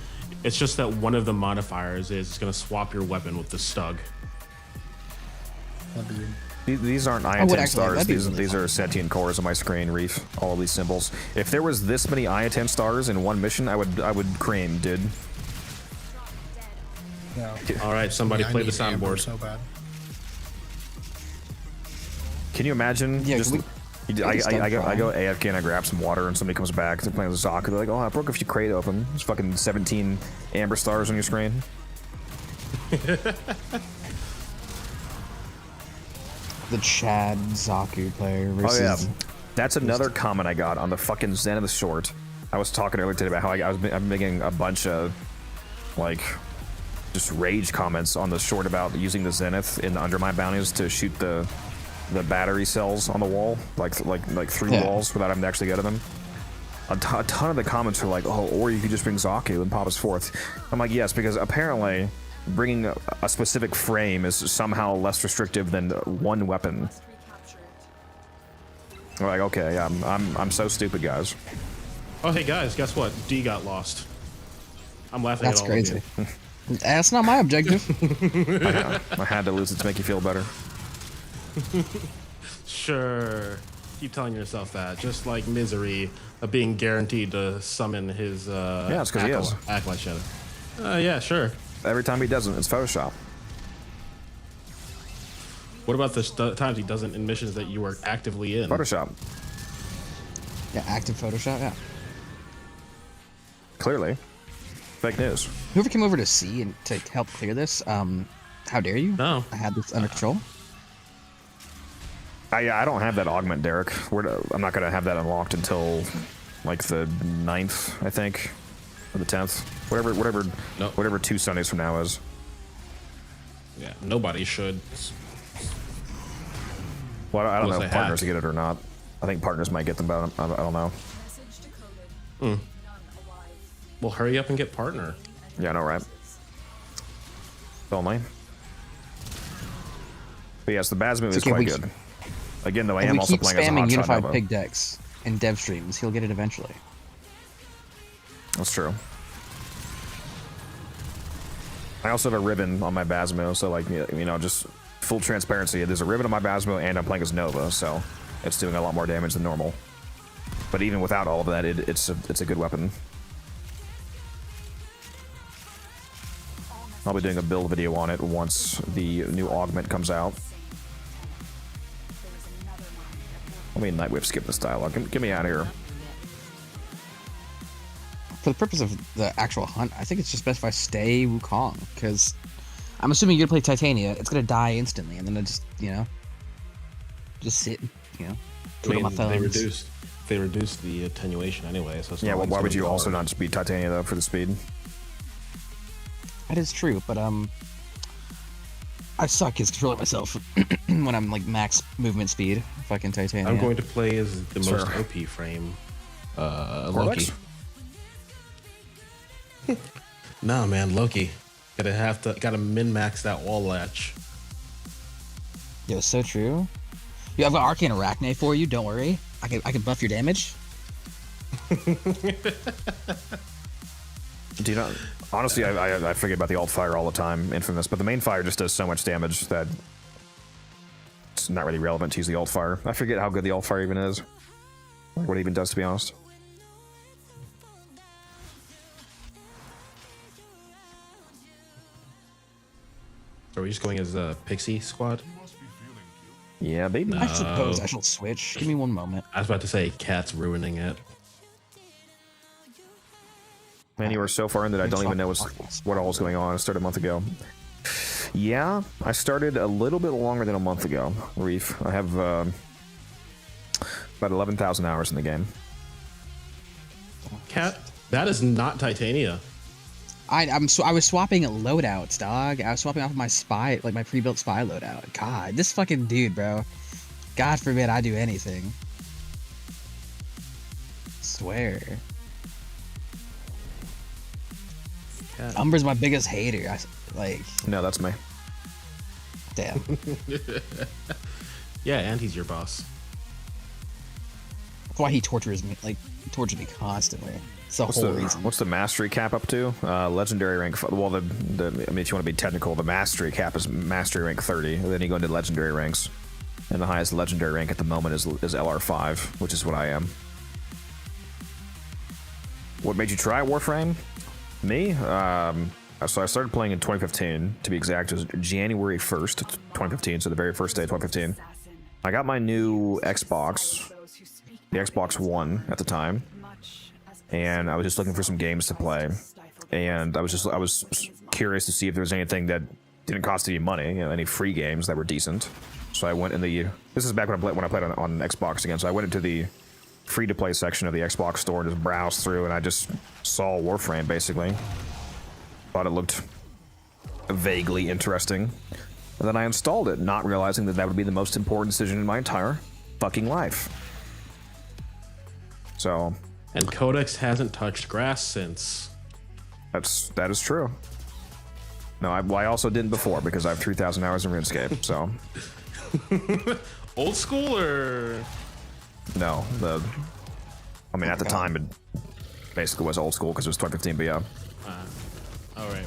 It's just that one of the modifiers is it's going to swap your weapon with the Stug.
These aren't Ion-10 stars. These are sentient cores on my screen, Reef. All of these symbols. If there was this many Ion-10 stars in one mission, I would cream, dude.
Yeah.
All right, somebody play the soundboard.
So bad.
Can you imagine?
Yeah,
just, I go AFK and I grab some water and somebody comes back. They're playing with Zaku. They're like, oh, I broke a few crate open. There's fucking 17 amber stars on your screen.
The Chad Zaku player versus...
Oh yeah, that's another comment I got on the fucking Zen of the Short. I was talking earlier today about how I'm making a bunch of like just rage comments on the short about using the Zenith in under my bounties to shoot the battery cells on the wall, like through walls without having to actually go to them. A ton of the comments were like, oh, or you could just bring Zaku and pop us forth. I'm like, yes, because apparently bringing a specific frame is somehow less restrictive than one weapon. I'm like, okay, yeah, I'm so stupid, guys.
Oh, hey guys, guess what? D got lost. I'm laughing
That's
at all
crazy.
of you.
That's not my objective.
I had to lose it to make you feel better.
Sure. Keep telling yourself that. Just like Misery of being guaranteed to summon his
yeah, it's because he is.
Acolyte Shadow. Yeah, sure.
Every time he doesn't, it's Photoshop.
What about the times he doesn't in missions that you are actively in?
Photoshop.
Yeah, active Photoshop. Yeah.
Clearly, fake news.
Whoever came over to see and to help clear this, how dare you?
No,
I had this under control.
I don't have that augment, Derek. I'm not gonna have that unlocked until like the 9th, I think, or the 10th, whatever 2 Sundays from now is.
Yeah, nobody should.
Well, I don't know
Unless
if
they
partners
hack.
get it or not. I think partners might get them, but I don't know.
Well, hurry up and get partner.
Yeah, I know, right? Only. But yes, the Baz move is quite good. Again, though, I am also playing as a
If we keep spamming
hotshot
Unified
Nova.
Pig decks and Devstreams, he'll get it eventually.
That's true. I also have a ribbon on my Basmo, so like, you know, just full transparency. There's a ribbon on my Basmo, and I'm playing as Nova, so it's doing a lot more damage than normal. But even without all of that, it's a good weapon. I'll be doing a build video on it once the new augment comes out. Let me Nightwave skip this dialogue. Get me out of here.
For the purpose of the actual hunt, I think it's just best if I stay Wukong, because I'm assuming you're gonna play Titania. It's gonna die instantly, and then I just, you know, just sit, you know, twiddle my thumbs.
They reduced the attenuation anyway. So it's
Yeah,
not
well,
like
why
it's
would you
gonna
also
go
not just be Titania though for the speed?
That is true, but I suck at controlling myself when I'm like max movement speed. Fucking Titania.
I'm going to play as the most OP frame, Loki. No, man, Loki. Gotta min-max that wall latch.
Yo, so true. Yo, I've got Arcane Arachne for you. Don't worry. I can buff your damage.
Do you know? Honestly, I forget about the alt fire all the time, Infamous, but the main fire just does so much damage that it's not really relevant to use the alt fire. I forget how good the alt fire even is, like what it even does, to be honest.
Are we just going as a Pixie squad?
Yeah, baby.
I suppose I shall switch. Give me one moment.
I was about to say Cat's ruining it.
Man, you are so far in that I don't even know what all is going on. I started a month ago. Yeah, I started a little bit longer than a month ago, Reef. I have about 11,000 hours in the game.
Cat, that is not Titania.
I was swapping loadouts, dog. I was swapping off of my spy, like my pre-built spy loadout. God, this fucking dude, bro. God forbid I do anything. Swear.
Cat.
Umber's my biggest hater.
No, that's me.
Damn.
Yeah, and he's your boss.
That's why he tortures me, tortures me constantly. It's the whole reason.
What's the mastery cap up to? Legendary rank. Well, I mean, if you want to be technical, the mastery cap is mastery rank 30. And then you go into legendary ranks, and the highest legendary rank at the moment is LR5, which is what I am. What made you try Warframe? Me? So I started playing in 2015, to be exact. It was January 1st, 2015, so the very first day of 2015. I got my new Xbox, the Xbox One at the time, and I was just looking for some games to play. And I was curious to see if there was anything that didn't cost any money, you know, any free games that were decent. So I went in this is back when I played on Xbox again. So I went into the free-to-play section of the Xbox store and just browsed through, and I just saw Warframe, basically. Thought it looked vaguely interesting. And then I installed it, not realizing that would be the most important decision in my entire fucking life. So...
And Codex hasn't touched grass since.
That is true. No, I also didn't before, because I have 3,000 hours in RuneScape, so...
Old school, or...?
No, I mean, at the time, it basically was old school, because it was 2015, but yeah.
Oh, right.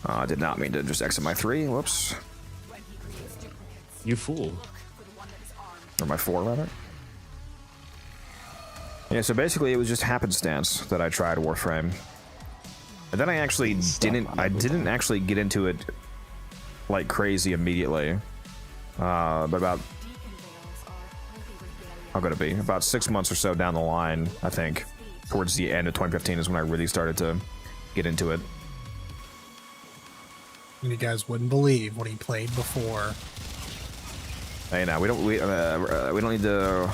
I did not mean to just exit my 3, whoops.
You fool.
Or my 4, rather. Yeah, so basically it was just happenstance that I tried Warframe. And then I actually didn't actually get into it like crazy immediately. But about how could it be? About 6 months or so down the line, I think, towards the end of 2015 is when I really started to get into it.
And you guys wouldn't believe what he played before.
Hey, now we don't need to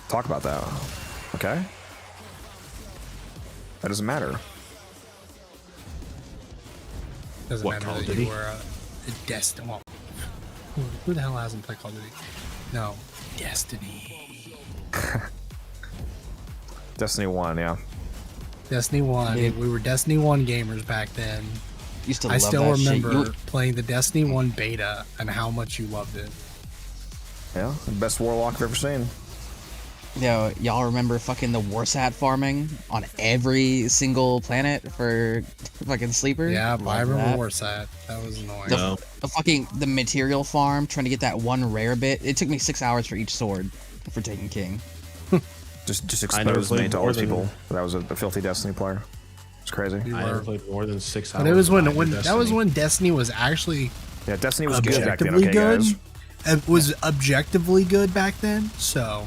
talk about that. Okay? That doesn't matter.
Doesn't
What,
matter
Call of
that
Duty?
you were a Destiny. Well, who the hell hasn't played Call of Duty? No, Destiny.
Destiny 1, yeah.
Destiny 1.
Dude.
We were Destiny 1 gamers back then.
Used to
I
love
still
that shit.
remember playing the Destiny 1 beta and how much you loved it.
Yeah, the best warlock I've ever seen.
Yo, y'all remember fucking the Warsat farming on every single planet for fucking sleeper?
Yeah,
Love
I remember
that.
Warsat. That was annoying.
The material farm, trying to get that one rare bit. It took me 6 hours for each sword for taking king.
Just exposed me to all these people that I was a filthy Destiny player. It's crazy.
I never played more than 6 hours.
But it was when
Destiny.
that was when Destiny was actually
Destiny was good back then.
objectively
Okay,
good.
guys.
It was objectively good back then. So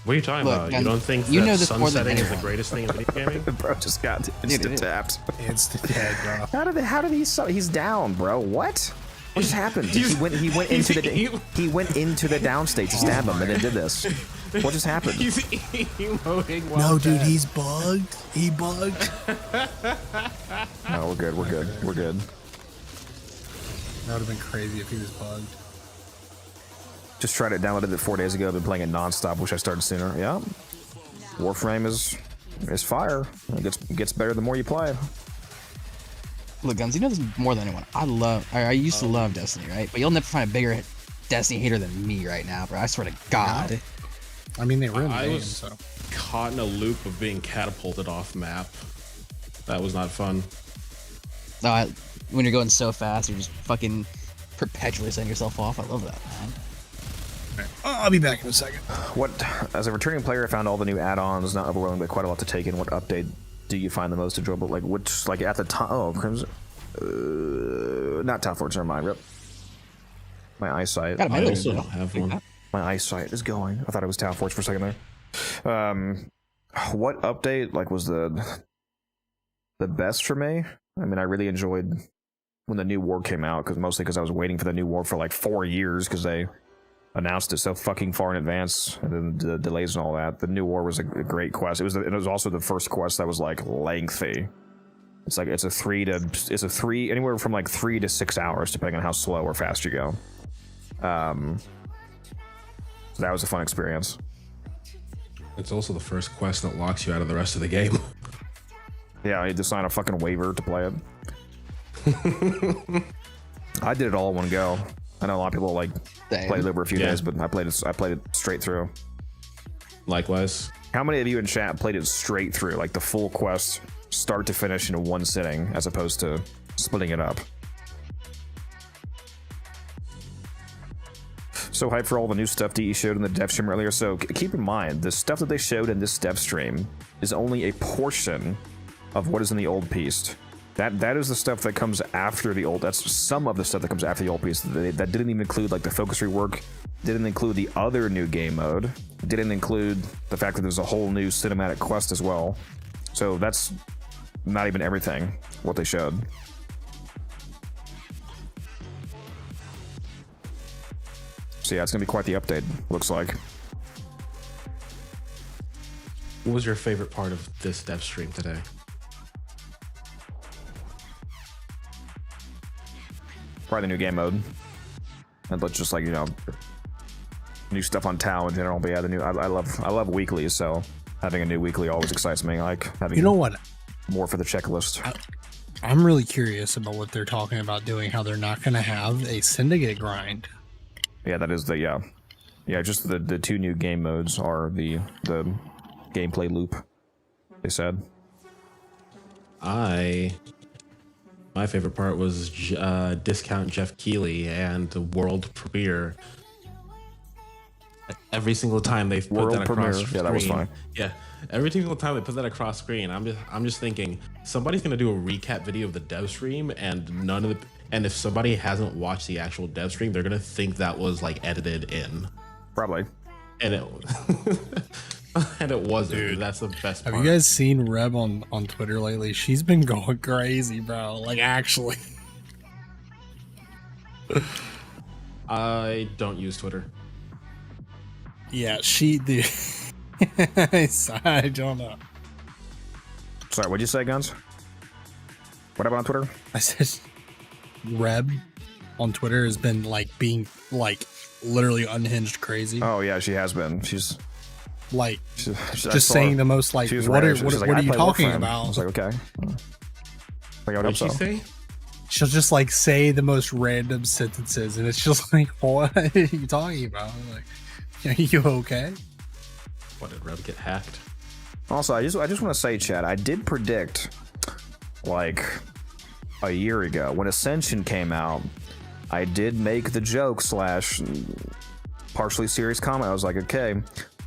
What are you talking
Look,
about? You
and
don't think
you
that
know this more than
sunsetting is the
anyone.
greatest thing in video gaming?
Bro just got instant tapped.
Instant dead, bro.
How did he's down, bro? What? What just happened? He went into the down state to stab him and then did this. What just happened?
He's emoting while
No, dude,
dead.
he's bugged. He bugged.
No, we're good. We're good. We're good.
That would have been crazy if he was bugged.
Just tried it, downloaded it 4 days ago. Been playing it nonstop. Wish I started sooner. Yeah. Warframe is fire. It gets better the more you play.
Look, Guns, you know this more than anyone. I used to love Destiny, right? But you'll never find a bigger Destiny hater than me right now, bro. I swear to God.
I mean, they ruined the
I
game,
was
so.
caught in a loop of being catapulted off map. That was not fun.
No, when you're going so fast, you're just fucking perpetually setting yourself off. I love that, man.
I'll be back in a second.
As a returning player, I found all the new add-ons, not overwhelming, but quite a lot to take in. What update do you find the most enjoyable? Like, which, like, at the time, oh, Crimson, not Town Fortress, never mind, rip. My eyesight.
I
also have one.
My eyesight is going. I thought it was Town Fortress for a second there. What update, like, was the best for me? I mean, I really enjoyed when the new war came out, mostly because I was waiting for the new war for like 4 years, because they announced it so fucking far in advance, and then the delays and all that. The new war was a great quest. It was also the first quest that was like lengthy. It's like it's anywhere from like 3 to 6 hours, depending on how slow or fast you go. So that was a fun experience.
It's also the first quest that locks you out of the rest of the game.
Yeah, I had to sign a fucking waiver to play it. I did it all in one go. I know a lot of people like played it over a few days, but I played it straight through.
Likewise.
How many of you in chat played it straight through, like the full quest, start to finish in one sitting, as opposed to splitting it up? So hyped for all the new stuff DE showed in the Devstream earlier. So keep in mind, the stuff that they showed in this Devstream is only a portion of what is in the old piece. That is the stuff that comes after the old. That's some of the stuff that comes after the old piece. That didn't even include like the focus rework. Didn't include the other new game mode. Didn't include the fact that there's a whole new cinematic quest as well. So that's not even everything what they showed. So yeah, it's gonna be quite the update. Looks like.
What was your favorite part of this dev stream today?
Probably the new game mode. And let's just like, you know, new stuff on Tau in general. But yeah, the new I love weeklies, so having a new weekly always excites me. Like having,
you know what,
more for the checklist.
I'm really curious about what they're talking about doing. How they're not going to have a syndicate grind.
Yeah, that is the yeah. Just the two new game modes are the gameplay loop. They said.
My favorite part was discount Jeff Keighley and the world premiere. Every single time they put
World
that across
premiere.
screen,
Yeah, that was fine.
Yeah, every single time they put that across screen, I'm just thinking, somebody's gonna do a recap video of the dev stream, and if somebody hasn't watched the actual dev stream, they're gonna think that was like edited in.
Probably.
And it and it wasn't.
Dude,
that's the best
Have
part.
you guys seen Reb on Twitter lately? She's been going crazy, bro. Like, actually.
I don't use Twitter.
Yeah, she did. I don't know.
Sorry, what'd you say, Guns? What about on Twitter?
I said Reb on Twitter has been like being like literally unhinged crazy.
Oh yeah, she has been. She's
like
I
just
saw
saying
her.
the most like
She was
what
rare.
are
She was
what,
like,
what
"I
are you
play
talking
Warframe."
about?
I was like, okay. Like, I would
What
hope
did she
so.
say?
She'll just like say the most random sentences, and it's just like, what are you talking about? I'm like, are you okay?
What, did Reb get hacked?
Also, I just want to say, Chad, I did predict like a year ago when Ascension came out. I did make the joke / partially serious comment. I was like, okay,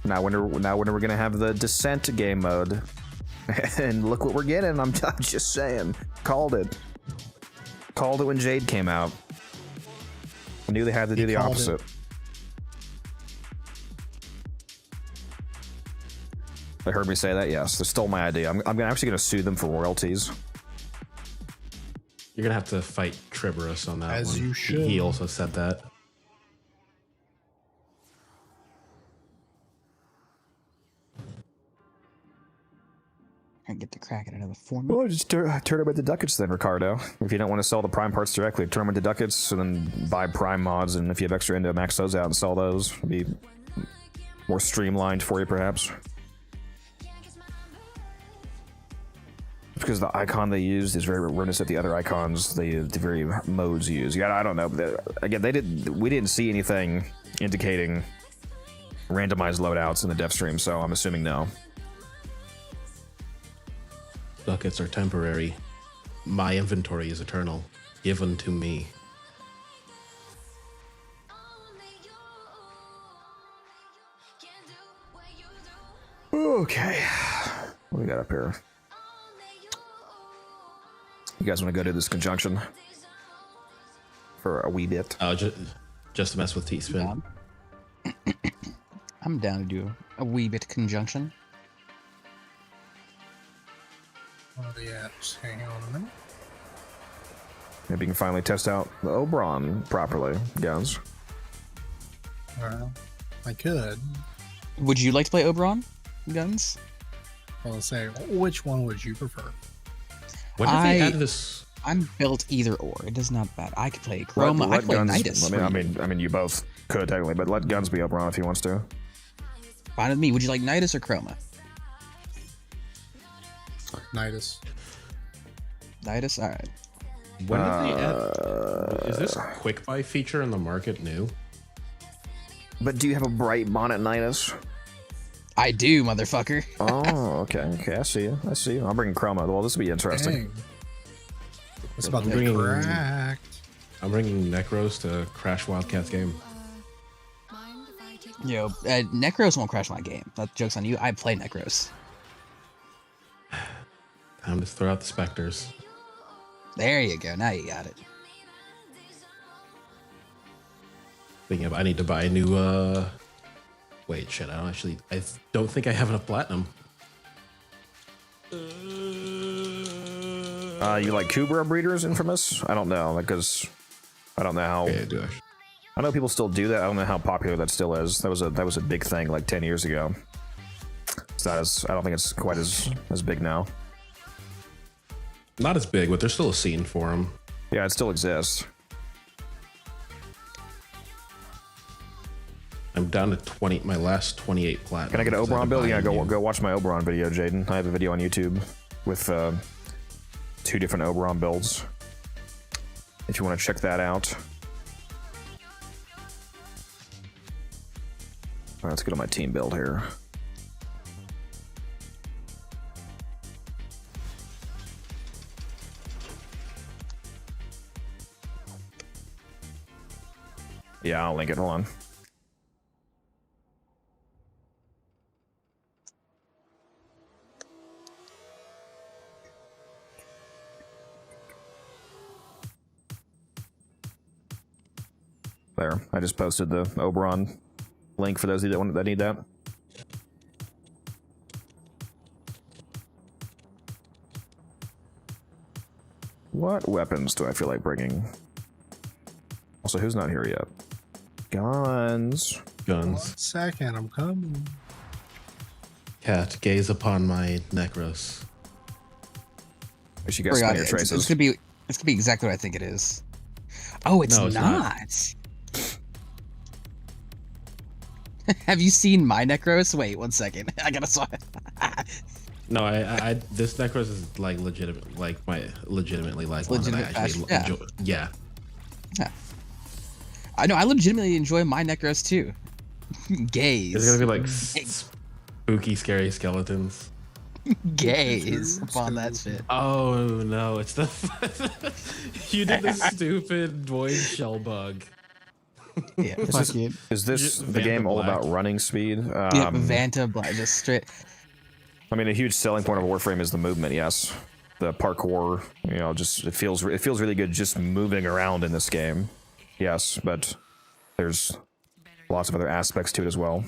now when are we gonna have the Descent game mode? And look what we're getting. I'm just saying, called it when Jade came out. I knew they had to do the opposite. They heard me say that. Yes, they stole my idea. I'm actually gonna sue them for royalties.
You're gonna have to fight Triborus on that
As
one.
you should.
He also said that.
I get to crack it another format.
Well, just turn them into ducats then, Ricardo. If you don't want to sell the prime parts directly, turn them into ducats and then buy prime mods. And if you have extra endo, max those out and sell those. It'd be more streamlined for you, perhaps. Because the icon they used is very reminiscent of the other icons, the very modes used. Yeah, I don't know. Again, we didn't see anything indicating randomized loadouts in the dev stream, so I'm assuming no.
Ducats are temporary. My inventory is eternal. Given to me.
Okay. What do we got up here? You guys want to go to this conjunction for a wee bit?
Oh, just to mess with T-Spin.
I'm down to do a wee bit conjunction.
Oh yeah, just hang on a minute.
Maybe you can finally test out the Oberon properly, Guns.
Well, I could.
Would you like to play Oberon, Guns?
Well, say, which one would you prefer?
When did they add this?
I'm built either or. It does not matter. I could play Chroma. I could play
Guns,
Nidus.
I mean, you both could technically, but let Guns be Oberon if he wants to.
Fine with me. Would you like Nidus or Chroma?
Nidus.
Nidus? Alright.
When did they add? Is this quick buy feature in the market new?
But do you have a bright bonnet Nidus?
I do, motherfucker.
Oh, okay. I see you. I'm bringing Chroma. Well, this will be interesting.
Dang. It's about to be cracked.
I'm bringing Necros to crash Wildcats game.
Yo, Necros won't crash my game. That joke's on you. I play Necros.
Time to throw out the Spectres.
There you go. Now you got it.
Thinking of, I need to buy a new, wait, shit, I don't think I have enough platinum.
You like Kubra breeders, Infamous? I don't know, because I don't know how.
Yeah, I do actually.
I know people still do that. I don't know how popular that still is. That was a big thing like 10 years ago. It's not as, I don't think it's quite as big now.
Not as big, but there's still a scene for them.
Yeah, it still exists.
I'm down to my last 28 platinum.
Can I get an Oberon build? Yeah,
go.
go watch my Oberon video, Jaden. I have a video on YouTube with 2 different Oberon builds. If you want to check that out. All right, let's get on my team build here. Yeah, I'll link it. Hold on. There, I just posted the Oberon link for those of you that need that. What weapons do I feel like bringing? Also, who's not here yet? Guns.
Guns.
1 second, I'm coming.
Cat, gaze upon my Necros.
Wish you guys spin your traces.
It's gonna be exactly what I think it is. Oh, it's not. Have you seen my Necros? Wait, 1 second. I gotta saw it.
No, I this Necros is like legitimate, like my legitimately like one that I actually enjoy. Yeah.
Yeah. I know. I legitimately enjoy my Necros too. Gaze.
It's gonna be like spooky, scary skeletons.
Gaze upon that shit.
Oh no, it's the you did the stupid void shell bug.
Yeah,
is this the game all about running speed?
Yeah, Vanta Black, just straight.
I mean, a huge selling point of Warframe is the movement. Yes, the parkour. You know, just it feels really good just moving around in this game. Yes, but there's lots of other aspects to it as well.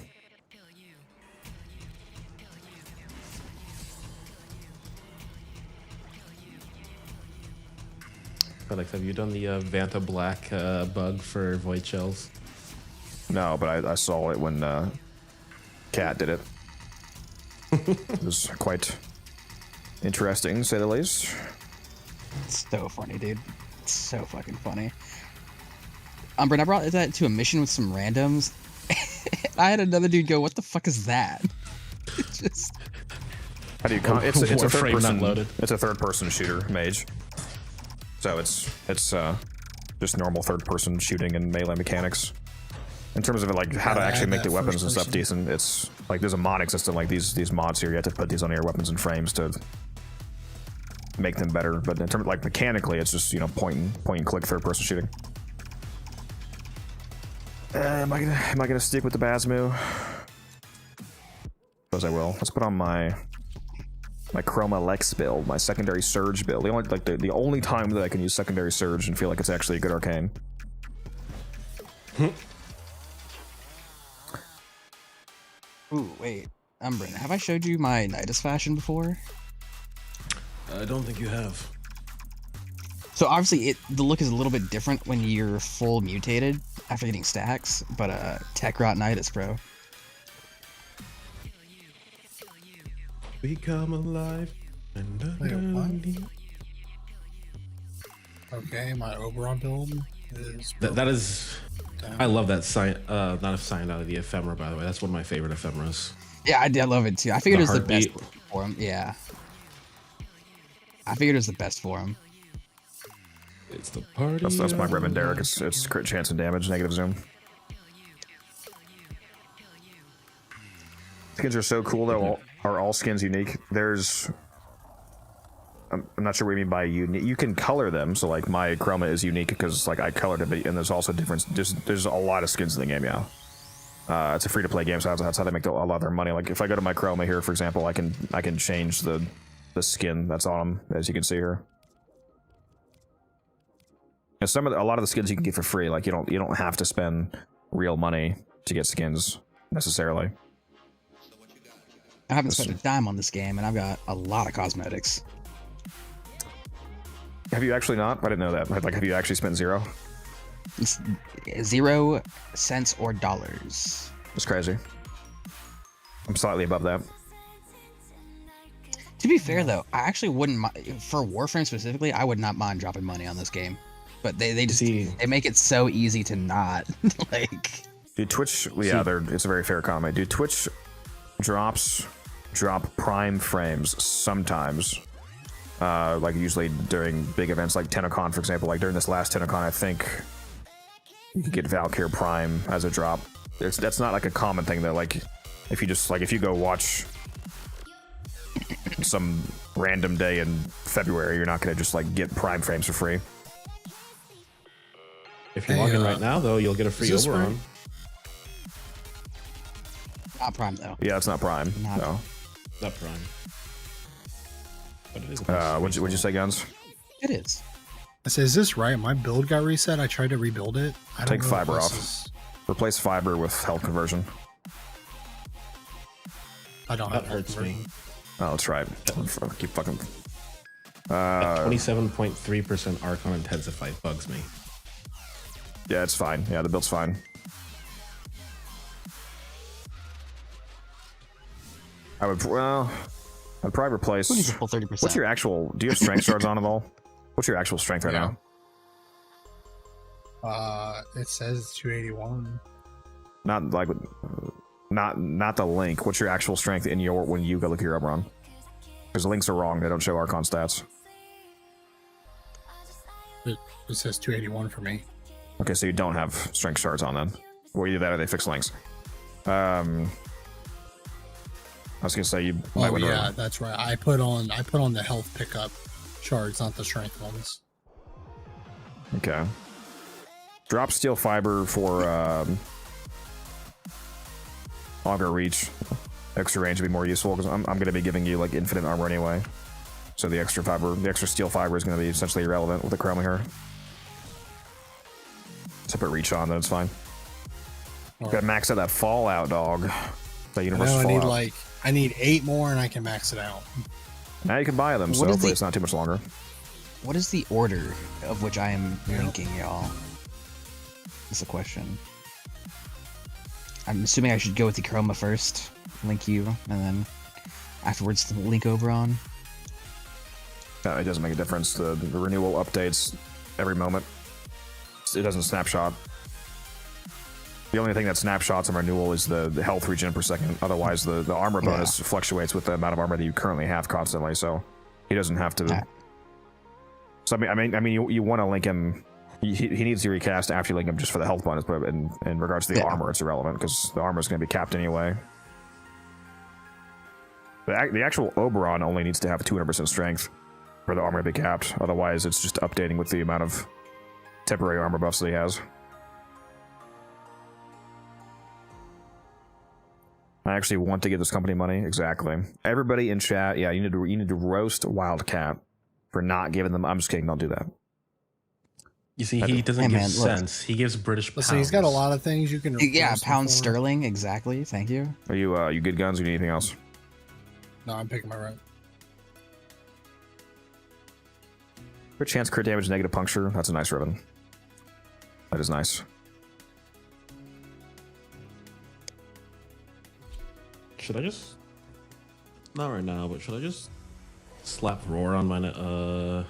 Alex, have you done the Vanta Black bug for void shells?
No, but I saw it when Kat did it. It was quite interesting, to say the least.
It's so funny, dude. It's so fucking funny. Brent, I brought that to a mission with some randoms. I had another dude go, "What the fuck is that?" Just.
How do you? It's a third person. It's a third-person shooter, mage. So it's just normal third-person shooting and melee mechanics. In terms of like how to actually make the weapons and stuff decent, it's like there's a modding system. Like these mods here, you have to put these on your weapons and frames to make them better. But in terms of like mechanically, it's just point and click third-person shooting. Am I gonna stick with the Basmu? Suppose I will. Let's put on my Chroma Lex build, my secondary surge build. The only time that I can use secondary surge and feel like it's actually a good arcane.
Ooh, wait. Brent, have I showed you my Nidus fashion before?
I don't think you have.
So obviously the look is a little bit different when you're full mutated after getting stacks, but Tech Rot Nidus, bro.
Become alive.
Okay, my Oberon build is...
That is... I love that sign. Not a sign out of the ephemera, by the way. That's one of my favorite ephemeras.
Yeah, I love it too. I figured it was the best for him. Yeah. I figured it was the best for him.
It's the party.
That's my Reverend Derek. It's crit chance and damage, negative zoom. Skins are so cool though. Are all skins unique? There's... I'm not sure what you mean by unique. You can color them, so like my Chroma is unique because like I colored it, and there's also different. There's a lot of skins in the game, yeah. It's a free-to-play game, so that's how they make a lot of their money. Like if I go to my Chroma here, for example, I can change the skin that's on them, as you can see here. And a lot of the skins you can get for free. Like you don't have to spend real money to get skins necessarily.
I haven't spent a dime on this game, and I've got a lot of cosmetics.
Have you actually not? I didn't know that. Like, have you actually spent zero?
It's 0 cents or dollars.
It's crazy. I'm slightly above that.
To be fair, though, I actually wouldn't mind, for Warframe specifically, I would not mind dropping money on this game. But they just they make it so easy to not like.
Dude, Twitch, yeah, it's a very fair comment. Dude, Twitch drop prime frames sometimes. Like usually during big events like TennoCon, for example. Like during this last TennoCon, I think you could get Valkyr Prime as a drop. That's not like a common thing though. Like if you go watch some random day in February, you're not gonna just like get Prime frames for free.
If you log in right now though, you'll get a free Oberon.
Not Prime though.
Yeah, it's not Prime. No.
Not Prime. But it is.
What'd you say, Guns?
It is.
I said, is this right? My build got reset. I tried to rebuild it. I don't
Take
know if
fiber
this
off.
is-
Replace fiber with health conversion.
I don't
That
have
hurts me.
Oh, that's right. Keep fucking.
27.3% Archon intensify bugs me.
Yeah, it's fine. Yeah, the build's fine. I would, well, I'd probably replace.
Who needs a full 30%?
What's your actual? Do you have strength shards on at all? What's your actual strength right now?
It says 281.
Not like, not the link. What's your actual strength in your when you go look at your Oberon? Because the links are wrong. They don't show Archon stats.
It says 281 for me.
Okay, so you don't have strength shards on then. Or either that or they fix links. I was gonna say you might
Oh
want
yeah,
to.
that's right. I put on the health pickup shards, not the strength ones.
Okay. Drop steel fiber for auger reach. Extra range would be more useful because I'm going to be giving you like infinite armor anyway. So the extra fiber, the extra steel fiber is going to be essentially irrelevant with the chroma here. Just put reach on, then it's fine.
All
Got to max out that fallout, dog. That universal
I
fallout.
I need 8 more and I can max it out.
Now you can buy them, so
What is
hopefully
the-
it's not too much longer.
What is the order of which I am linking y'all? That's the question. I'm assuming I should go with the chroma first, link you, and then afterwards link Oberon.
It doesn't make a difference. The renewal updates every moment. It doesn't snapshot. The only thing that snapshots on renewal is the health regen per second. Otherwise, the armor bonus fluctuates with the amount of armor that you currently have constantly. So he doesn't have to. So I mean, you want to link him. He needs to recast after you link him just for the health bonus. But in regards to the armor, it's irrelevant because the armor is going to be capped anyway. The actual Oberon only needs to have 200% strength for the armor to be capped. Otherwise, it's just updating with the amount of temporary armor buffs that he has. I actually want to give this company money. Exactly. Everybody in chat, yeah, you need to roast Wildcat for not giving them. I'm just kidding. Don't do that.
You see, he doesn't give
look.
sense. He gives British pounds.
Listen, he's got a lot of things you can.
Yeah,
roast him
pound
for.
sterling, exactly. Thank you.
Are you good guns or you need anything else?
No, I'm picking my right.
Crit chance, crit damage, negative puncture. That's a nice ribbon. That is nice.
Should I just... Not right now, but should I just slap Roar on my Necros?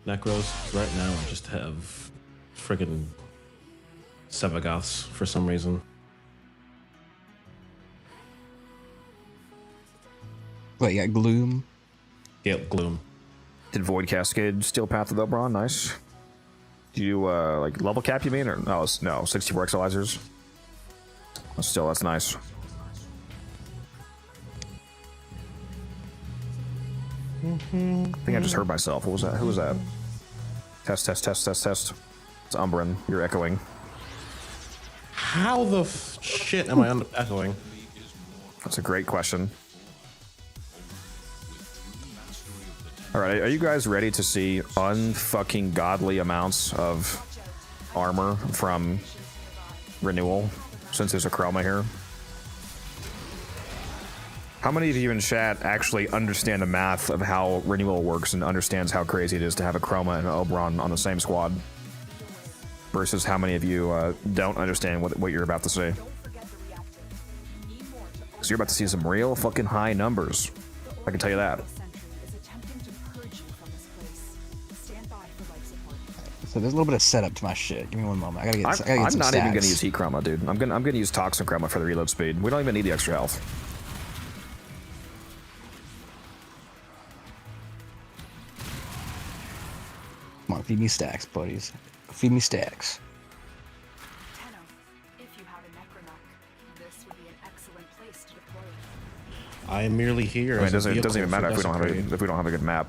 'Cause right now I just have friggin' Sevagoths for some reason.
What, you got Gloom?
Yep, Gloom.
Did Void Cascade Steel Path with Oberon? Nice. Do you like level cap? You mean or no? 64 exilizers. Still, that's nice. I think I just heard myself. What was that? Who was that? Test. It's Umbran. You're echoing.
How the shit am I echoing?
That's a great question. All right, are you guys ready to see unfucking godly amounts of armor from renewal? Since there's a chroma here. How many of you in chat actually understand the math of how renewal works and understands how crazy it is to have a chroma and an Oberon on the same squad? Versus how many of you don't understand what you're about to see? So you're about to see some real fucking high numbers. I can tell you that.
So there's a little bit of setup to my shit. Give me one moment. I gotta get
I'm
some
not even gonna
stats.
use heat chroma, dude. I'm gonna use toxin chroma for the reload speed. We don't even need the extra health.
Come on, feed me stacks, buddies. Feed me stacks.
Tenno, if you have a Necronoc, this would be an excellent place to deploy it.
I am merely here.
I mean,
as a
it doesn't even
vehicle
matter
for
if we don't have a good map.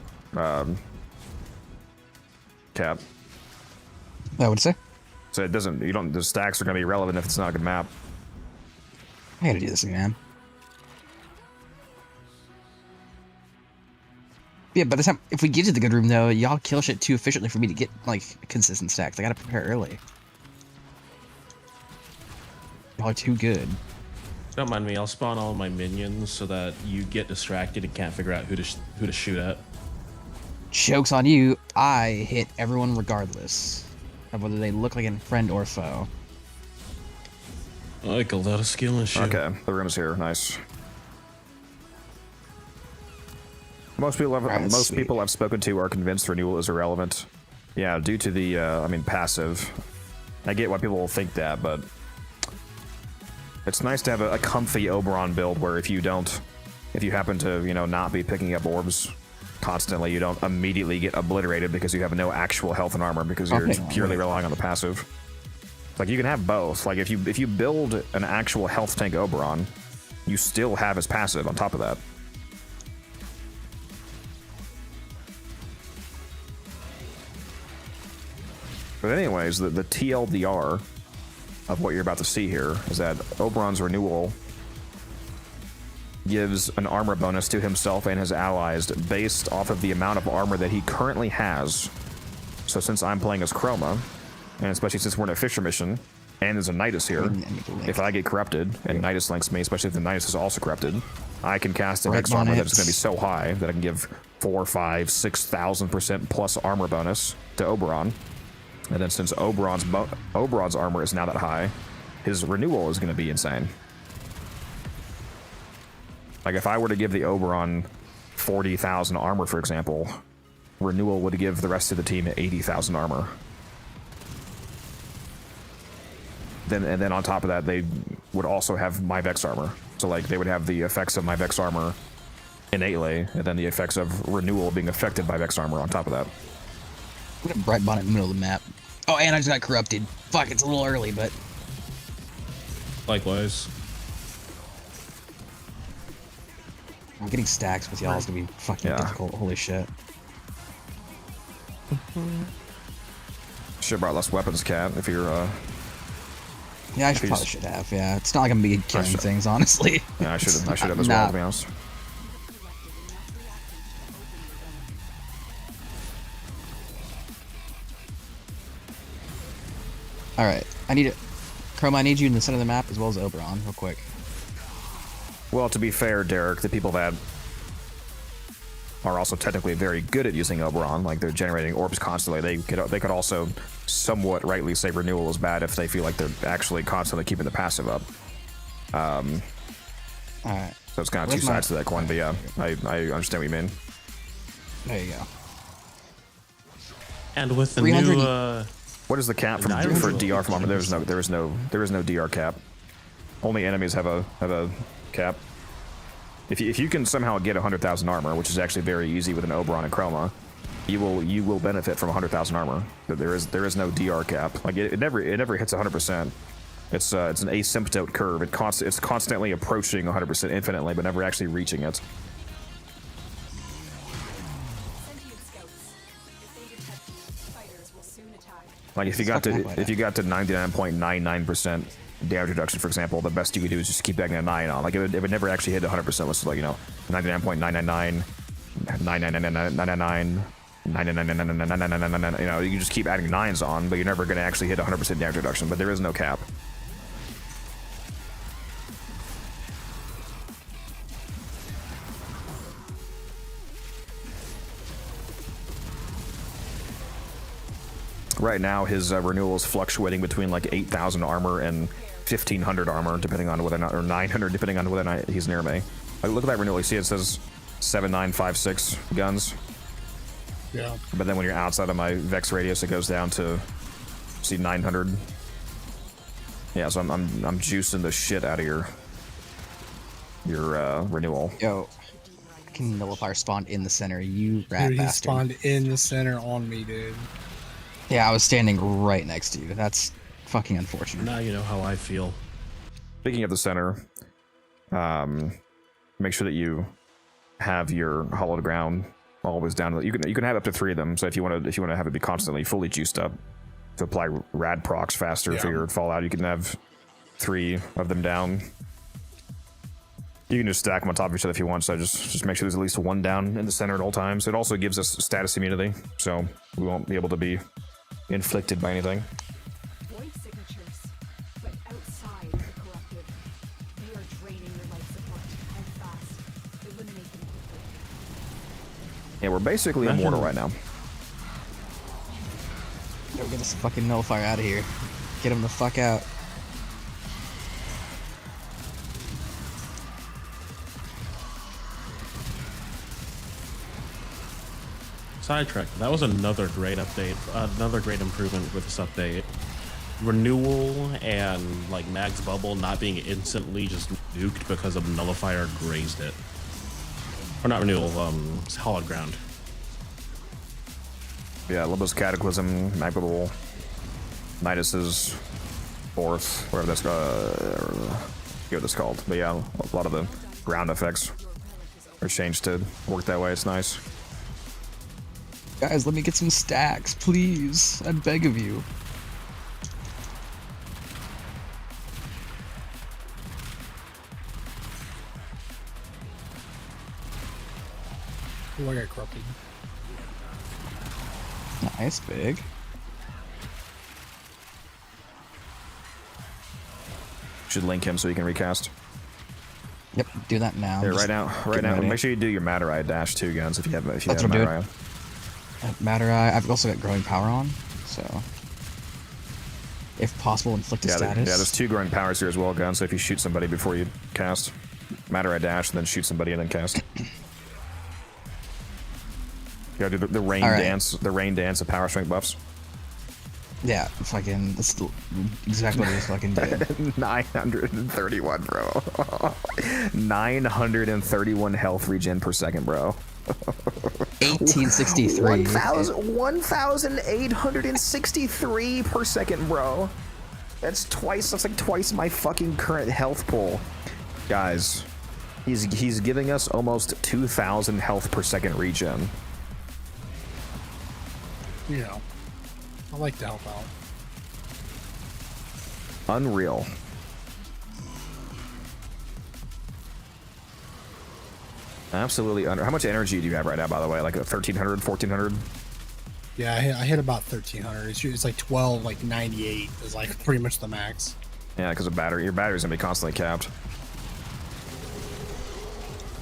Cap.
I would say.
So it doesn't. You don't. The stacks are gonna be irrelevant if it's not a good map.
I gotta do this, man. Yeah, by the time if we get to the good room though, y'all kill shit too efficiently for me to get like consistent stacks. I gotta prepare early. Y'all are too good.
Don't mind me. I'll spawn all of my minions so that you get distracted and can't figure out who to shoot at.
Joke's on you. I hit everyone regardless of whether they look like a friend or foe.
I like a lot of skill and shit.
Okay, the room's here. Nice. Most people I've spoken to are convinced renewal is irrelevant. Yeah, due to the, passive. I get why people will think that, but it's nice to have a comfy Oberon build where if you happen to, not be picking up orbs constantly, you don't immediately get obliterated because you have no actual health and armor because you're purely relying on the passive. Like, you can have both. Like, if you build an actual health tank Oberon, you still have his passive on top of that. But anyways, the TLDR of what you're about to see here is that Oberon's renewal gives an armor bonus to himself and his allies based off of the amount of armor that he currently has. So since I'm playing as Chroma, and especially since we're in a Fisher mission, and there's a Nidus here, if I get corrupted, and Nidus links me, especially if the Nidus is also corrupted, I can cast an X armor that's going to be so high that I can give 4, 5, 6,000% plus armor bonus to Oberon. And then since Oberon's armor is now that high, his renewal is going to be insane. Like, if I were to give the Oberon 40,000 armor, for example, renewal would give the rest of the team 80,000 armor. Then on top of that, they would also have my Vex armor. So, like, they would have the effects of my Vex armor innately, and then the effects of renewal being affected by Vex armor on top of that.
Put a bright bonnet in the middle of the map. Oh, and I just got corrupted. Fuck, it's a little early, but...
Likewise.
I'm getting stacks with y'all is gonna be fucking difficult. Holy shit.
Should've brought less weapons, Cat, if you're,
Yeah, I probably should have, yeah. It's not like I'm gonna be killing things, honestly.
Yeah, I should have as well, to be honest.
Alright, Chroma, I need you in the center of the map as well as Oberon, real quick.
Well, to be fair, Derek, the people that are also technically very good at using Oberon, like they're generating orbs constantly, they could also somewhat rightly say renewal is bad if they feel like they're actually constantly keeping the passive up.
Alright.
So it's kind of two sides to that coin, but yeah, I understand what you mean.
There you go.
And with the new
what is the cap for DR from armor? There is no DR cap. Only enemies have a cap. If you can somehow get 100,000 armor, which is actually very easy with an Oberon and Chroma, you will benefit from 100,000 armor. There is no DR cap. Like it never hits 100%. It's an asymptote curve. It's constantly approaching 100% infinitely, but never actually reaching it. Like if you got to 99.99% damage reduction, for example, the best you could do is just keep banging a 9 on. Like it would never actually hit 100%. Let's like 99.999, 999, you just keep adding 9s on, but you're never going to actually hit 100% damage reduction. But there is no cap. Right now, his renewal is fluctuating between like 8,000 armor and 1,500 armor, depending on whether or not, or 900, depending on whether or not he's near me. Like, look at that renewal. You see it says 7956 guns.
Yeah.
But then when you're outside of my Vex radius, it goes down to, see, 900. Yeah, so I'm juicing the shit out of your renewal.
Yo, I can nullifier spawn in the center. You rat
dude, he
bastard.
spawned in the center on me, dude.
Yeah, I was standing right next to you. That's fucking unfortunate.
Now you know how I feel.
Speaking of the center, make sure that you have your hollowed ground always down. You can have up to 3 of them. So if you want to have it be constantly fully juiced up to apply rad procs faster for your fallout, you can have 3 of them down. You can just stack them on top of each other if you want, so just make sure there's at least one down in the center at all times. It also gives us status immunity, so we won't be able to be inflicted by anything.
Void signatures, but outside the collective. They are draining your life support and fast. Eliminate them quickly.
Yeah, we're basically immortal right now.
Yo, get this fucking nullifier out of here. Get him the fuck out.
Sidetrack. That was another great update, another great improvement with this update. Renewal and like Mag's Bubble not being instantly just nuked because a nullifier grazed it. Or not renewal, Hallowed Ground.
Yeah, Libo's Cataclysm, Magbubble, Nidus's Fourth, whatever that's what it's called. But yeah, a lot of the ground effects are changed to work that way. It's nice.
Guys, let me get some stacks, please. I beg of you.
Oh, I got corrupted.
Nice, big.
Should link him so he can recast.
Yep, do that now.
Yeah,
Just
right now.
ready.
Make sure you do your Matter-Eye dash too, Guns, if you have
That's what I'm
Matter-Eye.
Matter-Eye. I've also got growing power on, so if possible, inflict a status.
Yeah, there's 2 growing powers here as well, Guns. So if you shoot somebody before you cast, Matter-Eye dash, and then shoot somebody and then cast. You gotta do the rain dance, of power strength buffs.
Yeah, fucking. That's exactly what it is. Fucking did.
931, bro. 931 health regen per second, bro.
1863.
1,863 per second, bro. That's like twice my fucking current health pool. Guys, he's giving us almost 2,000 health per second regen.
You know, I like to help out.
Unreal. Absolutely. How much energy do you have right now, by the way? Like 1,300, 1,400?
Yeah, I hit about 1,300. It's like 12, like 98 is like pretty much the max.
Yeah, because of battery. Your battery's gonna be constantly capped.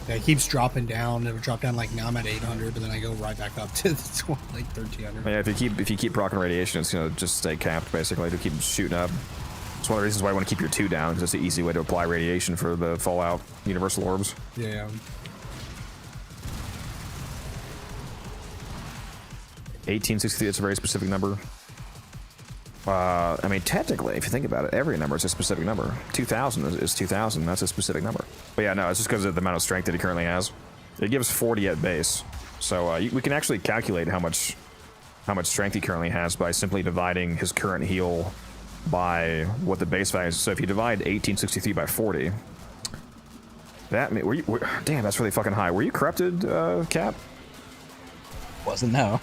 Yeah, it keeps dropping down. It would drop down like now I'm at 800, but then I go right back up to like 1,300.
Yeah, if you keep proccing radiation, it's gonna just stay capped basically to keep shooting up. It's one of the reasons why I want to keep your 2 down, because it's an easy way to apply radiation for the Fallout universal orbs.
Yeah.
1863, it's a very specific number. I mean, technically, if you think about it, every number is a specific number. 2,000 is 2,000. That's a specific number. But yeah, no, it's just because of the amount of strength that he currently has. It gives 40 at base. So we can actually calculate how much strength he currently has by simply dividing his current heal by what the base value is. So if you divide 1863 by 40, that damn, that's really fucking high. Were you corrupted, Cap?
Wasn't, no.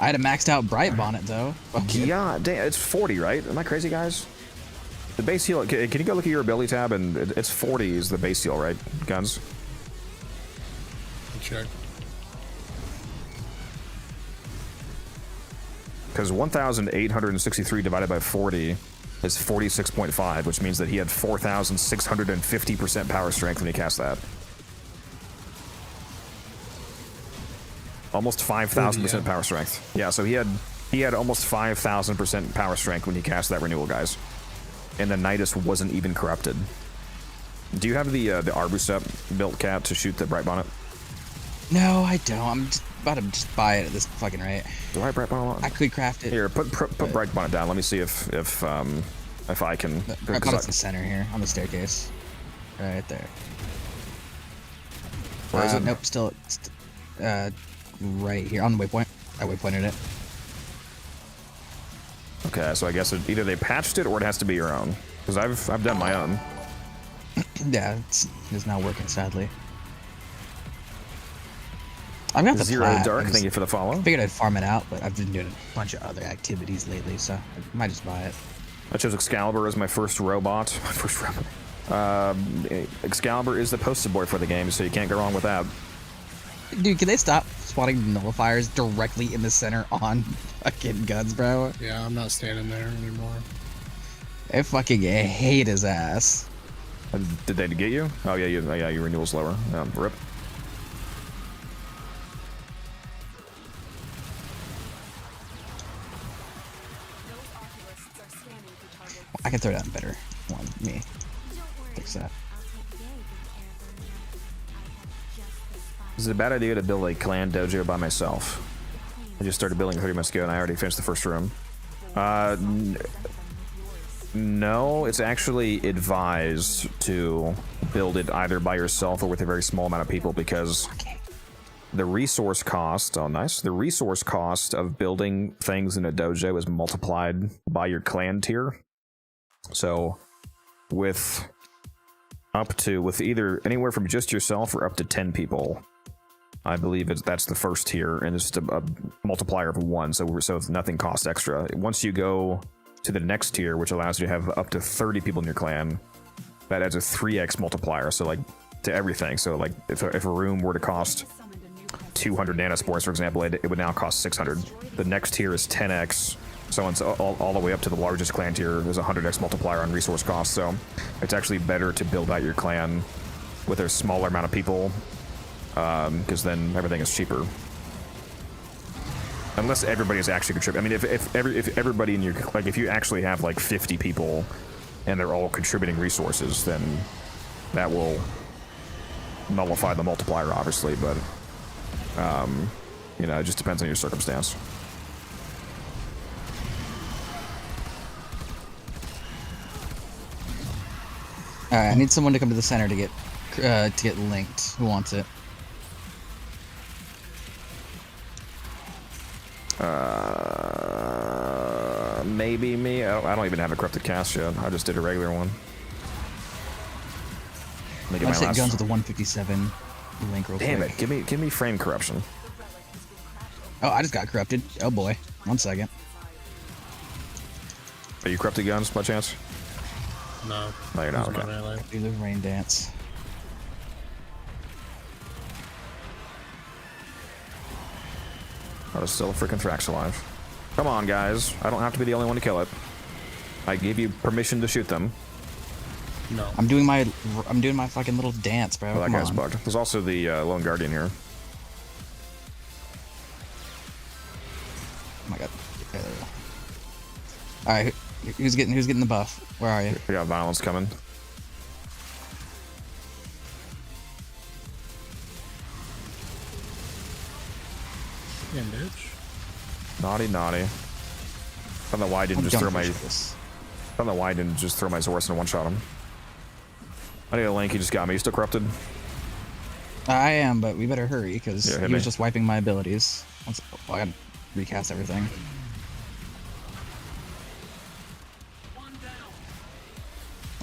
I had a maxed out Bright Bonnet though.
Yeah, damn, it's 40, right? Am I crazy, guys? The base heal. Can you go look at your ability tab? And it's 40 is the base heal, right? Guns.
Check.
Because 1,863 divided by 40 is 46.5, which means that he had 4,650% power strength when he cast that. Almost 5,000% power strength. Yeah, so he had almost 5,000% power strength when he cast that renewal, guys. And the Nidus wasn't even corrupted. Do you have the Arbusep built, Cap, to shoot the Bright Bonnet?
No, I don't. I'm just about to just buy it at this fucking rate.
Do I have Bright Bonnet on?
I could craft it.
Here, put Bright Bonnet down. Let me see if I can.
Bright Bonnet's in the center here on the staircase, right there.
Where is it?
Nope, still right here on the waypoint. I waypointed it.
Okay, so I guess either they patched it or it has to be your own. Because I've done my own.
Yeah, it's not working, sadly. I've got the
Zero
plat.
Dark, thank you for the follow.
Figured I'd farm it out, but I've been doing a bunch of other activities lately, so I might just buy it.
I chose Excalibur as my first robot. My first robot. Excalibur is the poster boy for the game, so you can't go wrong with that.
Dude, can they stop spawning nullifiers directly in the center on fucking guns, bro?
Yeah, I'm not standing there anymore.
I fucking hate his ass.
Did they get you? Oh yeah, your renewal's lower. Rip.
I can throw down better one. Me. Fix that.
Is it a bad idea to build a clan dojo by myself? I just started building 30 months ago and I already finished the first room. No, it's actually advised to build it either by yourself or with a very small amount of people because the resource cost, oh nice, the resource cost of building things in a dojo is multiplied by your clan tier. So with either anywhere from just yourself or up to 10 people, I believe that's the first tier, and it's just a multiplier of 1, so nothing costs extra. Once you go to the next tier, which allows you to have up to 30 people in your clan, that adds a 3x multiplier, so like to everything. So like if a room were to cost 200 nanospores, for example, it would now cost 600. The next tier is 10x, so it's all the way up to the largest clan tier. There's a 100x multiplier on resource cost, so it's actually better to build out your clan with a smaller amount of people, because then everything is cheaper. Unless everybody is actually contributing. I mean, if everybody in your, like, if you actually have like 50 people and they're all contributing resources, then that will nullify the multiplier, obviously. But you know, it just depends on your circumstance.
All right, I need someone to come to the center to get linked. Who wants it?
Maybe me. I don't even have a corrupted cast yet. I just did a regular one.
I just hit guns with the 157 link real quick.
Damn it! Give me frame corruption.
Oh, I just got corrupted. Oh boy, 1 second.
Are you corrupted guns by chance?
No.
No, you're not. Okay.
Do the rain dance.
Oh, there's still a freaking Thrax alive. Come on, guys. I don't have to be the only one to kill it. I gave you permission to shoot them.
No.
I'm doing my fucking little dance, bro.
Oh, that guy's bugged. There's also the Lone Guardian here.
Oh my god. Okay, there we go. Alright, who's getting the buff? Where are you?
We got violence coming.
Yeah, bitch.
Naughty, naughty. I don't know why I didn't just throw my. I don't know why I didn't just throw my Zorus and one-shot him. I need a link. He just got me. You still corrupted?
I am, but we better hurry because
Yeah,
he was
me.
just wiping my abilities. I gotta recast everything.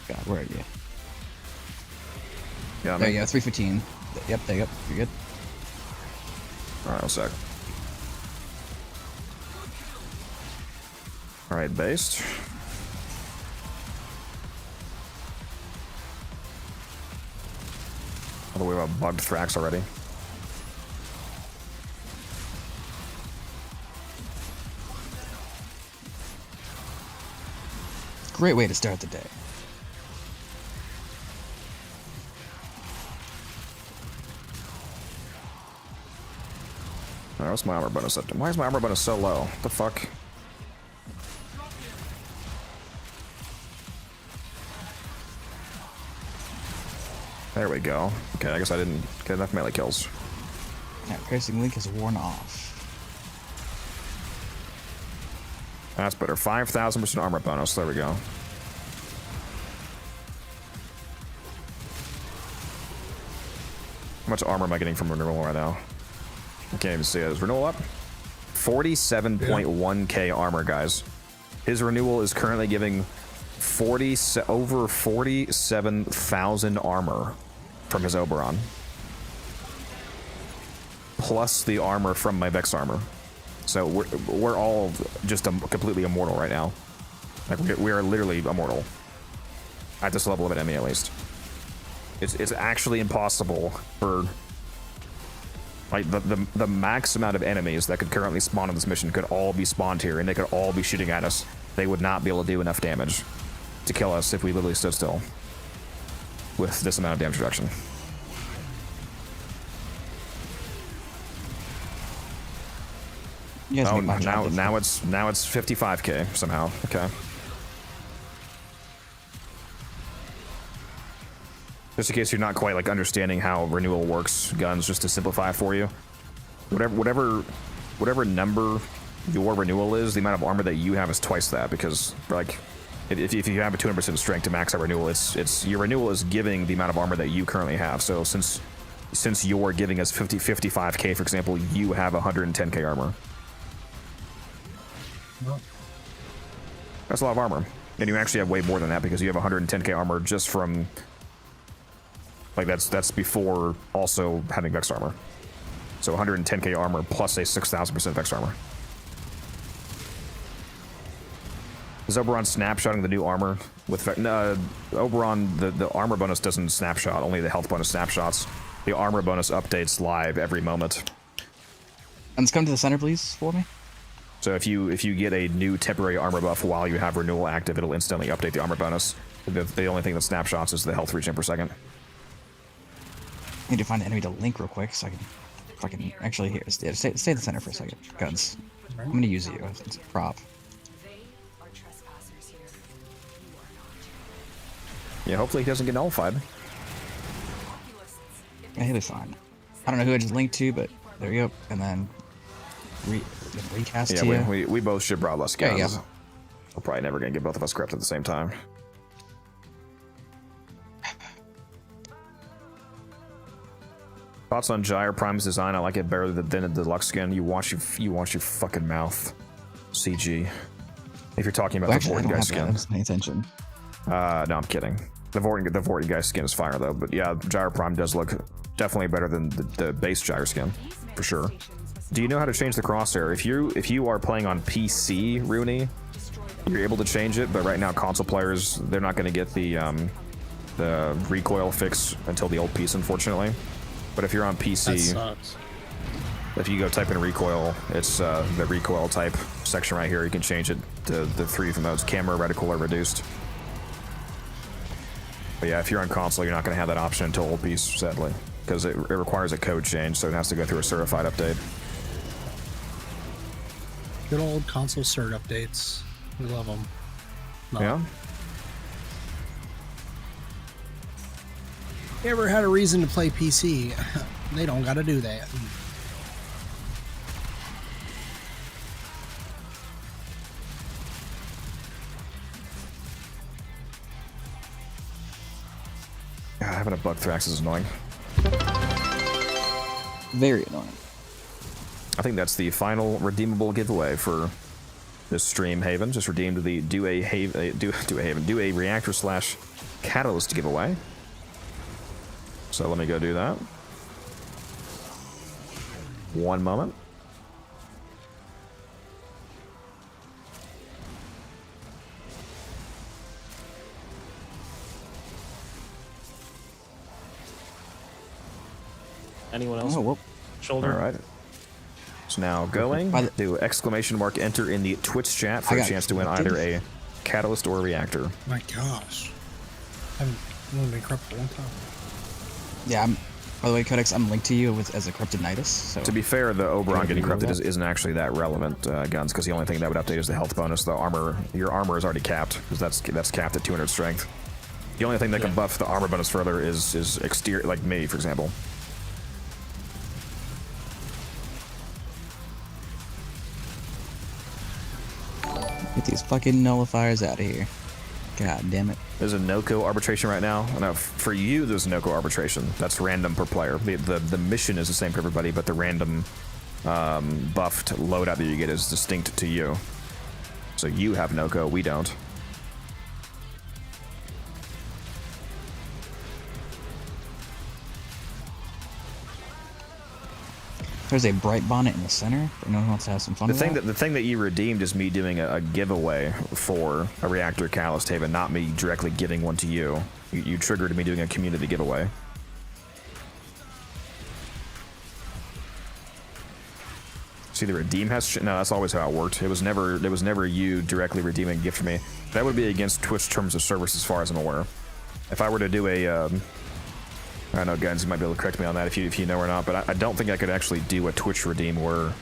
God, where are you?
Yeah,
there you go, 315. Yep, there you go. You're good.
Alright, one sec. Alright, based. Although we have a bugged Thrax already.
Great way to start the day.
Alright, what's my armor bonus up to? Why is my armor bonus so low? What the fuck? There we go. Okay, I guess I didn't get enough melee kills.
Yeah, cursing link is worn off.
That's better. 5,000% armor bonus. There we go. How much armor am I getting from renewal right now? I can't even see it. Is renewal up? 47.1k armor, guys. His renewal is currently giving over 47,000 armor from his Oberon. Plus the armor from my Vex armor. So we're all just completely immortal right now. Like we are literally immortal. at this level of an enemy at least. It's actually impossible for like the max amount of enemies that could currently spawn on this mission could all be spawned here and they could all be shooting at us. They would not be able to do enough damage to kill us if we literally stood still with this amount of damage reduction.
You guys
Oh,
make my job
now it's 55k somehow. Okay. Just in case you're not quite like understanding how renewal works, guns, just to simplify for you. Whatever number your renewal is, the amount of armor that you have is twice that, because like if you have a 200% strength to max out renewal, it's your renewal is giving the amount of armor that you currently have. So since you're giving us 55k, for example, you have 110k armor. That's a lot of armor. And you actually have way more than that because you have 110k armor just from like that's before also having Vex armor. So 110k armor plus a 6,000% Vex armor. Is Oberon snapshotting the new armor with Oberon? The armor bonus doesn't snapshot, only the health bonus snapshots. The armor bonus updates live every moment.
And come to the center, please, for me.
So if you get a new temporary armor buff while you have renewal active, it'll instantly update the armor bonus. The only thing that snapshots is the health regen per second.
I need to find an enemy to link real quick so I can fucking actually here. Stay in the center for a second. Guns. I'm gonna use you as a prop.
Yeah, hopefully he doesn't get nullified.
Yeah, he'll be fine. I don't know who I just linked to, but there you go. And then recast
yeah, we both should broad less guns.
There you go.
We're probably never gonna get both of us corrupted at the same time. Thoughts on Gyre Prime's design? I like it better than the deluxe skin. You watch your fucking mouth, CG. If you're talking about the Vorten guy skin.
Pay attention.
No, I'm kidding. The Vorten guy skin is fire though. But yeah, Gyre Prime does look definitely better than the base Gyre skin, for sure. Do you know how to change the crosshair? If you are playing on PC, Rooney, you're able to change it. But right now, console players, they're not going to get the recoil fix until the old piece, unfortunately. But if you're on PC, if you go type in recoil, it's the recoil type section right here. You can change it to the 3 different modes: camera, reticle, or reduced. But yeah, if you're on console, you're not going to have that option until old piece, sadly, because it requires a code change, so it has to go through a certified update.
Good old console cert updates. We love them.
Yeah.
You ever had a reason to play PC? They don't got to do that.
God, having a bug Thrax is annoying.
Very annoying.
I think that's the final redeemable giveaway for this stream, Haven. Just redeemed the do a reactor / catalyst giveaway. So let me go do that. One moment.
Anyone else?
Oh, whoop.
Shoulder.
All right. So now going, do > enter in the Twitch chat for a chance to win either a catalyst or a reactor.
My gosh. I haven't been corrupted for a long time.
Yeah, by the way, Codex, I'm linked to you as a corrupted Nidus. So.
To be fair, the Oberon getting corrupted isn't actually that relevant, guns, because the only thing that would update is the health bonus. The armor, your armor is already capped, because that's capped at 200 strength. The only thing that can buff the armor bonus further is exterior, like me, for example.
Get these fucking nullifiers out of here. God damn it.
There's a no-co arbitration right now. No, for you, there's a no-co arbitration. That's random per player. The mission is the same for everybody, but the random buffed loadout that you get is distinct to you. So you have no-co, we don't.
There's a bright bonnet in the center for anyone who wants to have some fun
The
with
thing
that.
the thing that you redeemed is me doing a giveaway for a reactor catalyst haven, not me directly giving one to you. You triggered me doing a community giveaway. See, the redeem has no. That's always how it worked. It was never you directly redeeming a gift for me. That would be against Twitch terms of service, as far as I'm aware. If I were to do a, I don't know, guys, you might be able to correct me on that if you know or not. But I don't think I could actually do a Twitch redeem where,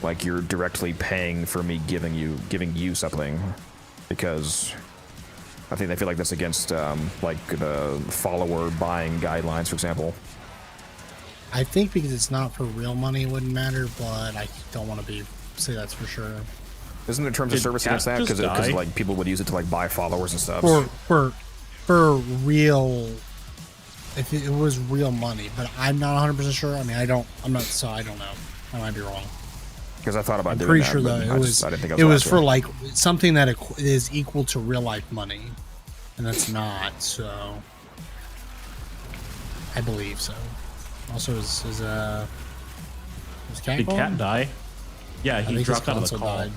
like, you're directly paying for me giving you something, because I think they feel like that's against like the follower buying guidelines, for example.
I think because it's not for real money, it wouldn't matter, but I don't want to say that's for sure.
Isn't there terms of service against that? Because like people would use it to like buy followers and stuff.
For real, if it was real money, but I'm not 100% sure. I mean, I don't know. I might be wrong.
Because I thought about doing
pretty
that,
sure
but
though
I didn't think
it was for like something that is equal to real life money, and that's not. So I believe so. Also, is Cat
Did
gone?
Cat die? Yeah, he
think
dropped
his
out of the
console
call.
died.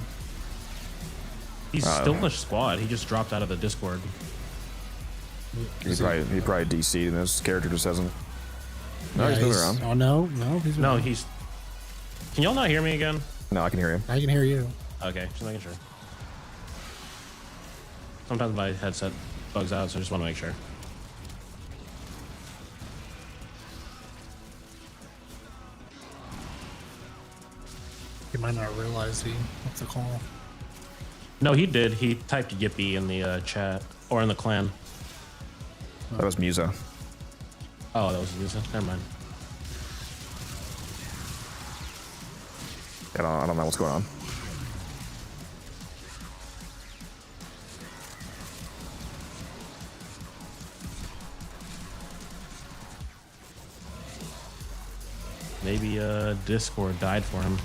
He's still in the squad. He just dropped out of the Discord.
He probably DC'd, and his character just hasn't. No,
Yeah,
he's moving around.
Oh no, he's
No,
moving.
he's. Can y'all not hear me again?
No, I can hear you.
I can hear you.
Okay, just making sure. Sometimes my headset bugs out, so I just want to make sure.
He might not realize he what's the call.
No, he did. He typed Yippee in the chat or in the clan.
That was Musa.
Oh, that was Musa. Never mind.
I don't know what's going on.
Maybe Discord died for him.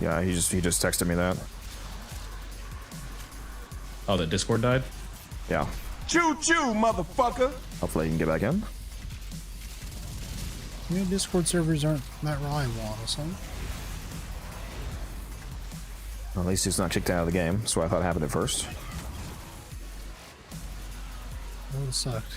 Yeah, he just texted me that.
Oh, the Discord died?
Yeah.
Choo choo, motherfucker.
Hopefully he can get back in.
Yeah, Discord servers aren't that reliable, honestly.
Well, at least he's not kicked out of the game. That's what I thought happened at first.
That would have sucked.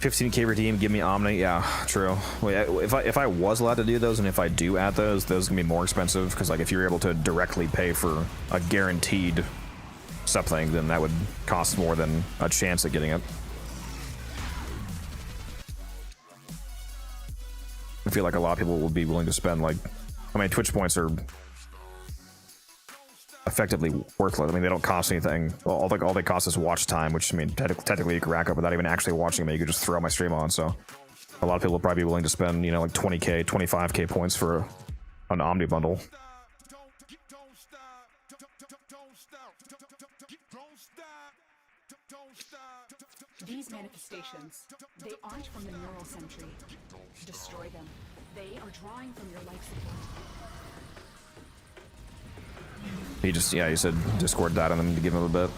15k redeem, give me Omni. Yeah, true. Wait, if I was allowed to do those, and if I do add those can be more expensive, because like if you're able to directly pay for a guaranteed something, then that would cost more than a chance at getting it. I feel like a lot of people would be willing to spend, like, I mean, Twitch points are effectively worthless. I mean, they don't cost anything. Well, all they cost is watch time, which, I mean, technically you can rack up without even actually watching them. You could just throw my stream on. So a lot of people will probably be willing to spend, you know, like 20k, 25k points for an Omni bundle.
These manifestations, they aren't from the neural sentry. Destroy them. They are drawing from your life support.
He said Discord died on them to give him a bit.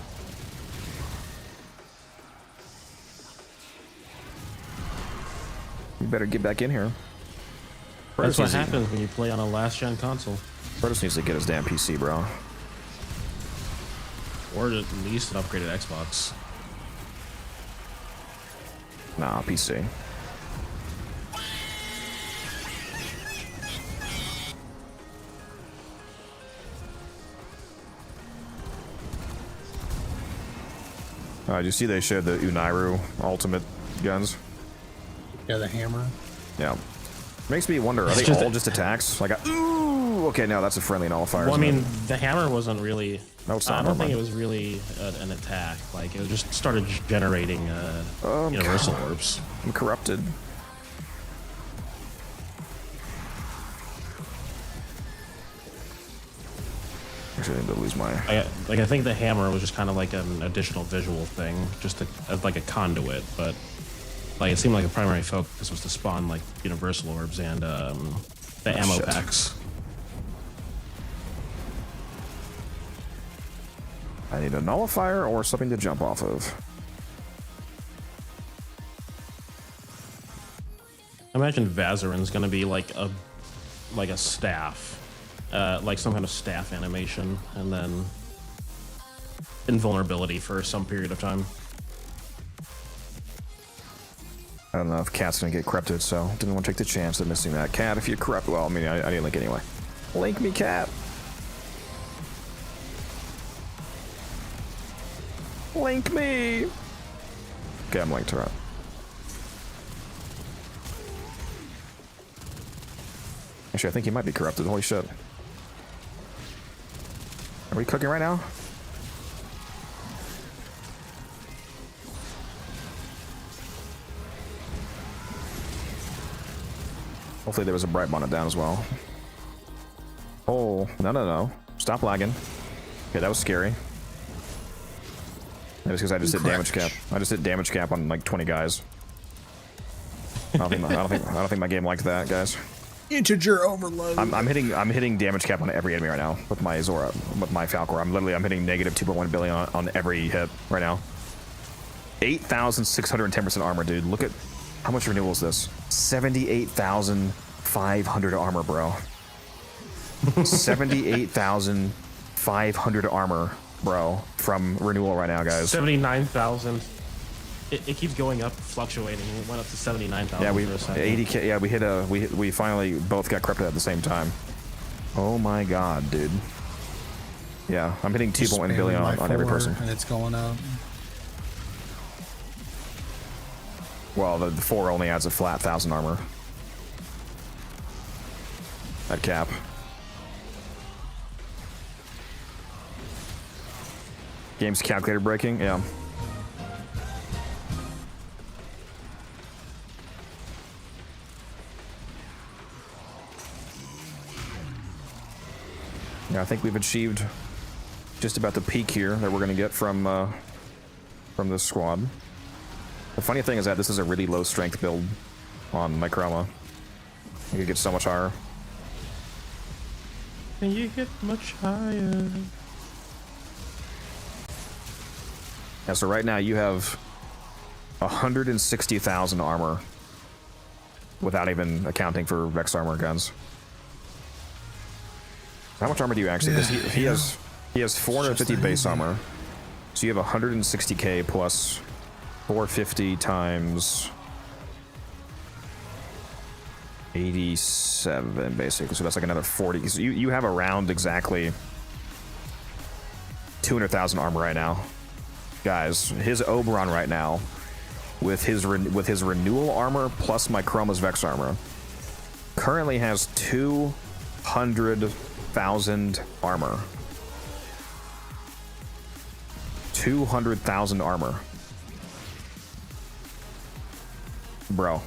You better get back in here.
That's what happens when you play on a last-gen console.
Protos needs to get his damn PC, bro.
Or at least an upgraded Xbox.
Nah, PC. Did you see they showed the Unairu ultimate guns?
Yeah, the hammer.
Yeah. Makes me wonder, are they all just attacks? Like, ooh, okay, no, that's a friendly nullifier.
Well, I mean, the hammer wasn't really...
No, it's not.
I don't think it was really an attack. Like, it just started generating universal orbs.
I'm corrupted. Actually, I need to lose my...
I think the hammer was just kind of like an additional visual thing, just as like a conduit, but like it seemed like a primary focus was to spawn like universal orbs and the ammo packs.
I need a nullifier or something to jump off of.
I imagine Vazarin's gonna be like a staff, like some kind of staff animation, and then invulnerability for some period of time.
I don't know if Cat's gonna get corrupted, so didn't want to take the chance of missing that. Cat, if you corrupt, well, I mean, I didn't link anyway. Link me, Cat. Link me. Okay, I'm linked her up. Actually, I think he might be corrupted. Holy shit. Are we cooking right now? Hopefully there was a bright bonnet down as well. Oh, no. Stop lagging. Okay, that was scary. That was because I just hit damage cap. I just hit damage cap on like 20 guys. I don't think my game liked that, guys.
Integer overload.
I'm hitting damage cap on every enemy right now with my Zora, with my Falcor. I'm hitting negative 2.1 billion on every hit right now. 8,610% armor, dude. Look at how much renewal is this? 78,500 armor, bro. 78,500 armor, bro, from renewal right now, guys.
79,000. It keeps going up, fluctuating. It went up to 79,000.
Yeah, 80k. Yeah, we finally both got corrupted at the same time. Oh my god, dude. Yeah, I'm hitting 2.1 billion on every person.
And it's going up.
Well, the 4 only adds a flat 1,000 armor. At cap. Game's calculator breaking, yeah. Yeah, I think we've achieved just about the peak here that we're gonna get from this squad. The funny thing is that this is a really low strength build on my Chroma. You could get so much higher.
And you get much higher.
Yeah, so right now you have 160,000 armor without even accounting for Vex armor guns. How much armor do you actually? Because he has 450 base armor, so you have 160k plus 450 times 87 basically. So that's like another 40. So you have around exactly 200,000 armor right now, guys. His Oberon right now, with his renewal armor plus my Chroma's Vex armor, currently has 200,000 armor. 200,000 armor. Bro.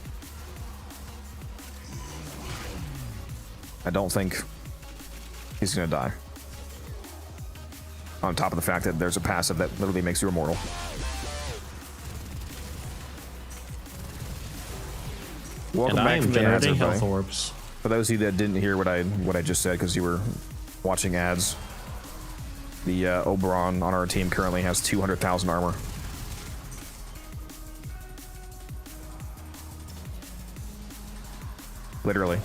I don't think he's gonna die. On top of the fact that there's a passive that literally makes you immortal. Welcome back from the ads,
health orbs.
For those of you that didn't hear what I just said because you were watching ads, the Oberon on our team currently has 200,000 armor. Literally.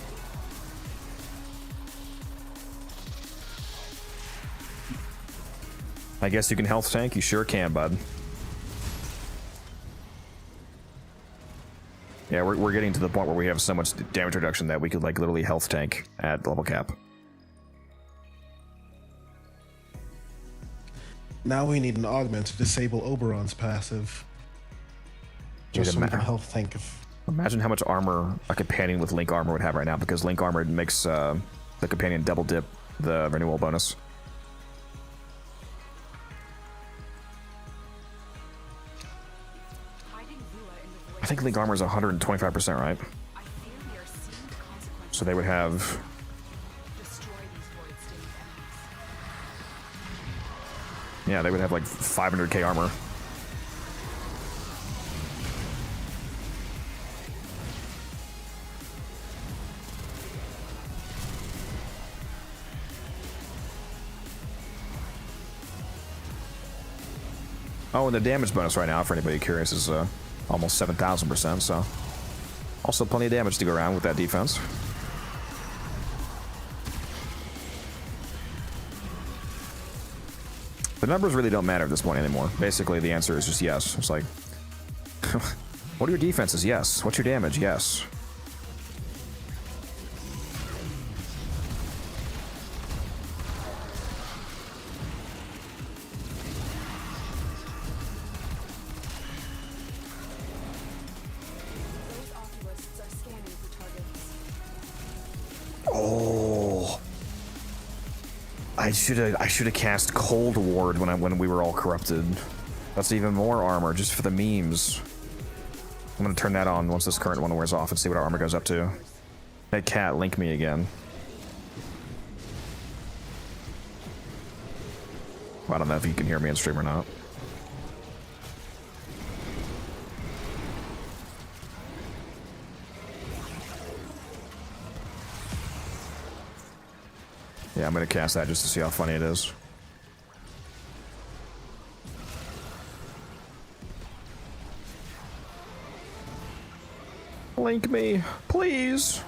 I guess you can health tank. You sure can, bud. Yeah, we're getting to the point where we have so much damage reduction that we could like literally health tank at level cap.
Now we need an augment to disable Oberon's passive. Just so we can health tank if...
Imagine how much armor a companion with Link armor would have right now, because Link armor makes the companion double dip the renewal bonus. I think Link armor is 125%, right? So they would have... Yeah, they would have like 500k armor. Oh, and the damage bonus right now, for anybody curious, is almost 7,000%, so... Also, plenty of damage to go around with that defense. The numbers really don't matter at this point anymore. Basically, the answer is just yes. It's like, what are your defenses? Yes. What's your damage? Yes. Oh, I should have cast Cold Ward when we were all corrupted. That's even more armor just for the memes. I'm gonna turn that on once this current one wears off and see what our armor goes up to. Hey cat, link me again. I don't know if you can hear me in stream or not. Yeah, I'm gonna cast that just to see how funny it is. Link me, please.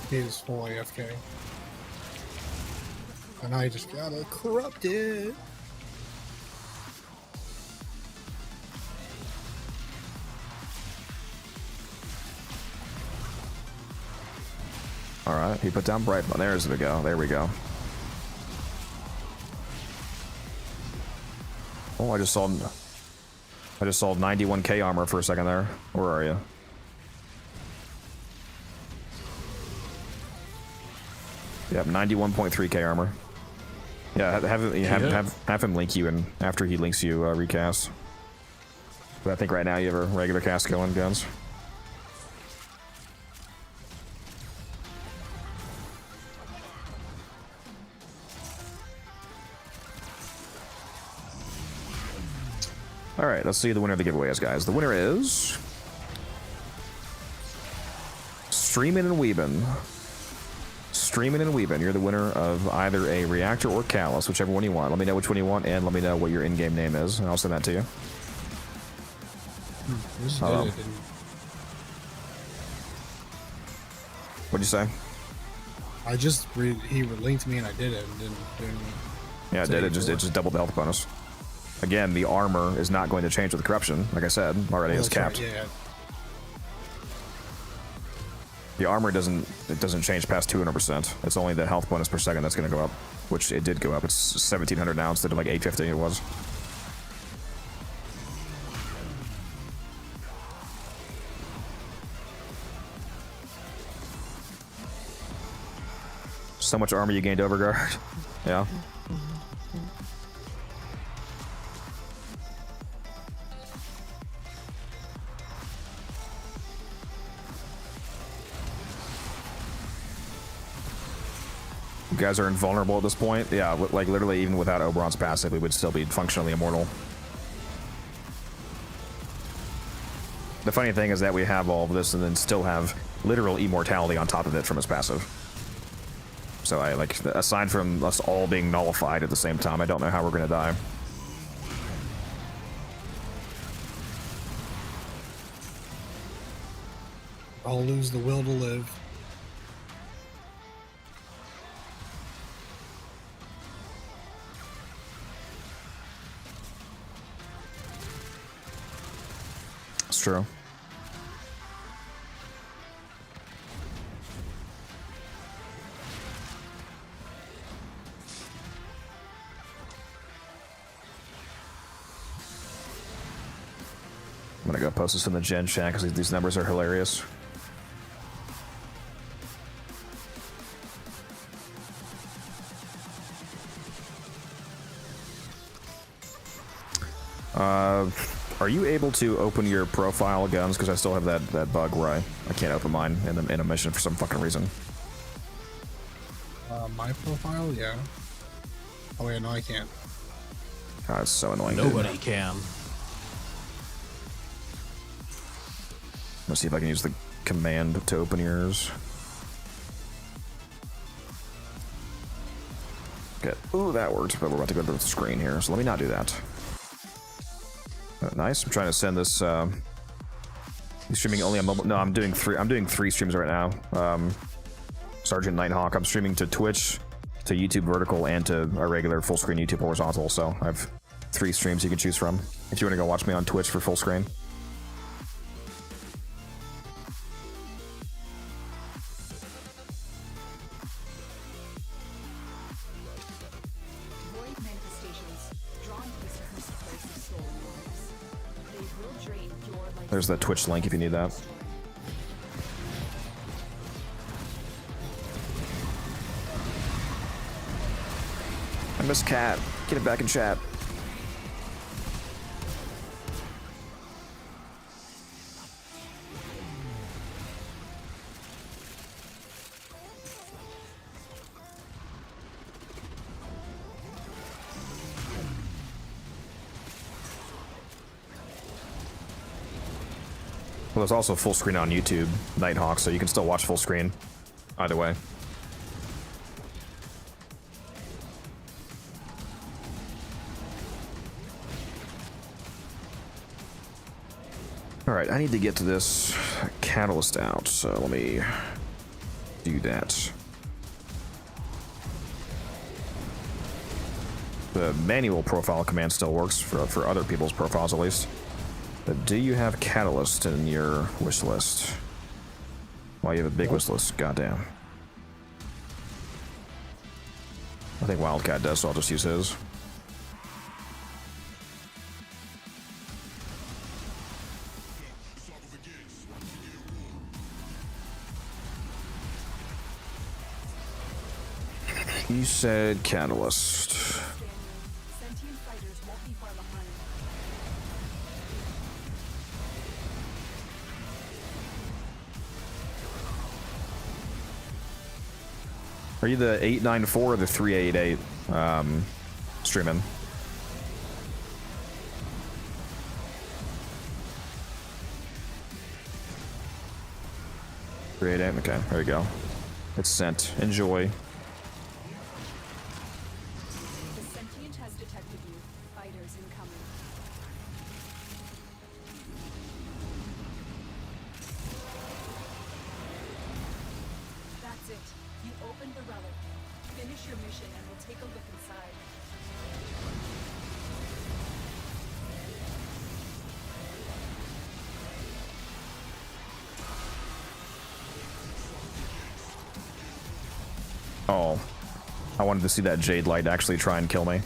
He's full AFK. And I just got corrupted.
Alright, he put down Bright. There's the go. There we go. Oh, I just saw 91k armor for a second there. Where are you? Yep, 91.3k armor. Yeah, have him link you, and after he links you, recast. But I think right now you have a regular cast going, guns. Alright, let's see the winner of the giveaways, guys. The winner is... Streamin' and Weebin. Streamin' and Weebin. You're the winner of either a Reactor or Callus, whichever one you want. Let me know which one you want, and let me know what your in-game name is, and I'll send that to you. What'd you say?
I just he linked me and I did it and didn't do anything.
Yeah, it did. It just doubled the health bonus. Again, the armor is not going to change with corruption. Like I said, already it's capped.
Right, yeah.
The armor doesn't change past 200%. It's only the health bonus per second that's going to go up, which it did go up. It's 1700 now instead of like 850 it was. So much armor you gained, Overguard. Yeah. You guys are invulnerable at this point. Yeah, like literally even without Oberon's passive, we would still be functionally immortal. The funny thing is that we have all of this and then still have literal immortality on top of it from his passive. So I like, aside from us all being nullified at the same time, I don't know how we're gonna die.
I'll lose the will to live.
It's true. I'm gonna go post this in the Gen chat because these numbers are hilarious. Are you able to open your profile, Guns? Because I still have that bug where I can't open mine in a mission for some fucking reason.
My profile, yeah. Oh yeah, no, I can't.
God, it's so annoying.
Nobody can.
Let's see if I can use the command to open yours. Good. Ooh, that worked, but we're about to go to the screen here, so let me not do that. Nice. I'm trying to send this. You streaming only on mobile? No, I'm doing three. I'm doing 3 streams right now. Sergeant Nighthawk. I'm streaming to Twitch, to YouTube Vertical, and to a regular full screen YouTube horizontal. So I have 3 streams you can choose from if you want to go watch me on Twitch for full screen.
Void manifestations drawn to this cursed place of stolen lives. They will drain your life.
There's the Twitch link if you need that. I miss Cat. Get it back in chat. Well, there's also full screen on YouTube, Nighthawk, so you can still watch full screen. Either way. Alright, I need to get to this catalyst out, so let me do that. The manual profile command still works for other people's profiles at least. But do you have catalyst in your wish list? Well, you have a big wish list, goddamn. I think Wildcat does, so I'll just use his. You said catalyst.
Sentient fighters won't be far behind.
Are you the 894 or the 388 streaming? Okay, there you go. It's sent. Enjoy.
The sentient has detected you. Fighters incoming. That's it. You opened the relic. Finish your mission and we'll take a look inside.
Oh, I wanted to see that Jade Light actually try and kill me.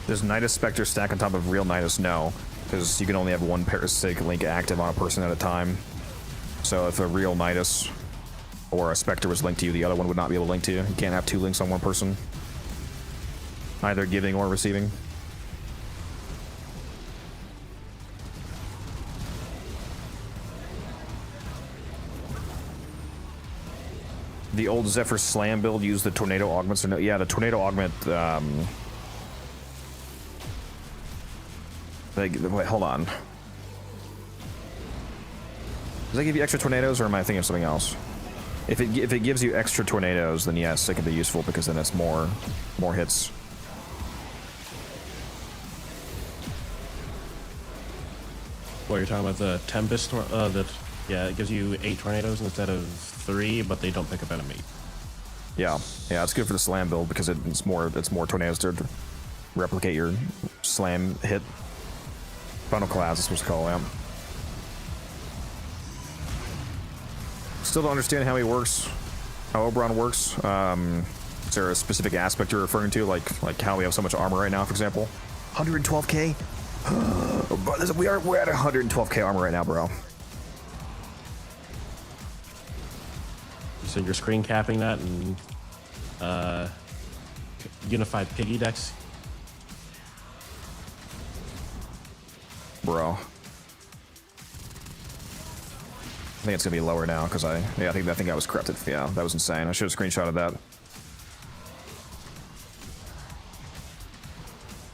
Does Nidus Spectre stack on top of real Nidus? No, because you can only have one parasitic link active on a person at a time. So if a real Nidus or a Spectre was linked to you, the other one would not be able to link to you. You can't have 2 links on one person. Either giving or receiving. The old Zephyr Slam build used the Tornado Augments or no? Yeah, the Tornado Augment, wait, hold on. Does that give you extra tornadoes or am I thinking of something else? If it gives you extra tornadoes, then yes, it can be useful because then it's more hits.
What you're talking about, the Tempest, yeah, it gives you 8 tornadoes instead of 3, but they don't pick up enemy.
Yeah, it's good for the slam build because it's more tornadoes to replicate your slam hit. Funnel class is what it's called, yeah. Still don't understand how he works, how Oberon works. Is there a specific aspect you're referring to, like how we have so much armor right now, for example? 112k. We're at 112k armor right now, bro.
So you're screen capping that and unified piggy decks,
bro. I think it's gonna be lower now because I think I was corrupted. Yeah, that was insane. I should have screenshotted that.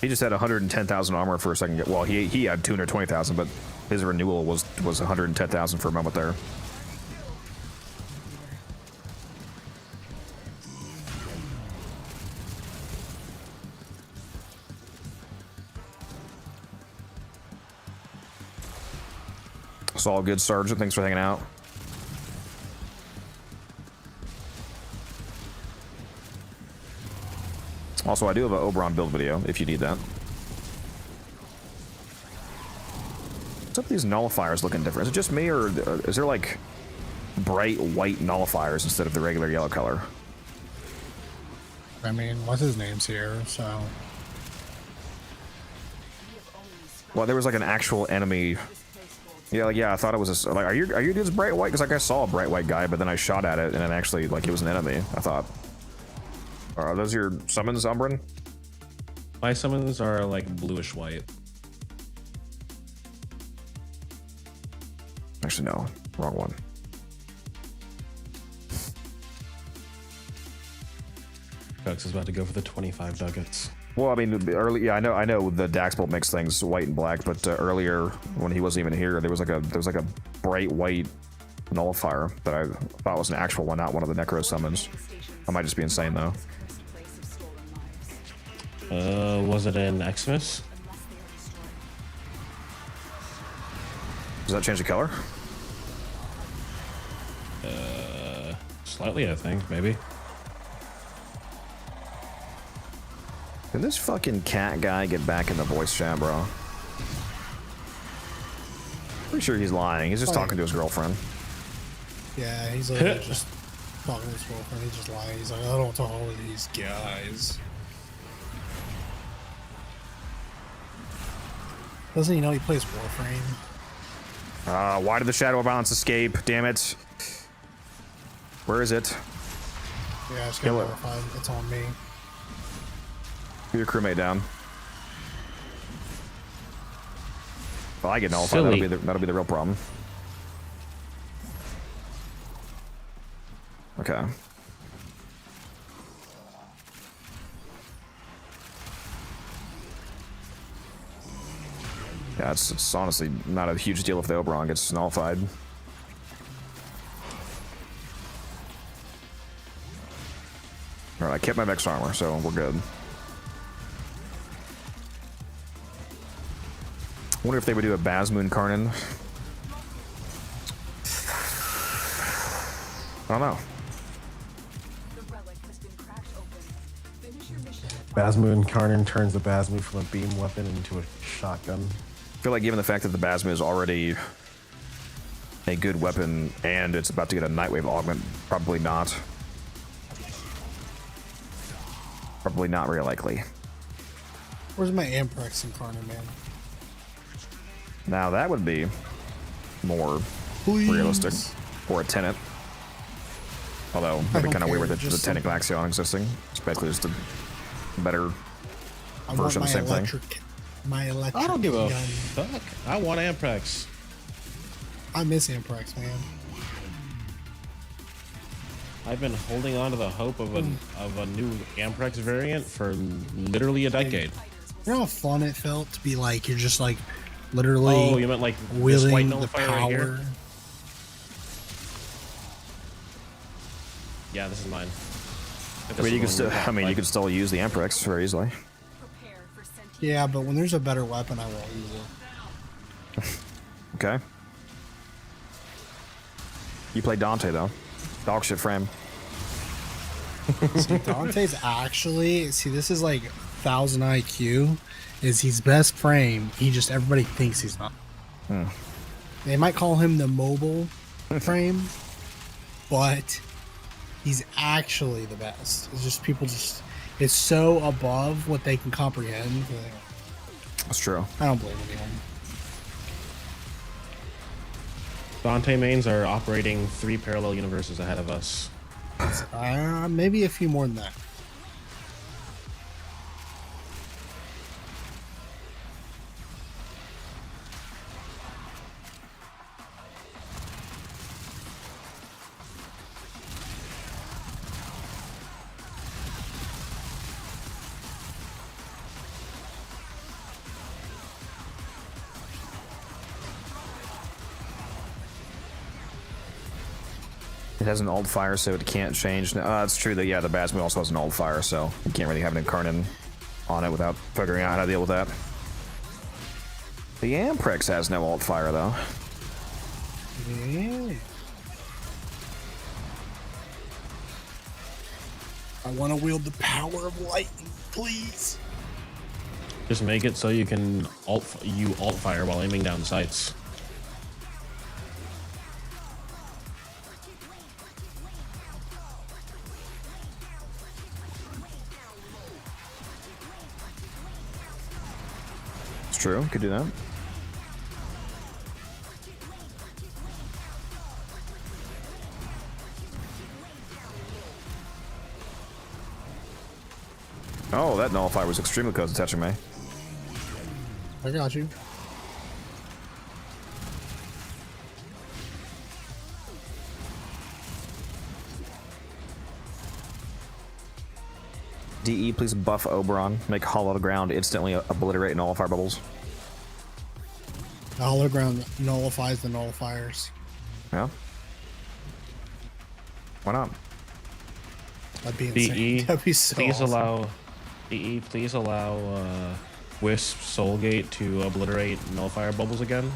He just had 110,000 armor for a second. Well, he had 220,000, but his renewal was 110,000 for a moment there. It's all good, Sergeant. Thanks for hanging out. Also, I do have an Oberon build video if you need that. What's up with these nullifiers looking different? Is it just me, or is there like bright white nullifiers instead of the regular yellow color?
I mean, what's his name's here, so.
Well, there was like an actual enemy. Yeah, like, yeah, I thought it was a, like, are you dudes bright white? Because like I saw a bright white guy, but then I shot at it and it actually like it was an enemy. I thought. Are those your summons, Umbran?
My summons are like bluish white.
Actually, no, wrong one.
Cox is about to go for the 25 nuggets.
Well, I mean, early, yeah, I know the Dax bolt makes things white and black, but earlier when he wasn't even here, there was like a bright white nullifier that I thought was an actual one, not one of the Necro summons. I might just be insane though.
Was it in Xmas?
Does that change the color?
Slightly, I think, maybe.
Can this fucking cat guy get back in the voice chat, bro? Pretty sure he's lying. He's just talking to his girlfriend.
Yeah, he's literally just talking to his girlfriend. He's just lying. He's like, I don't talk with these guys. Doesn't he know he plays Warframe?
Why did the Shadow of Violence escape? Damn it. Where is it?
Yeah, I just got notified. It's on me.
Get your crewmate down. If I get nullified, that'll be the real problem. Okay. Yeah, it's honestly not a huge deal if the Oberon gets nullified. Alright, I kept my Vex armor, so we're good. I wonder if they would do a Basmoon Karnan. I don't know.
Basmoon Karnan turns the Basmu from a beam weapon into a shotgun.
I feel like given the fact that the Basmu is already a good weapon and it's about to get a Nightwave augment, probably not. Probably not very likely.
Where's my Amprex Incarnate, man?
Now that would be more realistic for a Tenet. Although it'd be kind of weird with the Tenet Glaxion existing. It's basically just a better version of the same thing.
My electric
I don't give a
gun.
fuck. I want Amprex.
I miss Amprex, man.
I've been holding on to the hope of a new Amprex variant for literally a decade.
You know how fun it felt to be like you're just like literally.
Oh, you meant like this white nullifier right here? Yeah, this is mine.
I mean, you can still. I mean, you can still use the Amprex very easily.
Yeah, but when there's a better weapon, I won't use it.
Okay. You play Dante though. Dog shit frame.
See, Dante's actually this is like 1000 IQ. Is his best frame? Everybody thinks he's not. They might call him the mobile frame, but he's actually the best. It's just people it's so above what they can comprehend.
That's true.
I don't blame anyone.
Dante mains are operating 3 parallel universes ahead of us.
Maybe a few more than that.
It has an alt fire, so it can't change. It's true that, yeah, the Basmo also has an alt fire, so you can't really have an Incarnate on it without figuring out how to deal with that. The Amprex has no alt fire, though.
Yeah. I want to wield the power of lightning, please.
Just make it so you can alt fire while aiming down sights.
It's true, could do that. Oh, that nullifier was extremely close to touching me.
I got you.
DE, please buff Oberon. Make Hollow Ground instantly obliterate nullifier bubbles.
The hollow ground nullifies the nullifiers.
Yeah. Why not?
That'd be insane. That'd be so
please
awesome.
allow DE, please allow Wisp Soulgate to obliterate nullifier bubbles again,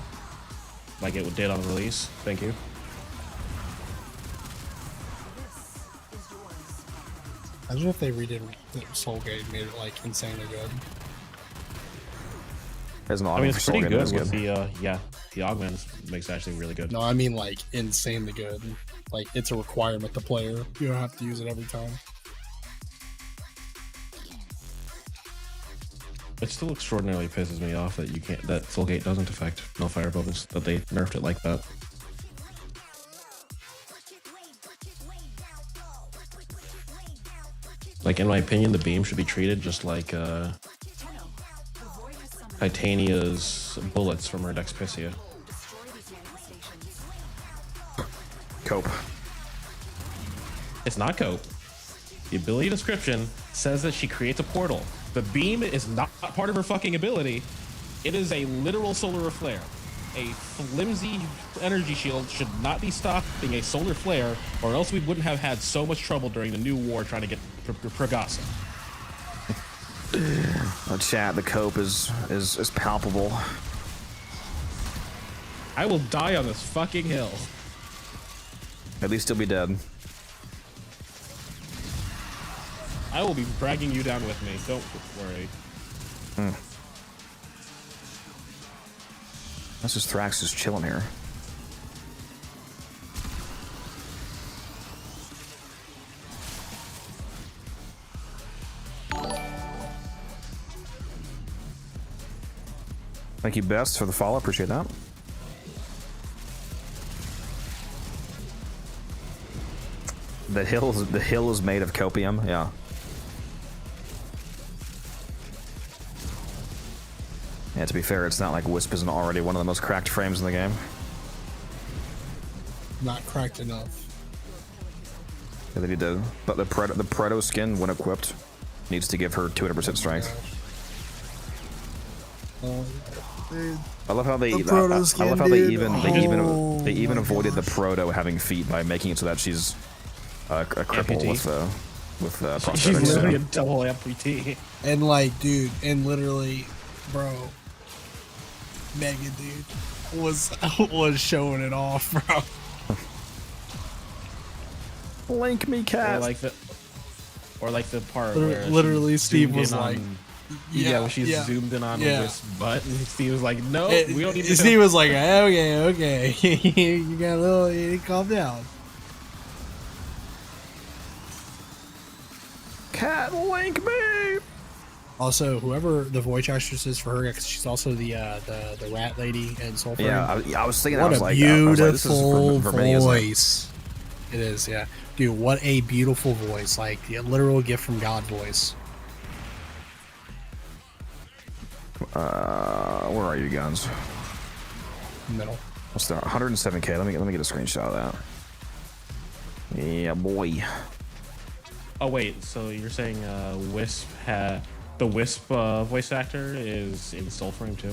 like it did on release. Thank you.
Imagine if they redid Soulgate and made it like insanely good.
There's an
I mean,
augment
it's
for
pretty
Soulgate,
good
that's
with the augment makes it actually really good.
No, I mean like insanely good. Like it's a requirement to player. You don't have to use it every time.
It still extraordinarily pisses me off that that Soulgate doesn't affect nullifier bubbles, that they nerfed it like that. Like, in my opinion, the beam should be treated just like Titania's bullets from her Dexpicia.
Cope.
It's not Cope. The ability description says that she creates a portal. The beam is not part of her fucking ability. It is a literal solar flare. A flimsy energy shield should not be stopping a solar flare, or else we wouldn't have had so much trouble during the new war trying to get Pragasa.
Oh, chat, the cope is palpable.
I will die on this fucking hill.
At least he'll be dead.
I will be dragging you down with me. Don't worry.
That's just Thrax just chilling here. Thank you, Best, for the follow. Appreciate that. The hill is made of copium. Yeah. Yeah, to be fair, it's not like Wisp isn't already one of the most cracked frames in the game.
Not cracked enough.
Yeah, they need to, but the Proto skin, when equipped, needs to give her 200% strength. I love how they. I love how they even avoided the Proto having feet by making it so that she's a cripple with prosthetics.
She's literally a double amputee.
And like, dude, and literally, bro, Megan, dude, was showing it off, bro.
Link me, cat.
Or like the part
literally
where
Steve was like,
when she zoomed in on this butt, and Steve was like, no, we don't need to.
Steve was like, okay, you got a little, you calm down.
Cat, link me.
Also, whoever the voice actress is for her, because she's also the rat lady in Soulframe.
Yeah, I was thinking.
What
I was
a
like,
beautiful
Verminion,
voice. It is, yeah. Dude, what a beautiful voice. Like, the literal gift from God voice.
Where are you, guns?
Middle.
What's that? 107k. Let me get a screenshot of that. Yeah, boy.
Oh wait, so you're saying the Wisp voice actor is in Soulframe too?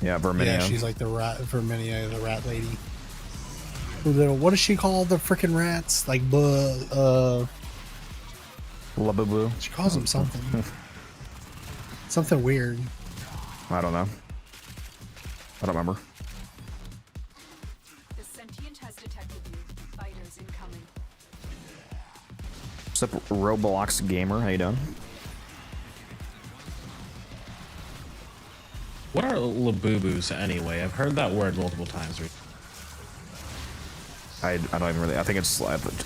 Yeah, Verminion.
Yeah, she's like the rat, Verminia, the rat lady. What does she call the freaking rats? Like,
Labubu.
She calls them something. Something weird.
I don't know. I don't remember.
The sentient has detected you. Fighters incoming.
What's up, Roblox Gamer? How you doing?
What are labubus anyway? I've heard that word multiple times.
I don't even really. I think it's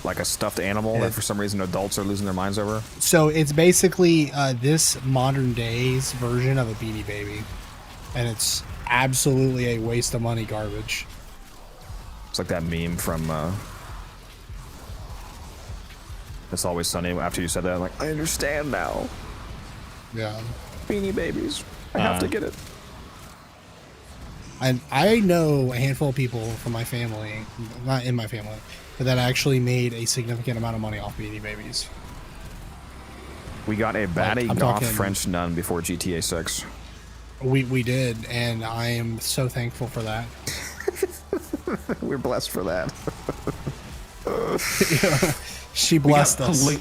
like a stuffed animal that for some reason adults are losing their minds over.
So it's basically this modern day's version of a Beanie Baby, and it's absolutely a waste of money garbage.
It's like that meme from It's Always Sunny. After you said that, I'm like, I understand now.
Yeah.
Beanie Babies. I have to get it.
I know a handful of people from my family, not in my family, but that actually made a significant amount of money off Beanie Babies.
We got a baddie
I'm
goth
talking-
French nun before GTA 6.
We did, and I am so thankful for that.
We're blessed for that.
She blessed us.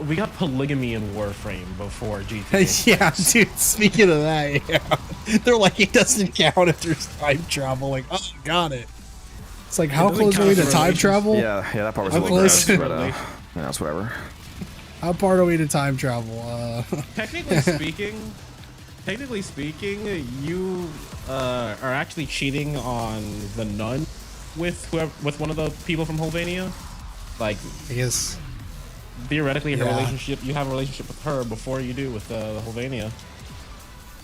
We got polygamy in Warframe before GTA.
Yeah, dude, speaking of that, yeah. They're like, it doesn't count if there's time travel. Like, oh, got it. It's like, how close are we to time travel?
Yeah, that part was a
How
little
close?
gross, but yeah, it's whatever.
How far are we to time travel?
Technically speaking, you are actually cheating on the nun with one of the people from Hulvania. Like,
I guess
theoretically,
Yeah.
you have a relationship with her before you do with the Hulvania.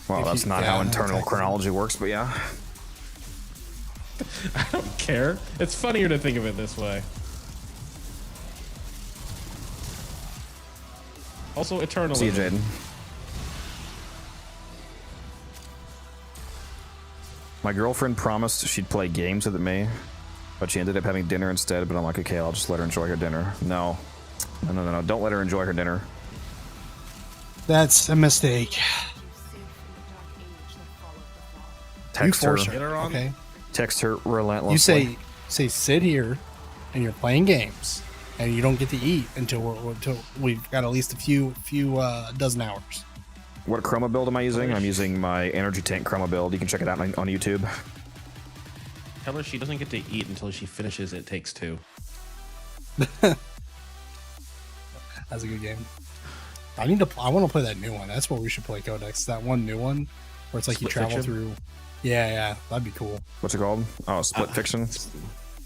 Well, that's not how internal chronology works, but yeah.
I don't care. It's funnier to think of it this way. Also, eternally.
See you, Jaden. My girlfriend promised she'd play games with me, but she ended up having dinner instead. But I'm like, okay, I'll just let her enjoy her dinner. No. No. Don't let her enjoy her dinner.
That's a mistake.
Text
You force
her.
her. Okay.
Text her relentlessly.
You say sit here, and you're playing games, and you don't get to eat until we've got at least a few dozen hours.
What chroma build am I using? I'm using my energy tank chroma build. You can check it out on YouTube.
Tell her she doesn't get to eat until she finishes It Takes Two.
That's a good game. I want to play that new one. That's what we should play, Codex. That one new one where it's like
Split
you travel
Fiction?
through. Yeah, that'd be cool.
What's it called? Oh, Split Fiction.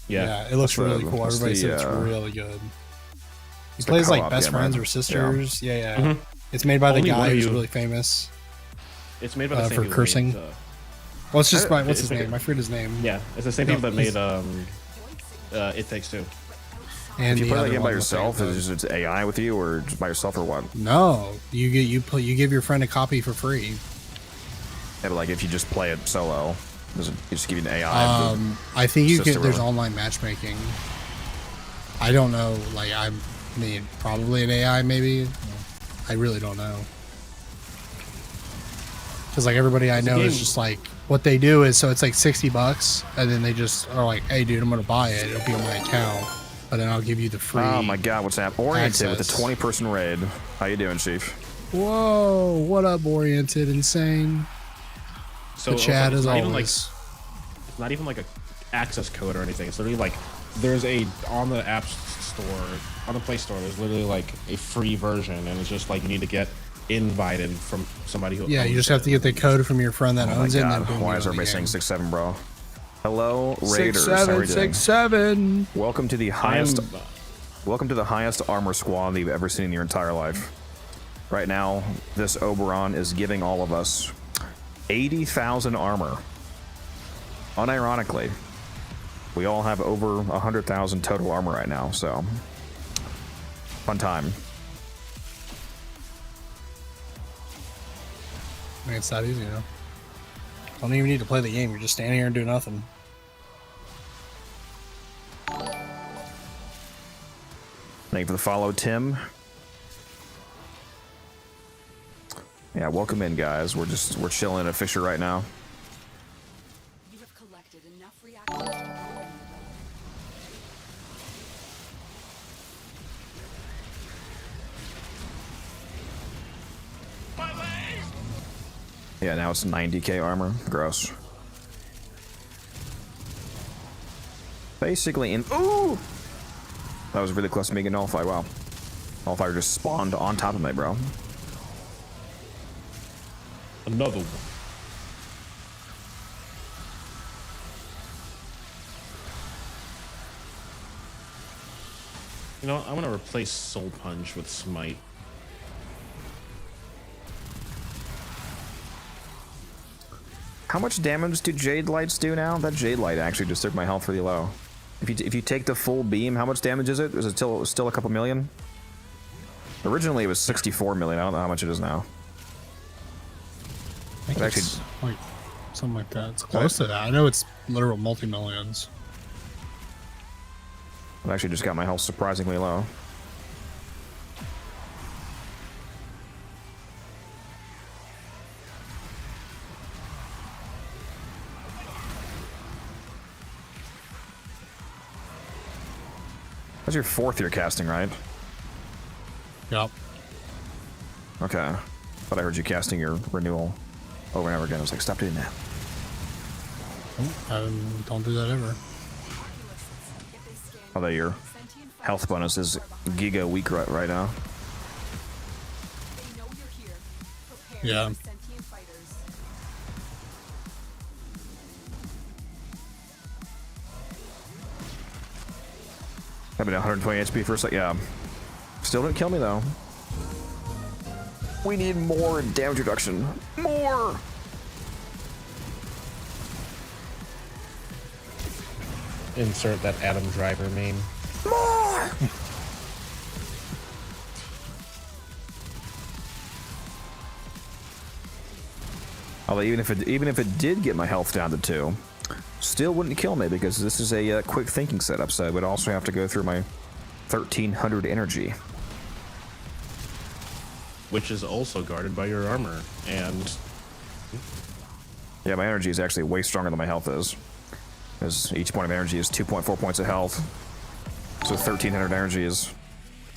Yeah, it looks really cool.
that's
Everybody said it's
the,
really good. He
it's
plays
the
like
co-op
best
game,
friends
right?
or sisters. Yeah.
Mhm.
It's made by the
Only one
guy
of
who's
you-
really famous.
It's made by the same
for
people
cursing.
that made,
Well, it's just what's
it's
his
like
name? I forget his name.
Yeah, it's the same people that made It Takes Two.
And
if you
the
play that
other
game by
one was
yourself,
like-
is it AI with you, or just by yourself, or what?
No, you give your friend a copy for free.
Yeah, but like if you just play it solo, does it just give you an AI?
I think you
Sister
can. There's
really?
online matchmaking. I don't know. Like I mean, probably an AI, maybe. I really don't know. Because like everybody I
It's a
know is
game-
just like what they do is so it's like $60, and then they just are like, "Hey, dude, I'm gonna buy it. It'll be on my account, but then I'll give you the free."
Oh my God, what's that? Oriented with a
access.
20-person raid. How you doing, Chief?
Whoa! What up, Oriented? Insane.
So
The chat
also,
is
it's not even
always.
it's not even like a access code or anything. It's literally like there's on the App Store, on the Play Store. There's literally like a free version, and it's just like you need to get invited from somebody who.
Yeah, you
owns
just have
it.
to get the code from your friend that
Oh my
owns it. And
God,
then boom,
why
you're
is
in the
everybody saying
game.
6'7", bro? Hello, Raiders. How are you doing?
6'7".
Welcome to the highest. Welcome to the highest armor squad that you've ever seen in your entire life. Right now, this Oberon is giving all of us 80,000 armor. Unironically, we all have over 100,000 total armor right now, so fun time.
I mean, it's that easy, you know. Don't even need to play the game. You're just standing here and do nothing.
Thank you for the follow, Tim. Yeah, welcome in, guys. We're chilling at Fisher right now.
You have collected enough reactions.
Yeah, now it's 90k armor. Gross. Basically, ooh! That was really close to me getting nullified. Wow. Nullifier just spawned on top of me, bro.
Another one. You know what? I'm gonna replace Soul Punch with Smite.
How much damage do Jade Lights do now? That Jade Light actually just took my health really low. If you take the full beam, how much damage is it? Is it still a couple million? Originally it was 64 million. I don't know how much it is now.
I think it's like something like that. It's close to that. I know it's literal multi-millions.
I've actually just got my health surprisingly low. That's your 4th year casting, right?
Yep.
Okay. Thought I heard you casting your renewal over and over again. I was like, stop doing that.
Don't do that ever.
Although your health bonus is giga weak right now.
Yeah.
I've been at 120 HP for a sec. Yeah. Still didn't kill me though. We need more damage reduction. More!
Insert that Adam Driver meme.
More! Although even if it did get my health down to 2, still wouldn't kill me because this is a quick thinking setup, so I would also have to go through my 1300 energy.
Which is also guarded by your armor, and...
Yeah, my energy is actually way stronger than my health is. Because each point of energy is 2.4 points of health. So 1300 energy is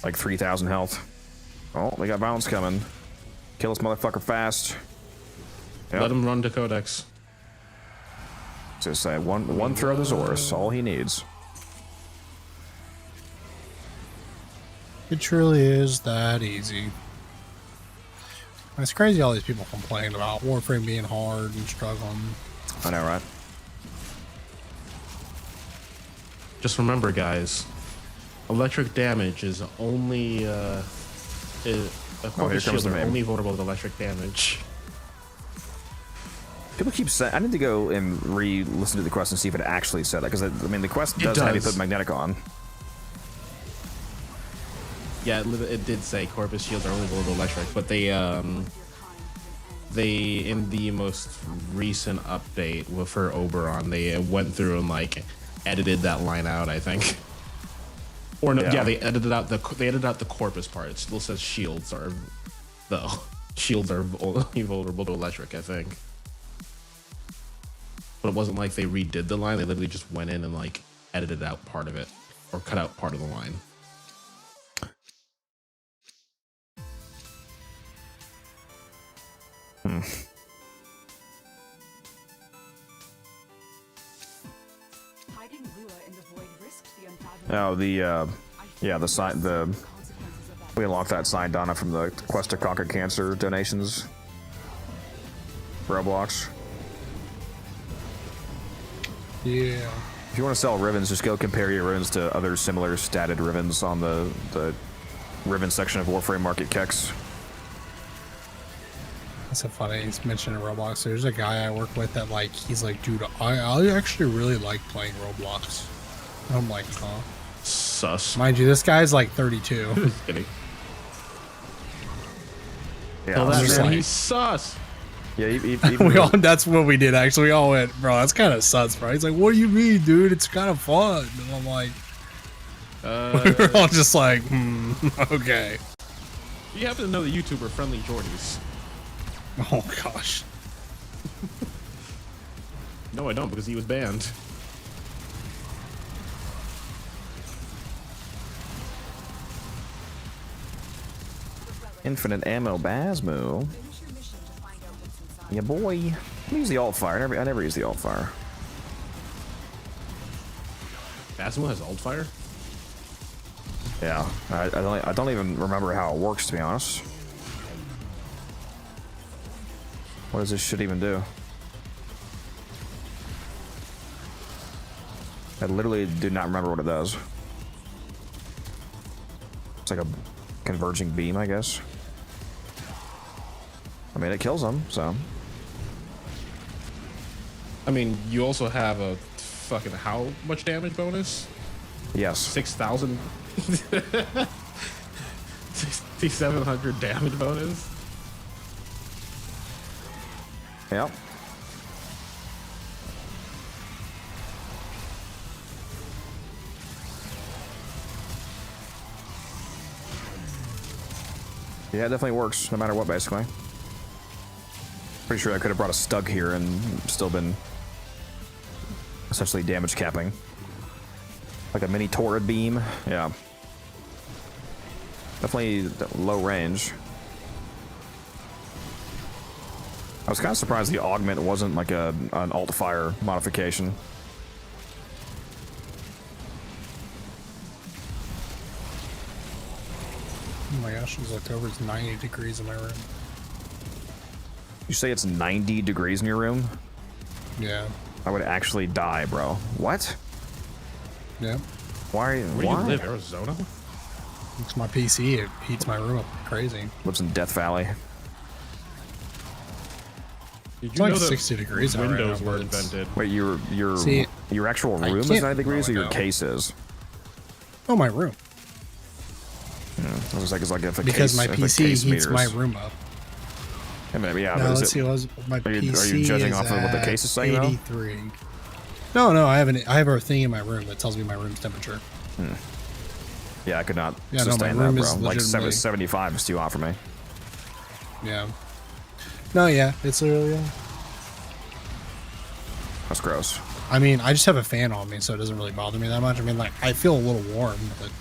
like 3000 health. Oh, they got violence coming. Kill this motherfucker fast. Yep.
Let him run to Codex.
Just say one throw of the Zorus, all he needs.
It truly is that easy. It's crazy all these people complain about Warframe being hard and struggling.
I know, right?
Just remember, guys, electric damage is only a corpus shields are only vulnerable to electric damage.
People keep saying, I need to go and re-listen to the quest and see if it actually said that, because I mean the quest does have you put magnetic on.
Yeah, it did say corpus shields are only vulnerable to electric, but they in the most recent update for Oberon, they went through and like edited that line out, I think. Or no, yeah, they edited out the corpus part. It still says shields are only vulnerable to electric, I think. But it wasn't like they redid the line. They literally just went in and like edited out part of it or cut out part of the line.
Oh, the sign, we unlocked that sign, Donna, from the Quest to Conquer Cancer donations. Roblox.
Yeah.
If you want to sell ribbons, just go compare your ribbons to other similar statted ribbons on the ribbon section of Warframe Market Kex.
That's so funny. He's mentioning Roblox. There's a guy I work with that like he's like, dude, I actually really like playing Roblox. And I'm like, huh?
Sus.
Mind you, this guy's like 32.
Just kidding.
Yeah,
oh, that's
like,
he's sus.
Yeah, even
we all, that's what we did actually. We all went, bro, that's kind of sus, bro. He's like, what do you mean, dude? It's kind of fun. And I'm like, we were all just like, okay.
You happen to know the YouTuber Friendly Jordies?
Oh gosh.
No, I don't, because he was banned.
Infinite ammo Basmo. Yeah, boy. Let me use the alt fire. I never use the alt fire.
Asimo has alt fire?
Yeah, I don't even remember how it works, to be honest. What does this shit even do? I literally do not remember what it does. It's like a converging beam, I guess. I mean, it kills them, so.
I mean, you also have a fucking how much damage bonus?
Yes.
6,000. 6,700 damage bonus?
Yep. Yeah, it definitely works, no matter what, basically. Pretty sure I could have brought a Stug here and still been essentially damage capping. Like a mini Torrid beam. Yeah. Definitely low range. I was kind of surprised the augment wasn't like an alt fire modification.
Oh my gosh, it's October. It's 90 degrees in my room.
You say it's 90 degrees in your room?
Yeah.
I would actually die, bro. What?
Yeah.
Why?
Where do you live, Arizona?
It's my PC. It heats my room up crazy.
Lives in Death Valley.
Did
It's like 60 degrees in
Windows
right now,
were
but it's-
invented.
Wait,
See,
your actual
I
room is
can't-
90 degrees, or your
no.
case is?
Oh, my room.
I was like, it's like if a
Because
case,
my
if a
PC
case
heats my
meters.
room up.
Yeah, maybe, yeah.
No,
but is
let's
it-
see. My
are you
PC
judging
is
off of what the
at
case is saying, though?
83. No, I have a thing in my room that tells me my room's temperature.
Yeah, I could not
Yeah, no, my
sustain
room
that,
is
bro. Like
legitimately-
75 is too hot for me.
Yeah. No, yeah, it's literally.
That's gross.
I mean, I just have a fan on me, so it doesn't really bother me that much. I mean, like, I feel a little warm, but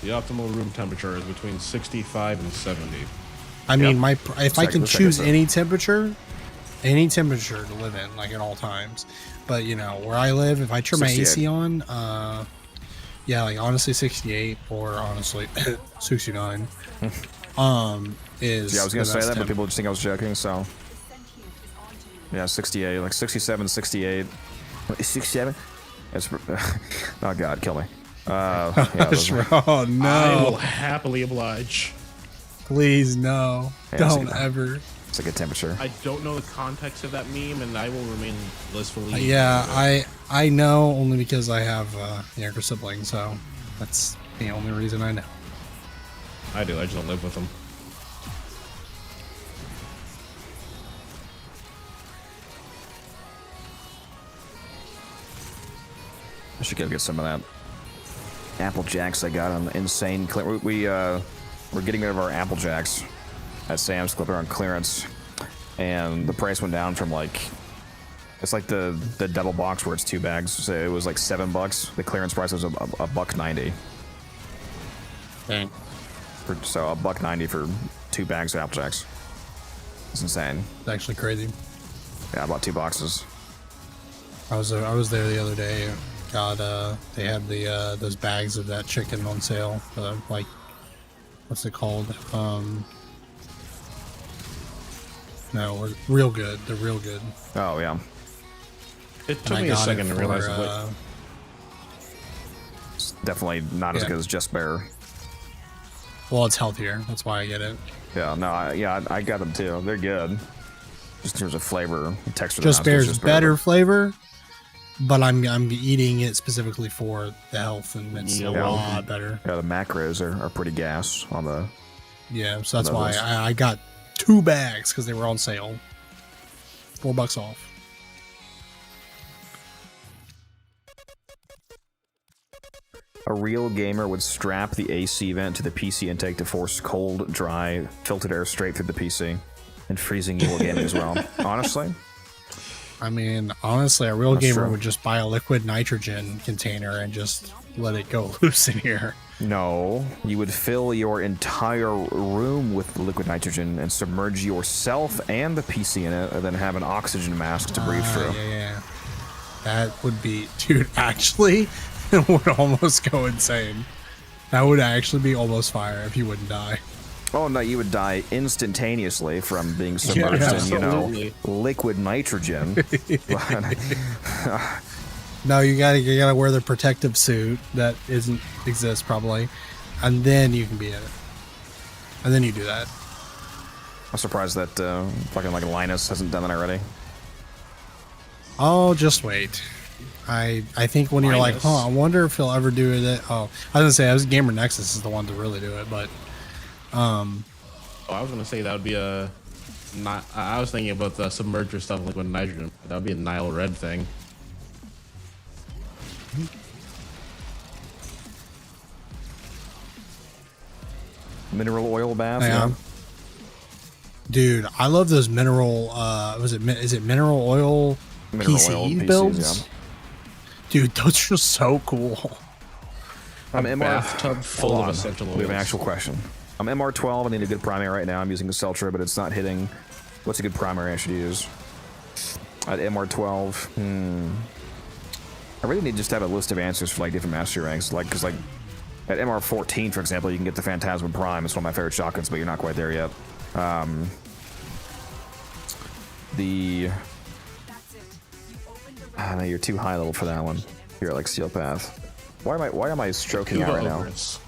The optimal room temperature is between 65 and 70.
I mean, if I can
let's check
choose
this out.
any temperature to live in, like at all times. But you know, where I live, if I turn my
68.
AC on, yeah, like honestly 68 or honestly 69. Is
Yeah, I was gonna
the
say
best
that, but
temp.
people just think I was joking, so. Yeah, 68, like 67, 68. Wait, 67? It's, oh god, kill me. Yeah, those are-
Oh
I will
no!
happily oblige.
Please no!
Yeah,
Don't
it's a-
ever.
It's a good temperature.
I don't know the context of that meme, and I will remain blissfully.
Yeah, I know only because I have a younger sibling, so that's the only reason I know.
I do. I just don't live with them.
I should go get some of that Apple Jacks I got on the insane clearance. We're getting rid of our Apple Jacks at Sam's Club on clearance, and the price went down from like, it's like the double box where it's 2 bags. So it was like $7. The clearance price was $1.90.
Dang.
So $1.90 for 2 bags of Apple Jacks. It's insane.
It's actually crazy.
Yeah, I bought 2 boxes.
I was there the other day. God, they had the those bags of that chicken on sale. Like, what's it called? No, we're real good. They're real good.
Oh yeah.
It took
And I
me a
got
second
it
to realize
for,
what.
It's definitely not as
Yeah.
good as Just Bear.
Well, it's healthier. That's why I get it.
Yeah, no, I got them too. They're good. Just in terms of flavor, and texture.
Just
they're not as good as
Bear's
Just Bear,
better flavor, but I'm eating it specifically for the health, and it's a lot better.
Yeah, the macros are pretty gas on the.
Yeah, so that's
on
why
those.
I got 2 bags because they were on sale. $4 off.
A real gamer would strap the AC vent to the PC intake to force cold, dry, filtered air straight through the PC, and freezing evil gaming as well. Honestly,
I mean, honestly, a real
That's
gamer
true.
would just buy a liquid nitrogen container and just let it go loose in here.
No, you would fill your entire room with liquid nitrogen and submerge yourself and the PC in it, and then have an oxygen mask to breathe through.
Yeah. That would be, dude, actually, it would almost go insane. That would actually be almost fire if you wouldn't die.
Oh no, you would die instantaneously from being submerged in, you know, liquid nitrogen.
No, you gotta wear the protective suit that exists probably, and then you can be in it. And then you do that.
I'm surprised that fucking like Linus hasn't done that already.
Oh, just wait. I think when you're like, I wonder if he'll ever do it. Oh, I was gonna say, Gamer Nexus is the one to really do it, but
I was gonna say that would be a. I was thinking about the submerger stuff, liquid nitrogen. That would be a Nile Red thing.
Mineral oil bath. Yeah.
Dude, I love those mineral. Is it mineral oil? PCE builds. Yeah. Dude, those are so cool.
I'm MR.
Bathtub full of essential oils.
We have an actual question. I'm MR12. I need a good primary right now. I'm using the Celtra, but it's not hitting. What's a good primary I should use? At MR12. I really need just to have a list of answers for like different mastery ranks. Like, because like at MR14, for example, you can get the Phantasma Prime. It's one of my favorite shotguns, but you're not quite there yet. No, you're too high level for that one. You're at like Steel Path. Why am I stroking out right now?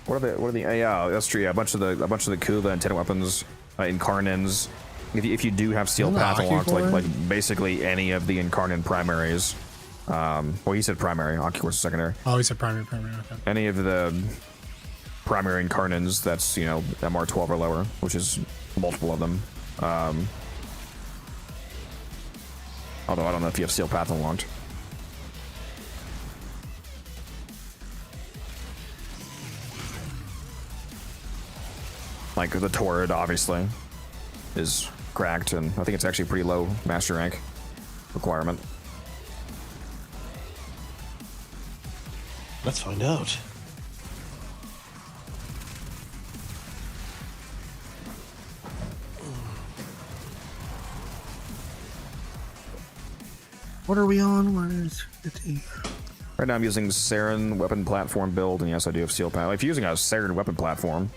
What are the? Yeah, that's true. Yeah, a bunch of the Kuva and 10 weapons, Incarnins. If you do have Steel Path unlocked, like basically any of the Incarnin primaries. Well, he said primary. Oculus secondary.
Oh, he said primary. Okay.
Any of the primary Incarnins that's, you know, MR12 or lower, which is multiple of them. Although I don't know if you have Steel Path unlocked. Like the Torrid, obviously, is cracked, and I think it's actually pretty low master rank requirement.
Let's find out.
What are we on? Where is 15?
Right now I'm using Saren weapon platform build, and yes, I do have Steel Path. If you're using a Saren weapon platform,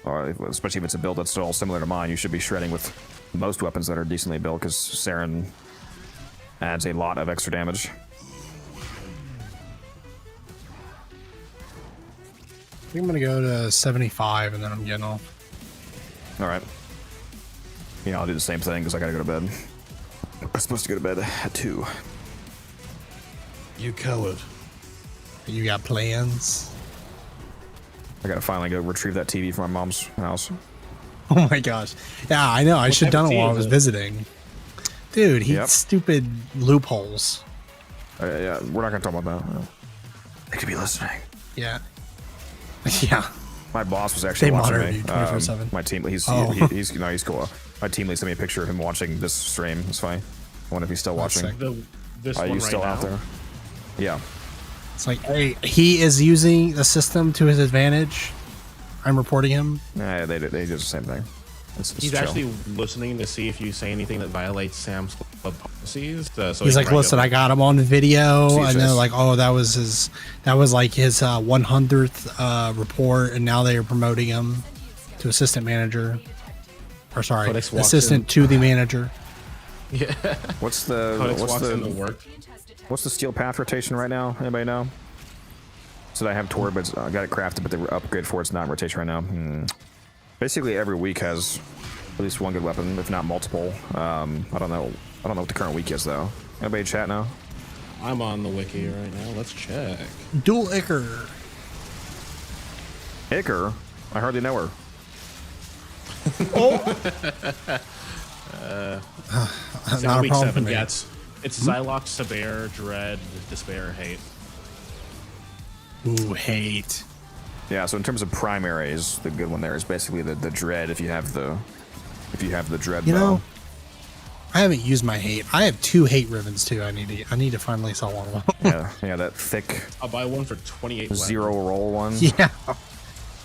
or especially if it's a build that's all similar to mine, you should be shredding with most weapons that are decently built, because Saren adds a lot of extra damage.
I think I'm gonna go to 75 and then I'm getting off.
Alright. Yeah, I'll do the same thing because I gotta go to bed. I'm supposed to go to bed at 2.
You coward.
You got plans?
I gotta finally go retrieve that TV from my mom's house.
Oh my gosh. Yeah, I know. I should have done it while I was visiting. Dude, he's stupid loopholes.
Yeah, we're not gonna talk about that. They could be listening.
Yeah. Yeah.
My boss was actually watching me.
24/7.
My team, he's cool. My team lead sent me a picture of him watching this stream. It's funny. I wonder if he's still watching. Are you still out there? Yeah.
It's like, hey, he is using the system to his advantage. I'm reporting him.
Yeah, they did the same thing. It's
He's
chill.
actually listening to see if you say anything that violates Sam's club policies. So
he's like, listen, I got him on video, and they're like, oh, that was his 100th report, and now they are promoting him to assistant manager, or sorry, assistant to the manager.
Yeah.
What's the Steel Path rotation right now? Anybody know? So I have Torrid, but I got it crafted, but the upgrade for it's not in rotation right now. Basically, every week has at least one good weapon, if not multiple. I don't know what the current week is though. Anybody chat now?
I'm on the wiki right now. Let's check.
Dual Icker.
Icker? I hardly know her.
Not a
week
problem
7
for me.
gets. It's Xylox, Saber, Dread, Despair, Hate.
Ooh, Hate.
Yeah, so in terms of primaries, the good one there is basically the Dread. If you have the Dread,
You know, I haven't used my Hate. I have 2 Hate ribbons too. I need to finally sell one of them.
yeah, that thick.
I'll buy one for 28.
0 roll one.
Yeah.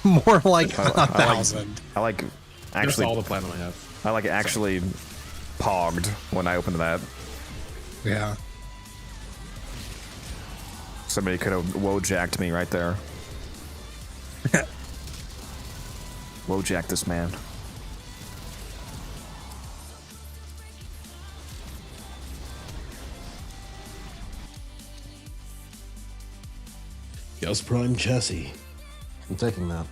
More like
I
1,000.
I like
That's
actually.
all the platinum I have.
I like actually pogged when I opened that.
Yeah.
Somebody could have wojacked me right there. Wojack this man.
Ghost Prime chassis.
I'm taking that.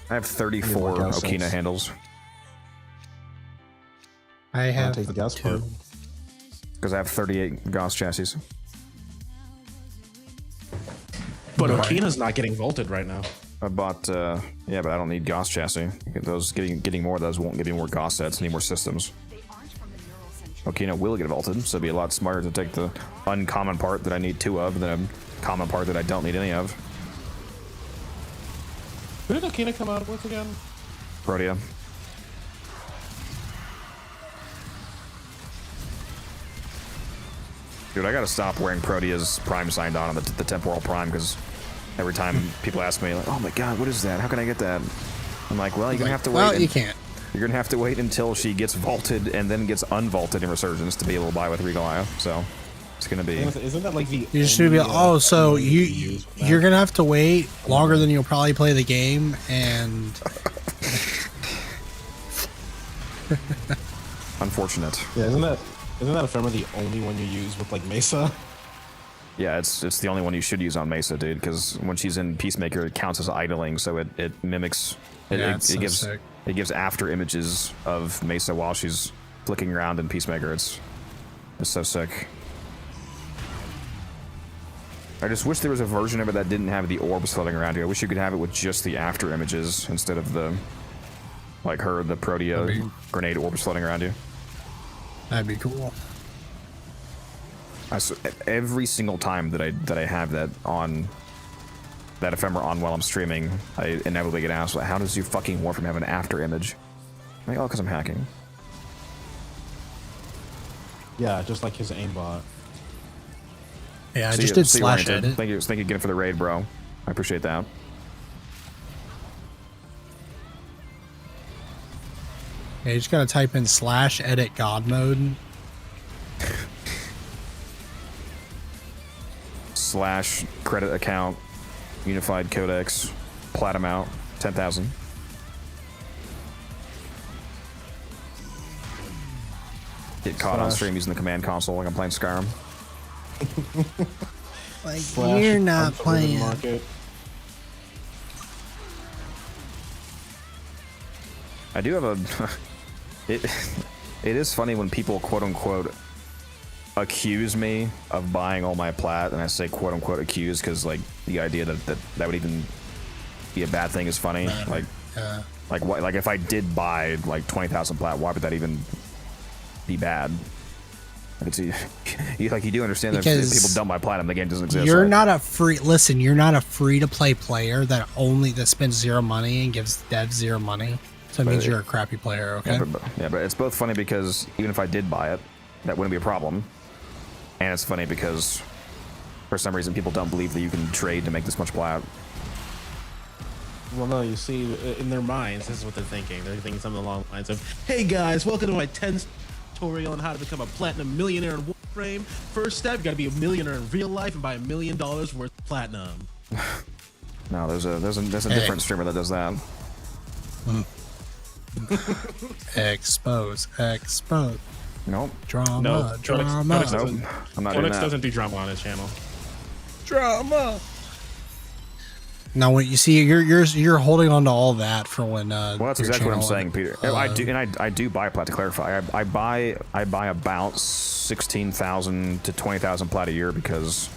I have 34 Okina handles.
I have
take the gas part.
Because I have 38 Gauss chassis.
But Okina's not getting vaulted right now.
I bought, yeah, but I don't need Gauss chassis. Those getting more of those won't give me more Gauss sets, need more systems. Okina will get vaulted, so it'd be a lot smarter to take the uncommon part that I need 2 of than a common part that I don't need any of.
Who did Okina come out with again?
Protea. Dude, I gotta stop wearing Protea's Prime signed on the Temporal Prime, because every time people ask me, like, oh my god, what is that? How can I get that? I'm like, well, you're gonna have to wait.
Well, you can't.
You're gonna have to wait until she gets vaulted and then gets unvaulted in Resurgence to be able to buy with Regal Eye. So it's gonna be.
Isn't that like the?
You just need to be. Oh, so you're gonna have to wait longer than you'll probably play the game, and.
Unfortunate.
Yeah, isn't that Ephemera the only one you use with like Mesa?
Yeah, it's the only one you should use on Mesa, dude. Because when she's in Peacemaker, it counts as idling, so it mimics. It gives after images of Mesa while she's flicking around in Peacemaker. It's so sick. I just wish there was a version of it that didn't have the orbs floating around you. I wish you could have it with just the after images instead of the the Protea grenade orbs floating around you.
That'd be cool.
Every single time that I have that on, that Ephemera on while I'm streaming, I inevitably get asked, how does your fucking Warframe have an after image? I'm like, oh, because I'm hacking.
Yeah, just like his aimbot.
Yeah, I just did slash
edit.
edit.
Thank you again for the raid, bro. I appreciate that.
Yeah, you just gotta type in slash edit God mode.
Slash credit account, unified codex, plat amount, 10,000. Get caught on stream using the command console like I'm playing Skyrim.
Like, you're not playing.
I do have a... it is funny when people quote-unquote accuse me of buying all my plat, and I say quote-unquote accuse because, like, the idea that would even be a bad thing is funny. Like if I did buy, like, 20,000 plat, why would that even be bad? You do understand that if people dump my platinum, the game doesn't exist.
You're
right?
not a free. Listen, you're not a free-to-play player that spends 0 money and gives devs 0 money. So it means you're a crappy player, okay?
Yeah, but it's both funny because even if I did buy it, that wouldn't be a problem. And it's funny because for some reason people don't believe that you can trade to make this much plat.
Well, no, you see, in their minds, this is what they're thinking. They're thinking something along the lines of, hey guys, welcome to my 10 tutorial on how to become a platinum millionaire in Warframe. First step, you gotta be a millionaire in real life and buy $1 million worth of platinum.
No, there's a different streamer that does that.
Expose.
Nope.
Drama.
No,
Drama.
I'm not doing that.
doesn't do drama on his channel.
Drama. Now, when you see, you're holding on to all that for when.
Well, that's exactly what I'm saying, Peter. I do buy plat. To clarify, I buy about 16,000 to 20,000 plat a year because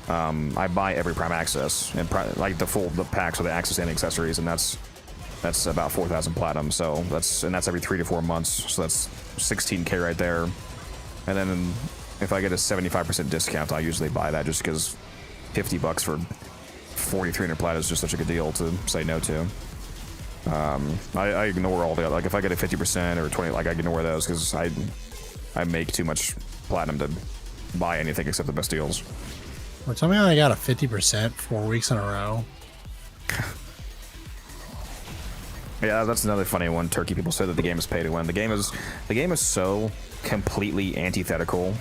I buy every Prime Access and like the packs with the access and accessories, and that's about 4,000 platinum. So that's every 3 to 4 months. So that's 16K right there. And then if I get a 75% discount, I usually buy that just because $50 for 4,300 plat is just such a good deal to say no to. I ignore all the, like, if I get a 50% or 20, like, I ignore those because I make too much platinum to buy anything except the best deals.
Or tell me I got a 50% 4 weeks in a row.
Yeah, that's another funny one. Turkey people say that the game is pay to win. The game is so completely antithetical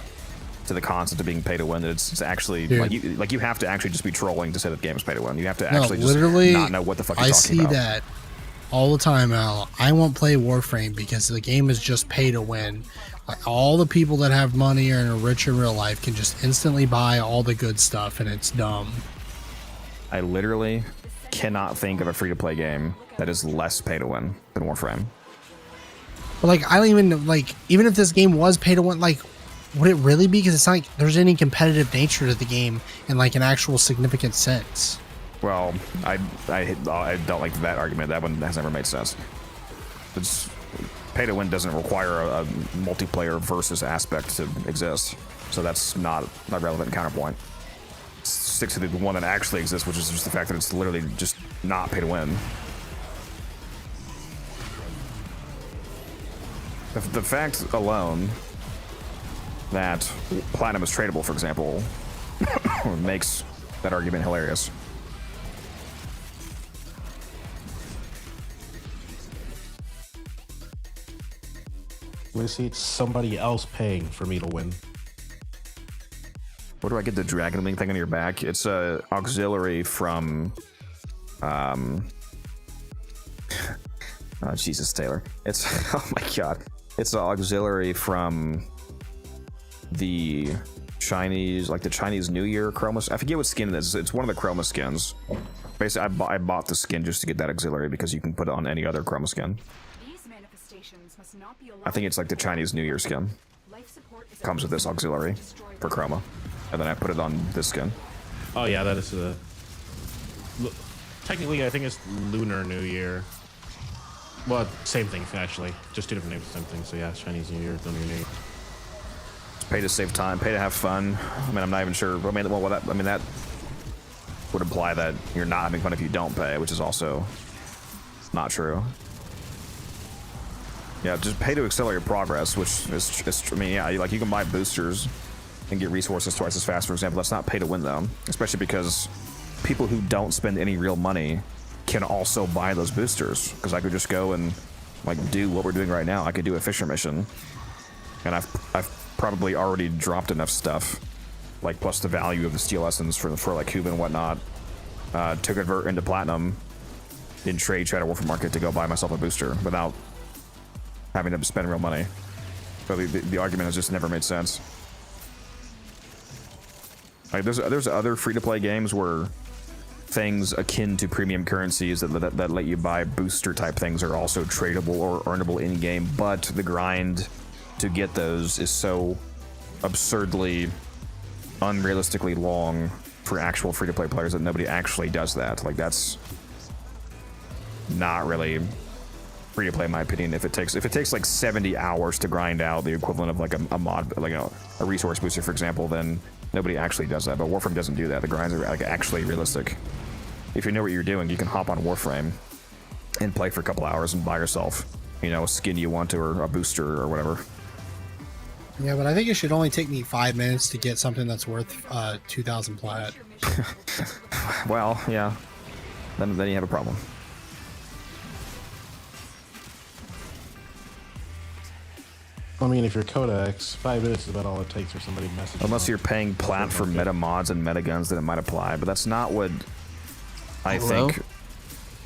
to the concept of being pay to win that it's actually like you have to actually just be trolling to say that the game is pay to win. You have to actually just not know what the fuck you're talking about.
I see that all the time, Al. I won't play Warframe because the game is just pay to win. Like, all the people that have money or are rich in real life can just instantly buy all the good stuff, and it's dumb.
I literally cannot think of a free-to-play game that is less pay to win than Warframe.
But like, I don't even like, even if this game was pay to win, like, would it really be? Because it's not like there's any competitive nature to the game in like an actual significant sense.
Well, I don't like that argument. That one has never made sense. It's pay to win doesn't require a multiplayer versus aspect to exist, so that's not a relevant counterpoint. Stick to the one that actually exists, which is just the fact that it's literally just not pay to win. The fact alone that platinum is tradable, for example, makes that argument hilarious.
We see it's somebody else paying for me to win.
Where do I get the dragon link thing on your back? It's a auxiliary from oh, Jesus, Taylor. It's oh my god. It's an auxiliary from the Chinese, like the Chinese New Year chroma. I forget what skin it is. It's one of the chroma skins. Basically, I bought the skin just to get that auxiliary because you can put it on any other chroma skin. I think it's like the Chinese New Year skin. Comes with this auxiliary for chroma. And then I put it on this skin.
Oh yeah, that is technically I think it's Lunar New Year. Well, same thing actually, just two different names, same thing. So yeah, Chinese New Year, Lunar New Year.
Pay to save time, pay to have fun. I mean, I'm not even sure. I mean, well, that would imply that you're not having fun if you don't pay, which is also not true. Yeah, just pay to accelerate your progress, which is I mean, yeah, like you can buy boosters and get resources twice as fast, for example. That's not pay to win though, especially because people who don't spend any real money can also buy those boosters. Because I could just go and like do what we're doing right now. I could do a Fisher mission, and I've probably already dropped enough stuff, like plus the value of the steel essence for like Cuba and whatnot, to convert into platinum in trade Shadow Warfare Market to go buy myself a booster without having to spend real money. So the argument has just never made sense. Like there's other free-to-play games where things akin to premium currencies that let you buy booster type things are also tradable or earnable in-game, but the grind to get those is so absurdly, unrealistically long for actual free-to-play players that nobody actually does that. Like that's not really free to play in my opinion. If it takes like 70 hours to grind out the equivalent of like a mod, like a resource booster, for example, then nobody actually does that. But Warframe doesn't do that. The grinds are like actually realistic. If you know what you're doing, you can hop on Warframe and play for a couple hours and buy yourself, you know, a skin you want to, or a booster or whatever.
Yeah, but I think it should only take me 5 minutes to get something that's worth 2,000 plat.
Well, yeah. Then you have a problem.
I mean, if you're Codex, 5 minutes is about all it takes for somebody to message.
Unless you're paying plat for meta mods and meta guns, then it might apply. But that's not what I think.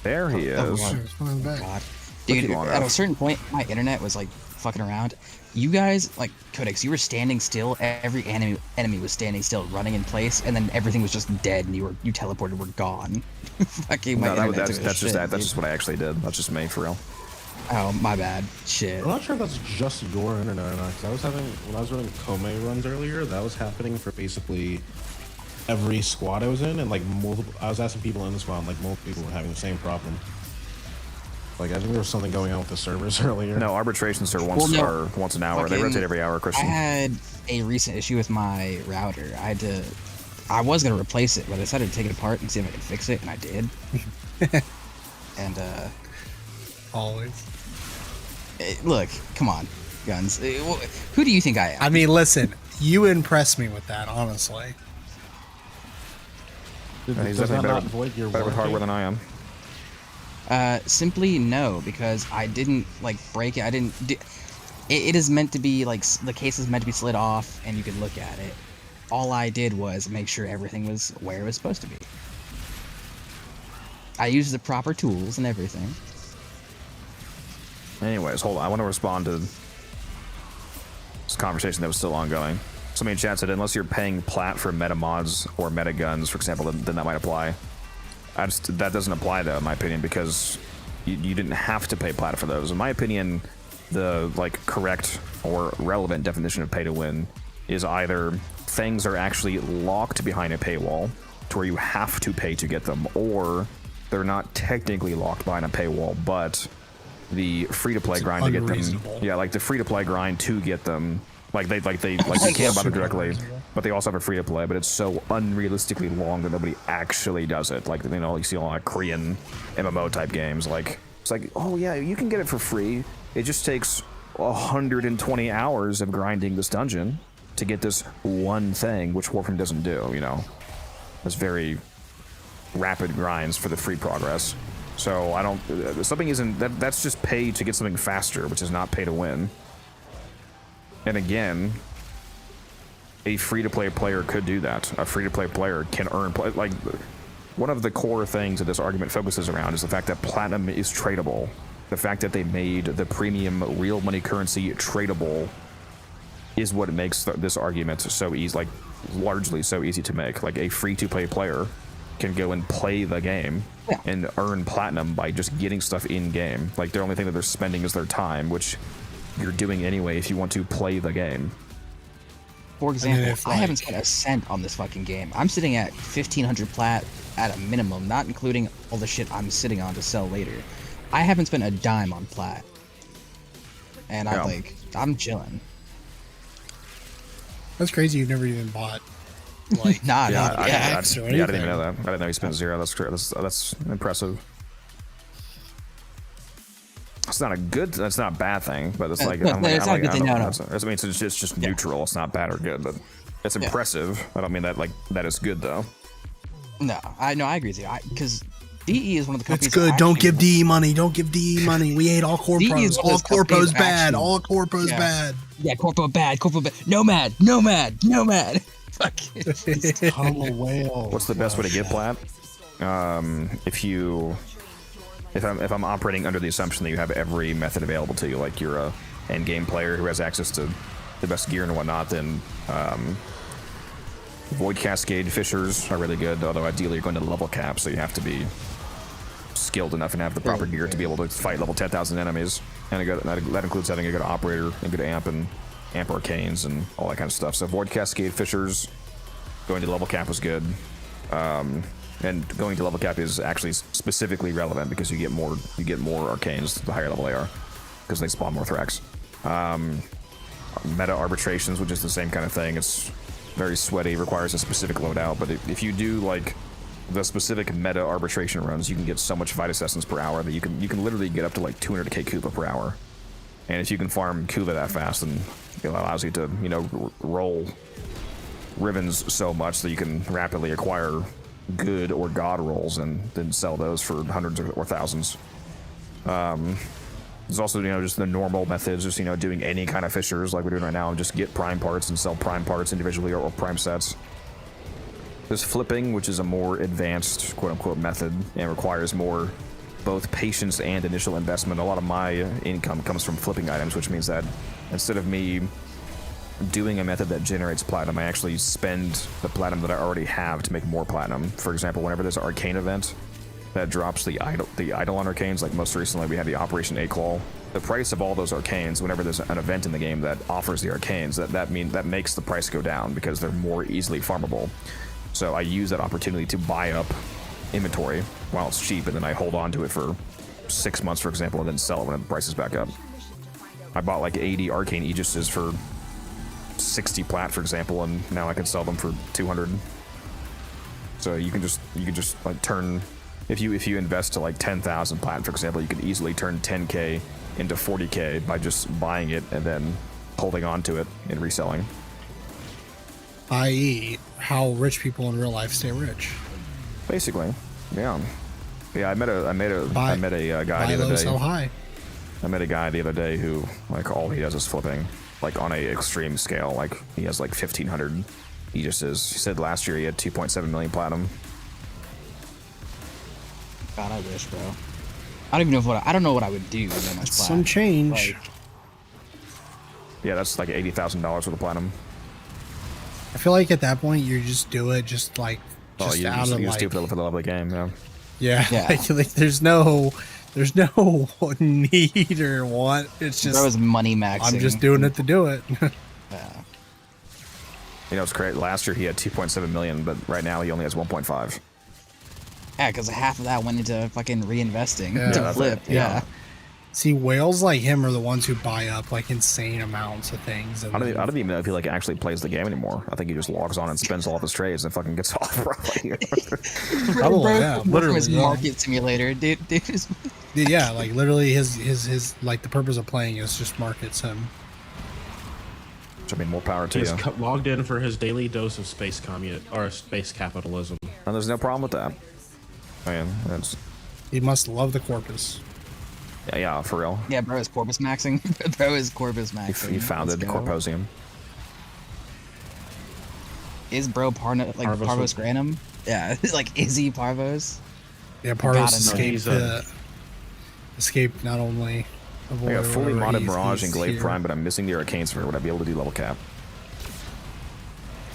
There he is.
God. Dude, at a certain point, my internet was like fucking around. You guys, like Codex, you were standing still. Every enemy was standing still, running in place, and then everything was just dead, and you teleported, were gone. Fucking my internet took a
that's
shit,
that's just what I actually did. That's just me for real.
Oh, my bad. Shit.
I'm not sure if that's just your internet or not, because when I was running Kome runs earlier, that was happening for basically every squad I was in, and like I was asking people in the squad, and like multiple people were having the same problem. Like I think there was something going on with the servers earlier.
No, arbitrations are once an hour. They rotate every hour, Christian.
I had a recent issue with my router. I was gonna replace it, but I decided to take it apart and see if I could fix it, and I did. And
always.
Look, come on, Guns. Who do you think I am?
I mean, listen, you impressed me with that, honestly.
He's
Does
definitely
that
better,
not void your
better with
warranty?
hardware than I am.
Simply no, because I didn't like break it. I didn't. It is meant to be like the case is meant to be slid off, and you could look at it. All I did was make sure everything was where it was supposed to be. I used the proper tools and everything.
Anyways, hold on. I want to respond to this conversation that was still ongoing. Somebody in chat said, unless you're paying plat for meta mods or meta guns, for example, then that might apply. That doesn't apply, though, in my opinion, because you didn't have to pay plat for those. In my opinion, the correct or relevant definition of pay to win is either things are actually locked behind a paywall to where you have to pay to get them, or they're not technically locked behind a paywall, but the free-to-play grind to get them. Yeah, like the free-to-play grind to get them. You can't buy them directly, but they also have a free-to-play, but it's so unrealistically long that nobody actually does it. You see a lot of Korean MMO type games. It's like, oh yeah, you can get it for free. It just takes 120 hours of grinding this dungeon to get this one thing, which Warframe doesn't do, It's very rapid grinds for the free progress. So I don't, that's just pay to get something faster, which is not pay to win. And again, a free-to-play player could do that. A free-to-play player can earn, one of the core things that this argument focuses around is the fact that platinum is tradable. The fact that they made the premium real money currency tradable is what makes this argument so easy, largely so easy to make. A free-to-play player can go and play the game and earn platinum by just getting stuff in-game. The only thing that they're spending is their time, which you're doing anyway if you want to play the game.
For example, I haven't spent a cent on this fucking game. I'm sitting at 1,500 plat at a minimum, not including all the shit I'm sitting on to sell later. I haven't spent a dime on plat. And I'm chilling.
That's crazy. You've never even bought.
I didn't
or
even know that. I didn't know you spent zero. That's great. That's impressive. It's not a bad thing, but it's like, it's not a good thing. No. It's just neutral. It's not bad or good, but it's impressive. I don't mean that that is good though.
No, I agree with you. Because DE is one of the companies.
It's good. Don't give DE money. Don't give DE money. We hate all corpos. All corpos bad. All corpos bad.
Yeah, corpo bad. Corpo bad. Nomad. Fuck it.
What's the best way to get plat? If I'm operating under the assumption that you have every method available to you, like you're a endgame player who has access to the best gear and whatnot, then Void Cascade Fissures are really good, although ideally you're going to level cap, so you have to be skilled enough and have the proper gear to be able to fight level 10,000 enemies. And that includes having a good operator, a good amp, and amp arcanes, and all that kind of stuff. So Void Cascade Fissures, going to level cap was good. And going to level cap is actually specifically relevant because you get more arcanes the higher level they are, because they spawn more Thrax. Meta arbitrations, which is the same kind of thing. It's very sweaty, requires a specific loadout, but if you do the specific meta arbitration runs, you can get so much Vitus Essence per hour that you can literally get up to 200k Koopa per hour. And if you can farm Koopa that fast, then it allows you to roll ribbons so much that you can rapidly acquire good or god rolls and then sell those for hundreds or thousands. There's also just the normal methods, just doing any kind of fissures like we're doing right now, and just get prime parts and sell prime parts individually or prime sets. There's flipping, which is a more advanced quote-unquote method and requires more both patience and initial investment. A lot of my income comes from flipping items, which means that instead of me doing a method that generates platinum, I actually spend the platinum that I already have to make more platinum. For example, whenever there's an arcane event that drops the Eidolon arcanes, like most recently we had the Operation A-Claw, the price of all those arcanes, whenever there's an event in the game that offers the arcanes, that makes the price go down because they're more easily farmable. So I use that opportunity to buy up inventory while it's cheap, and then I hold on to it for 6 months, for example, and then sell it when the price is back up. I bought 80 arcane Aegises for 60 plat, for example, and now I can sell them for 200. So you can just turn, if you invest to 10,000 plat, for example, you can easily turn 10k into 40k by just buying it and then holding on to it and reselling.
I.e., how rich people in real life stay rich.
Basically, yeah. Yeah, I met a guy
Buy
the
low,
other
sell
day.
high.
I met a guy the other day who, like, all he does is flipping, like, on a extreme scale. Like, he has like 1,500. He just is. He said last year he had 2.7 million platinum.
God, I wish, bro. I don't even know I don't know what I would do with that much platinum.
Some change.
Like,
Yeah, that's like $80,000 worth of platinum.
I feel like at that point you just do it just like
Oh,
just
you
out
just,
of
you
like
just do it for the love of the game, yeah.
yeah. Like there's no need or want. It's just
bro is money maxing.
I'm just doing it to do it.
Yeah.
You know, it's great. Last year he had 2.7 million, but right now he only has 1.5.
Yeah, because half of that went into fucking reinvesting
Yeah.
to
Yeah,
flip. Yeah.
See, whales like him are the ones who buy up like insane amounts of things. And
I don't even know if he like actually plays the game anymore. I think he just logs on and spends all of his trades and fucking gets off. Probably,
yeah, literally.
His market simulator, dude.
Yeah, like literally his like the purpose of playing is just markets him.
Which, I mean, more power to
He's
you.
logged in for his daily dose of space space capitalism.
And there's no problem with that. I mean, that's
He must love the corpus.
yeah, for real.
Yeah, bro is corpus maxing. Bro is corpus maxing.
He founded
Let's go.
Corposium.
Is bro Parvos
Parvos.
Granum? Yeah, like is he Parvos?
Yeah,
Gotta
Parvos
know.
escaped not only.
I got fully modded Mirage and
and
Glaive Prime, but I'm missing the Arcanes for. Would I be able to do level cap?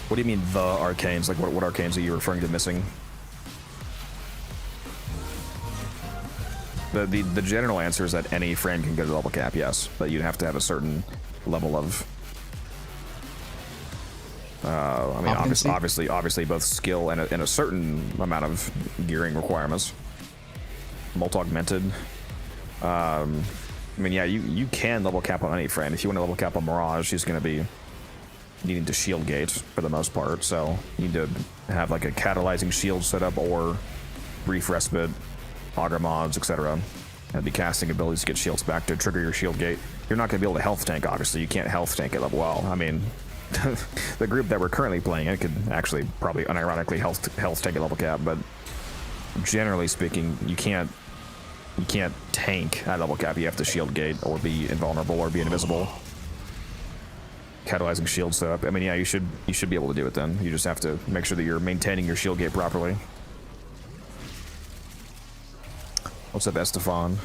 What do you mean the Arcanes? Like what Arcanes are you referring to missing? The general answer is that any frame can go to level cap, yes, but you'd have to have a certain level of. I mean, obviously, both skill and a certain amount of gearing requirements. Multi-augmented. I mean, yeah, you can level cap on any frame. If you want to level cap on Mirage, he's going to be needing to shield gate for the most part. So you need to have like a catalyzing shield set up or brief respite, auger mods, etc. And be casting abilities to get shields back to trigger your shield gate. You're not going to be able to health tank, obviously. You can't health tank at level well. I mean, the group that we're currently playing it could actually probably unironically health tank at level cap, but generally speaking, you can't tank at level cap. You have to shield gate or be invulnerable or be invisible. Catalyzing shield setup. I mean, yeah, you should be able to do it then. You just have to make sure that you're maintaining your shield gate properly. What's up, Estefan?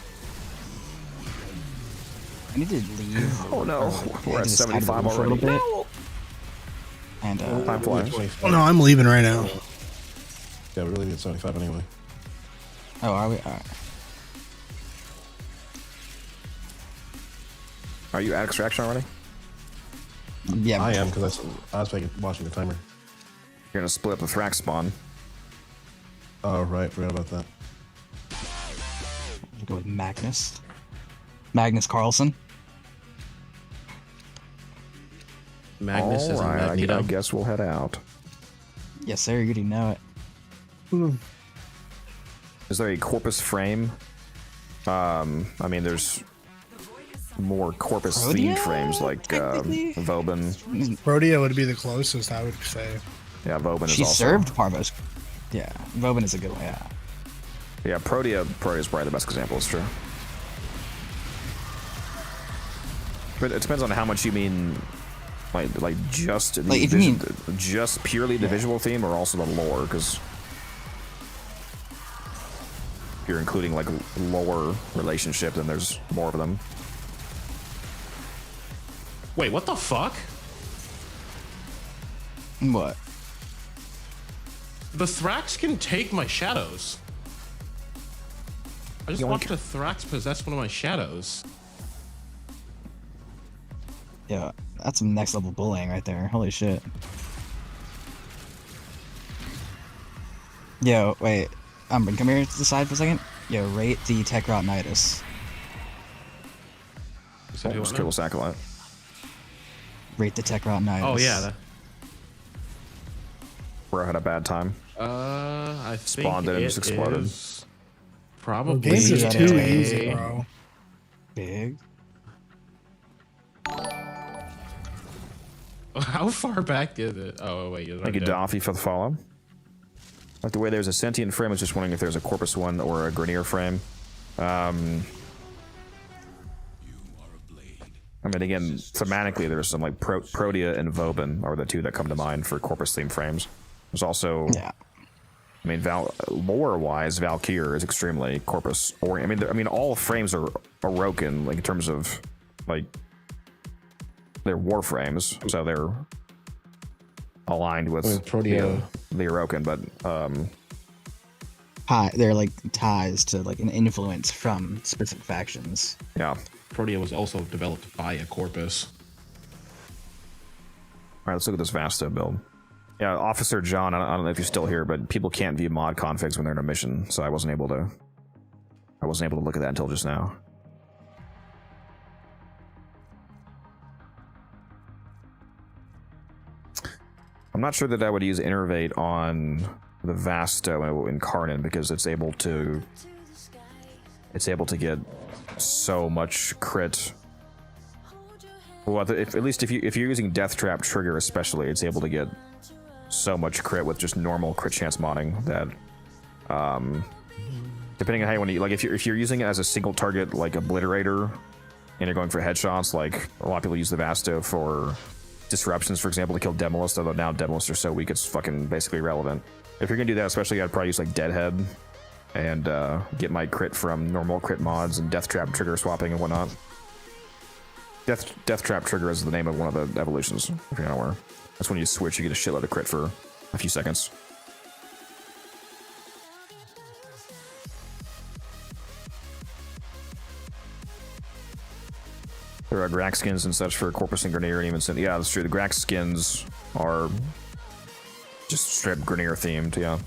I need to leave.
Oh no, we're at 75 already.
No. And
time flies.
Oh no, I'm leaving right now.
Yeah, we're leaving at 75 anyway.
Oh, are we? All right.
Are you at extraction already?
Yeah,
I am because I was watching the timer.
You're gonna split up the Thrax spawn.
Oh right, forgot about that.
Go with Magnus Carlson.
Magnus is a Magneto.
I guess we'll head out.
Yes, sir. You already know it.
Is there a Corpus frame? I mean, there's more Corpus-themed frames like Vobin.
Protea would be the closest, I would say.
Yeah, Vobin is
She
also.
served Parvos. Yeah, Vobin is a good one. Yeah.
Yeah, Protea is probably the best example. It's true. But it depends on how much you mean, like just the
Like, if you mean
just purely the visual theme, or also the lore, because if you're including like lore relationship, then there's more of them.
Wait, what the fuck?
What?
The Thrax can take my shadows. I just watched a Thrax possess one of my shadows.
Yeah, that's some next level bullying right there. Holy shit. Yo, wait. Come here to the side for a second. Yo, rate the Techrot Nidus.
Just kill a Acolyte.
Rate the Techrot Nidus.
Oh yeah.
Where I had a bad time.
I think
Spawned it and just exploded.
is probably
Games are too easy, bro.
Big.
How far back is it? Oh wait,
Thank you, Doffy, for the follow. Like the way there's a sentient frame, I was just wondering if there's a corpus one or a Grenier frame. I mean, again, thematically, there's some like Protea and Vauban are the two that come to mind for corpus theme frames. There's also, I mean, lore-wise, Valkyr is extremely corpus oriented. I mean, all frames are Orokin, like in terms of like they're Warframes, so they're aligned with
Protea.
The Orokin, but
they're like ties to like an influence from specific factions.
Yeah.
Protea was also developed by a corpus.
All right, let's look at this Vasta build. Yeah, Officer John, I don't know if you're still here, but people can't view mod configs when they're in a mission, so I wasn't able to look at that until just now. I'm not sure that I would use Innervate on the Vasto in Karnan because it's able to get so much crit. Well, at least if you're using Death Trap Trigger especially, it's able to get so much crit with just normal crit chance modding that depending on how you want to, like if you're using it as a single target like Obliterator and you're going for headshots, like a lot of people use the Vasto for disruptions, for example, to kill Demolist, although now Demolist are so weak it's fucking basically irrelevant. If you're gonna do that, especially, I'd probably use like Deadhead and get my crit from normal crit mods and Death Trap Trigger swapping and whatnot. Death Trap Trigger is the name of one of the evolutions, if you're not aware. That's when you switch, you get a shitload of crit for a few seconds. There are Grax skins and such for Corpus and Grenier, and even yeah, that's true. The Grax skins are just straight Grenier themed, yeah.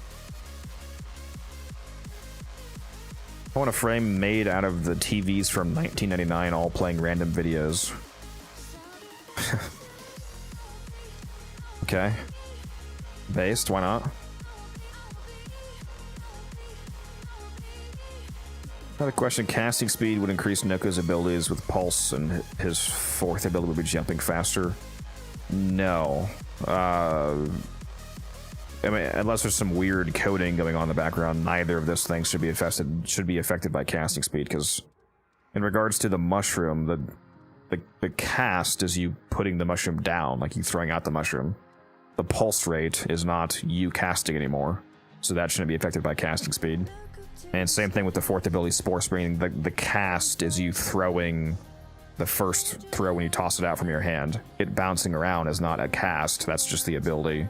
I want a frame made out of the TVs from 1999, all playing random videos. Okay. Based, why not? Another question, casting speed would increase Noko's abilities with Pulse, and his fourth ability would be jumping faster. No. I mean, unless there's some weird coding going on in the background, neither of those things should be affected by casting speed, because in regards to the mushroom, the cast is you putting the mushroom down, like you throwing out the mushroom. The pulse rate is not you casting anymore, so that shouldn't be affected by casting speed. And same thing with the fourth ability, Spore Screen. The cast is you throwing the first throw when you toss it out from your hand. It bouncing around is not a cast, that's just the ability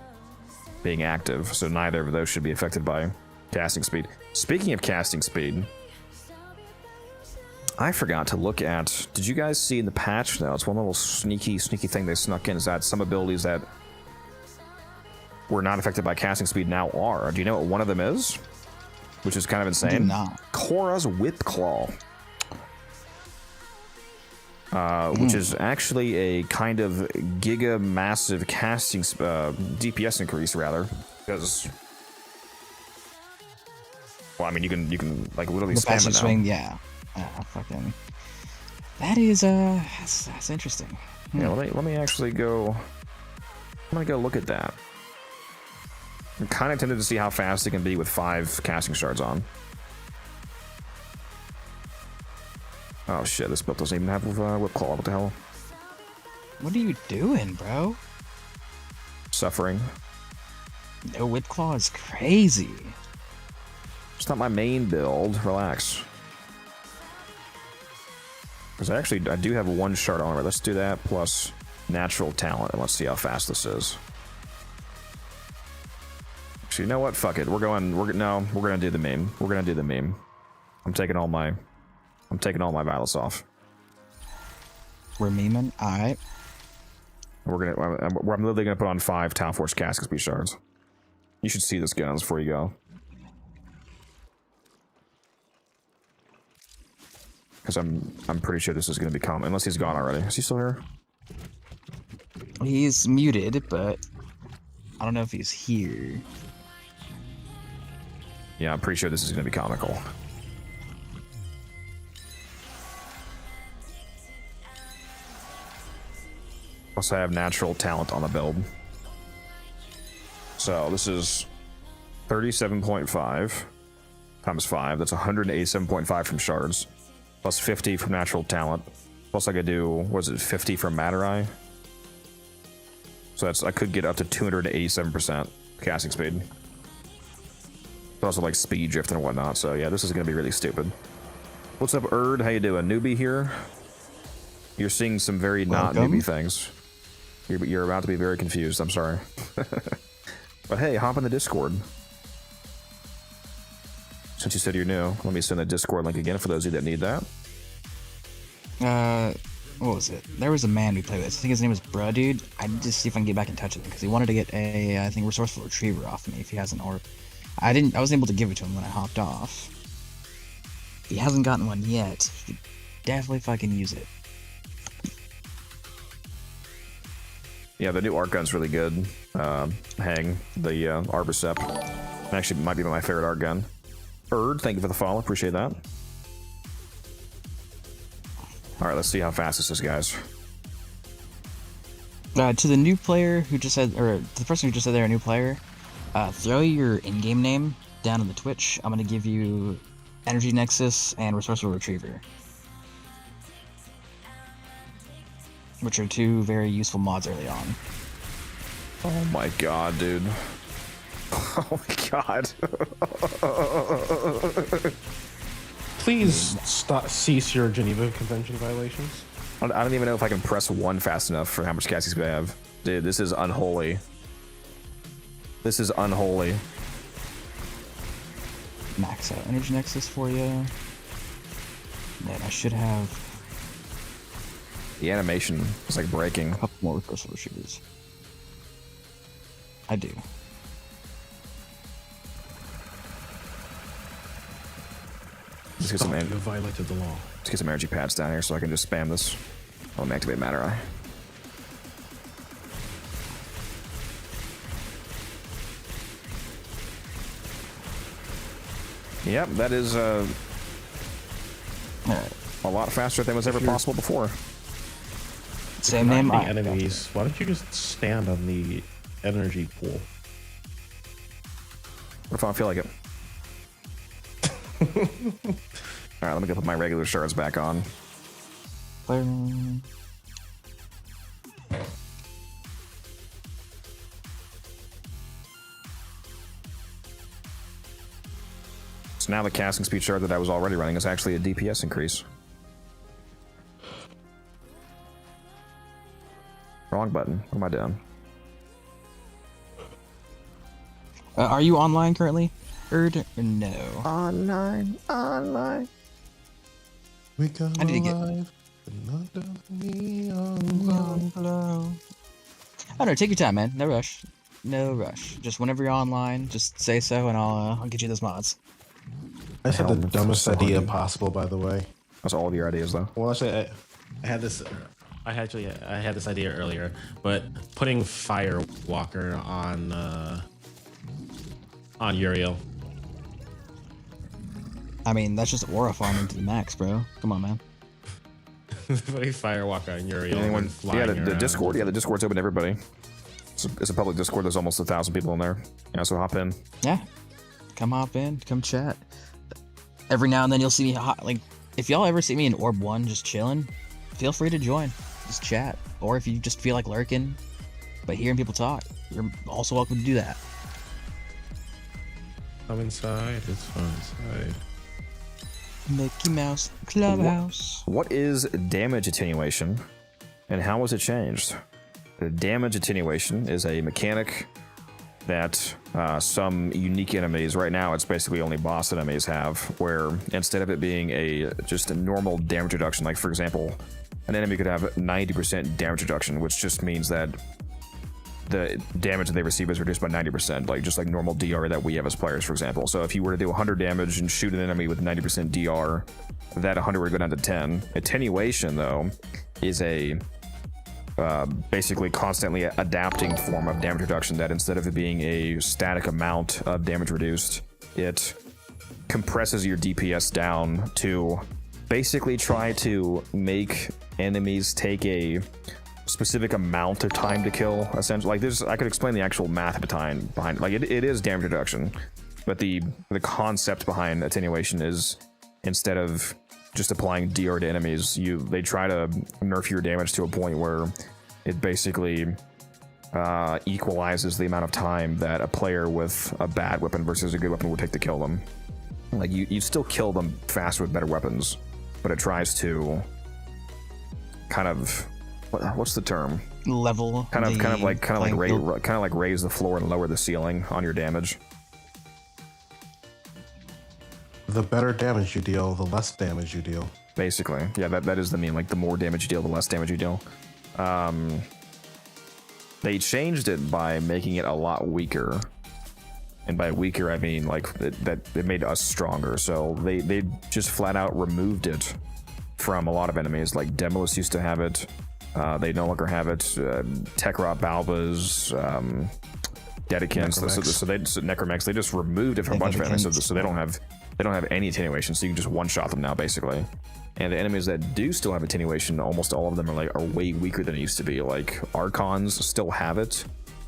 being active, so neither of those should be affected by casting speed. Speaking of casting speed, I forgot to look at, did you guys see in the patch? No, it's one little sneaky thing they snuck in, is that some abilities that were not affected by casting speed now are. Do you know what one of them is? Which is kind of insane.
I do not.
Korra's Whip Claw. Which is actually a kind of giga massive casting DPS increase, rather, because, well, I mean, you can like literally
the
spam it now.
Swing, yeah. Fucking. That is that's interesting.
Yeah, let me actually go. I'm gonna go look at that. I'm kind of tempted to see how fast it can be with 5 casting shards on. Oh shit, this build doesn't even have Whip Claw. What the hell?
What are you doing, bro?
Suffering.
No, Whip Claw is crazy.
It's not my main build. Relax. Because I do have 1 shard on it. Let's do that plus natural talent, and let's see how fast this is. Actually, you know what? Fuck it. We're gonna do the meme. We're gonna do the meme. I'm taking all my violence off.
We're memeing? Alright.
I'm literally gonna put on 5 Town Force casting speed shards. You should see this, guns, before you go. Because I'm pretty sure this is gonna be common, unless he's gone already. Is he still here?
He's muted, but I don't know if he's here.
Yeah, I'm pretty sure this is gonna be comical. Also, I have natural talent on the build. So this is 37.5 times 5. That's 187.5 from shards. Plus 50 from natural talent. Plus I could do, what is it, 50 from Matter Eye? So that's, I could get up to 287% casting speed. But also like speed drift and whatnot, so yeah, this is gonna be really stupid. What's up, Erd? How you doing? Newbie here? You're seeing some very not newbie things. You're about to be very confused, I'm sorry. But hey, hop in the Discord. Since you said you're new, let me send the Discord link again for those of you that need that.
What was it? There was a man we played with. I think his name was Bruh Dude. I need to see if I can get back in touch with him because he wanted to get a, I think, resourceful retriever off of me if he has an orb. I wasn't able to give it to him when I hopped off. If he hasn't gotten one yet, he should definitely fucking use it.
Yeah, the new art gun's really good. Hang, the Arborcept. Actually, might be my favorite art gun. Erd, thank you for the follow. Appreciate that. Alright, let's see how fast this is, guys.
To the new player who just said, or to the person who just said they're a new player, throw your in-game name down in the Twitch. I'm going to give you Energy Nexus and Resourceful Retriever, which are two very useful mods early on.
Oh my god, dude. Oh my god.
Please cease your Geneva Convention violations.
I don't even know if I can press 1 fast enough for how much casting speed I have. Dude, this is unholy. This is unholy.
Max out Energy Nexus for you. Then I should have...
The animation is like breaking.
A couple more Resourceful Retrievers. I do.
Just get some,
you violated the law.
Let's get some energy pads down here so I can just spam this. I'll activate Matter Eye. Yep, that is a lot faster than was ever possible before.
Same name.
Enemies. Why don't you just stand on the energy pool?
What if I don't feel like it? Alright, let me go put my regular shards back on. So now the casting speed shard that I was already running is actually a DPS increase. Wrong button. What am I doing?
Are you online currently, Erd? Or no?
Online.
We come
I need to
alive, but not me
Hello. I don't know. Take your time, man. No rush. No rush. Just whenever you're online, just say so, and I'll get you those mods.
I just had the dumbest idea possible, by the way.
That's all of your ideas, though.
Well, actually, I had this. I had this idea earlier, but putting Firewalker on Uriel.
I mean, that's just aura farming to the max, bro. Come on, man.
Putting Firewalker on Uriel.
Yeah, the Discord. Yeah, the Discord's open to everybody. It's a public Discord. There's almost 1,000 people in there. Yeah, so hop in.
Yeah, come hop in. Come chat. Every now and then you'll see me like, if y'all ever see me in Orb 1 just chilling, feel free to join. Just chat. Or if you just feel like lurking, but hearing people talk, you're also welcome to do that.
Come inside. It's fun inside.
Mickey Mouse Clubhouse.
What is damage attenuation, and how was it changed? The damage attenuation is a mechanic that some unique enemies, right now it's basically only boss enemies have, where instead of it being just a normal damage reduction, like for example, an enemy could have 90% damage reduction, which just means that the damage that they receive is reduced by 90%, like just like normal DR that we have as players, for example. So if you were to do 100 damage and shoot an enemy with 90% DR, that 100 would go down to 10. Attenuation, though, is a basically constantly adapting form of damage reduction that instead of it being a static amount of damage reduced, it compresses your DPS down to basically try to make enemies take a specific amount of time to kill. Essentially, like there's, I could explain the actual math at the time behind. Like it is damage reduction, but the concept behind attenuation is instead of just applying DR to enemies, they try to nerf your damage to a point where it basically equalizes the amount of time that a player with a bad weapon versus a good weapon would take to kill them. Like you still kill them faster with better weapons, but it tries to kind of what's the term?
Level.
Kind of like raise the floor and lower the ceiling on your damage.
The better damage you deal, the less damage you deal.
Basically, yeah, that is the meme. Like the more damage you deal, the less damage you deal. They changed it by making it a lot weaker, and by weaker I mean like it made us stronger. So they just flat out removed it from a lot of enemies. Like Demos used to have it. They no longer have it. Tekrot Balbas, Dedicants, Necromex. They just removed it from a bunch of enemies, so they don't have any attenuation. So you can just one-shot them now, basically. And the enemies that do still have attenuation, almost all of them are way weaker than it used to be. Like Archons still have it,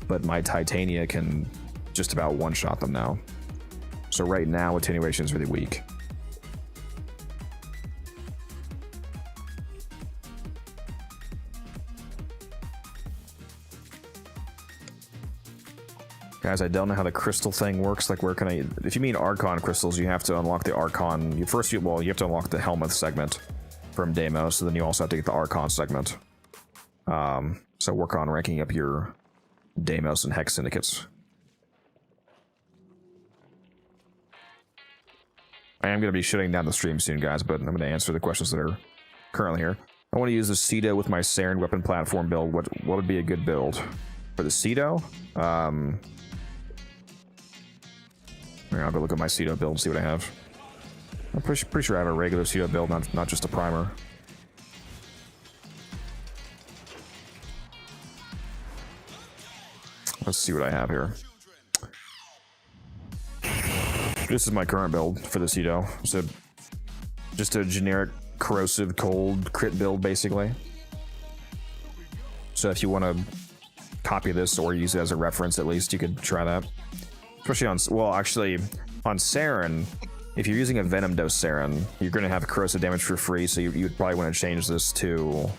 but my Titania can just about one-shot them now. So right now, attenuation is really weak. Guys, I don't know how the crystal thing works. Like, where can I... If you mean Archon crystals, you have to unlock the Archon... you have to unlock the Helmuth segment from Deimos, so then you also have to get the Archon segment. So work on ranking up your Deimos and Hex syndicates. I am going to be shutting down the stream soon, guys, but I'm going to answer the questions that are currently here. I want to use the Cedo with my Saren weapon platform build. What would be a good build? For the Cedo? I'll go look at my Cedo build and see what I have. I'm pretty sure I have a regular Cedo build, not just a primer. Let's see what I have here. This is my current build for the Cedo. So just a generic corrosive cold crit build, basically. So if you want to copy this or use it as a reference, at least you could try that. Especially on, well, actually, on Saren, if you're using a Venom Dose Saren, you're going to have corrosive damage for free, so you'd probably want to change this to...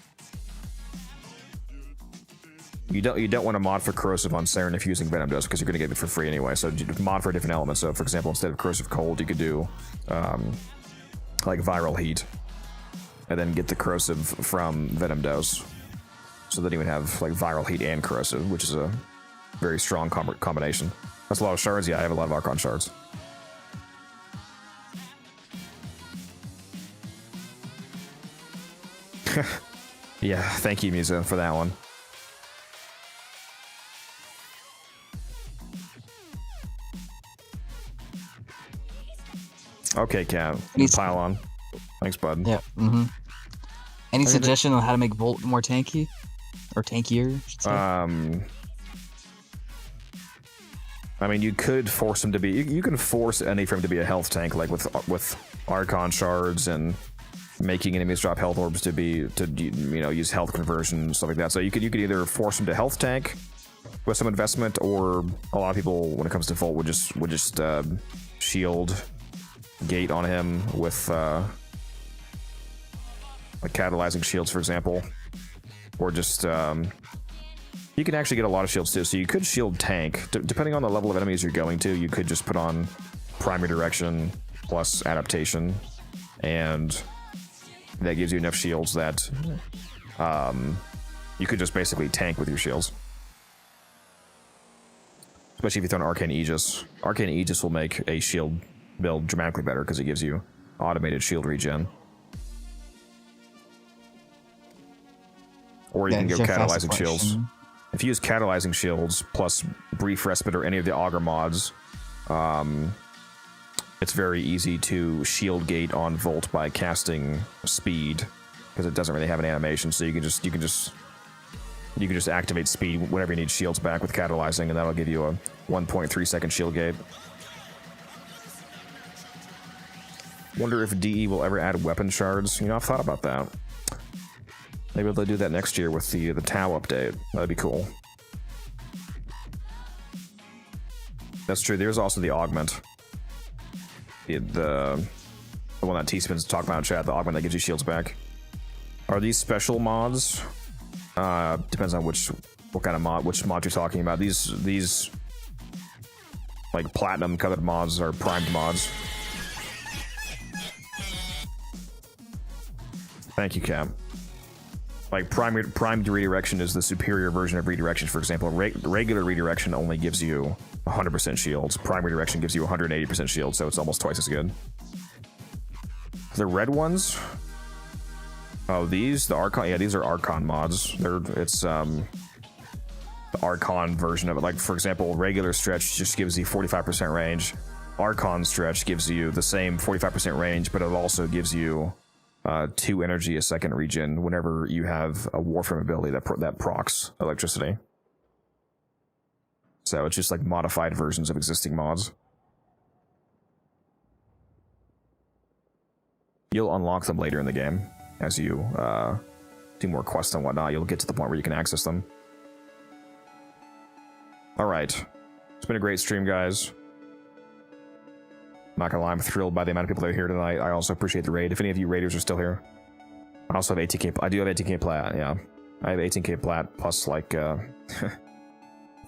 You don't want to mod for corrosive on Saren if you're using Venom Dose, because you're going to get it for free anyway, so mod for a different element. So, for example, instead of corrosive cold, you could do, like, viral heat, and then get the corrosive from Venom Dose. So then you would have, like, viral heat and corrosive, which is a very strong combination. That's a lot of shards. Yeah, I have a lot of Archon shards. Yeah, thank you, Musa, for that one. Okay, Cat. Pile on. Thanks, bud.
Yeah. Any suggestion on how to make Volt more tanky? Or tankier, I should say?
I mean, you could force him to be... You can force any frame to be a health tank, like with Archon shards and making enemies drop health orbs to use health conversion, stuff like that. So you could either force him to health tank with some investment, or a lot of people, when it comes to Volt, would just shield gate on him with like catalyzing shields, for example, or just you can actually get a lot of shields too. So you could shield tank, depending on the level of enemies you're going to. You could just put on primary direction plus adaptation, and that gives you enough shields that you could just basically tank with your shields. Especially if you throw an Arcane Aegis. Arcane Aegis will make a shield build dramatically better because it gives you automated shield regen. Or you can go catalyzing shields. If you use catalyzing shields plus brief respite or any of the augur mods, it's very easy to shield gate on Volt by casting speed, because it doesn't really have an animation. So you can just activate speed whenever you need shields back with catalyzing, and that'll give you a 1.3 second shield gate. Wonder if DE will ever add weapon shards. You know, I've thought about that. Maybe they'll do that next year with the Tau update. That'd be cool. That's true. There's also the augment. The one that T-Spin's talking about in chat, the augment that gives you shields back. Are these special mods? Depends on what kind of mod, which mod you're talking about. These like platinum covered mods are primed mods. Thank you, Cam. Like primed redirection is the superior version of redirection. For example, regular redirection only gives you 100% shields. Prime redirection gives you 180% shield, so it's almost twice as good. The red ones. Oh, the Archon. Yeah, these are Archon mods. It's the Archon version of it. Like, for example, regular stretch just gives you 45% range. Archon stretch gives you the same 45% range, but it also gives you 2 energy a second regen whenever you have a Warframe ability that procs electricity. So it's just like modified versions of existing mods. You'll unlock them later in the game as you do more quests and whatnot. You'll get to the point where you can access them. Alright. It's been a great stream, guys. Not gonna lie, I'm thrilled by the amount of people that are here tonight. I also appreciate the raid. If any of you raiders are still here. I also have 18k. I do have 18k plat, yeah. I have 18k plat plus like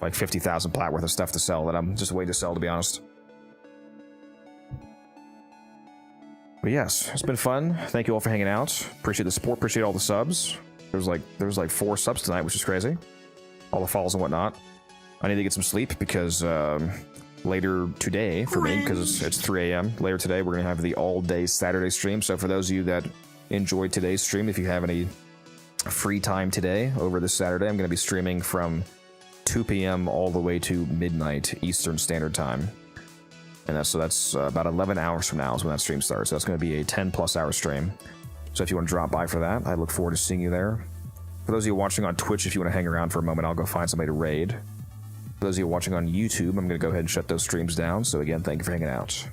like 50,000 plat worth of stuff to sell that I'm just waiting to sell, to be honest. But yes, it's been fun. Thank you all for hanging out. Appreciate the support. Appreciate all the subs. There was like 4 subs tonight, which is crazy. All the follows and whatnot. I need to get some sleep because later today for me, because it's 3 a.m. Later today, we're gonna have the all-day Saturday stream. So for those of you that enjoyed today's stream, if you have any free time today over this Saturday, I'm gonna be streaming from 2 p.m. all the way to midnight Eastern Standard Time. And that's about 11 hours from now is when that stream starts. So that's going to be a 10+ hour stream. So if you want to drop by for that, I look forward to seeing you there. For those of you watching on Twitch, if you want to hang around for a moment, I'll go find somebody to raid. For those of you watching on YouTube, I'm going to go ahead and shut those streams down. So again, thank you for hanging out.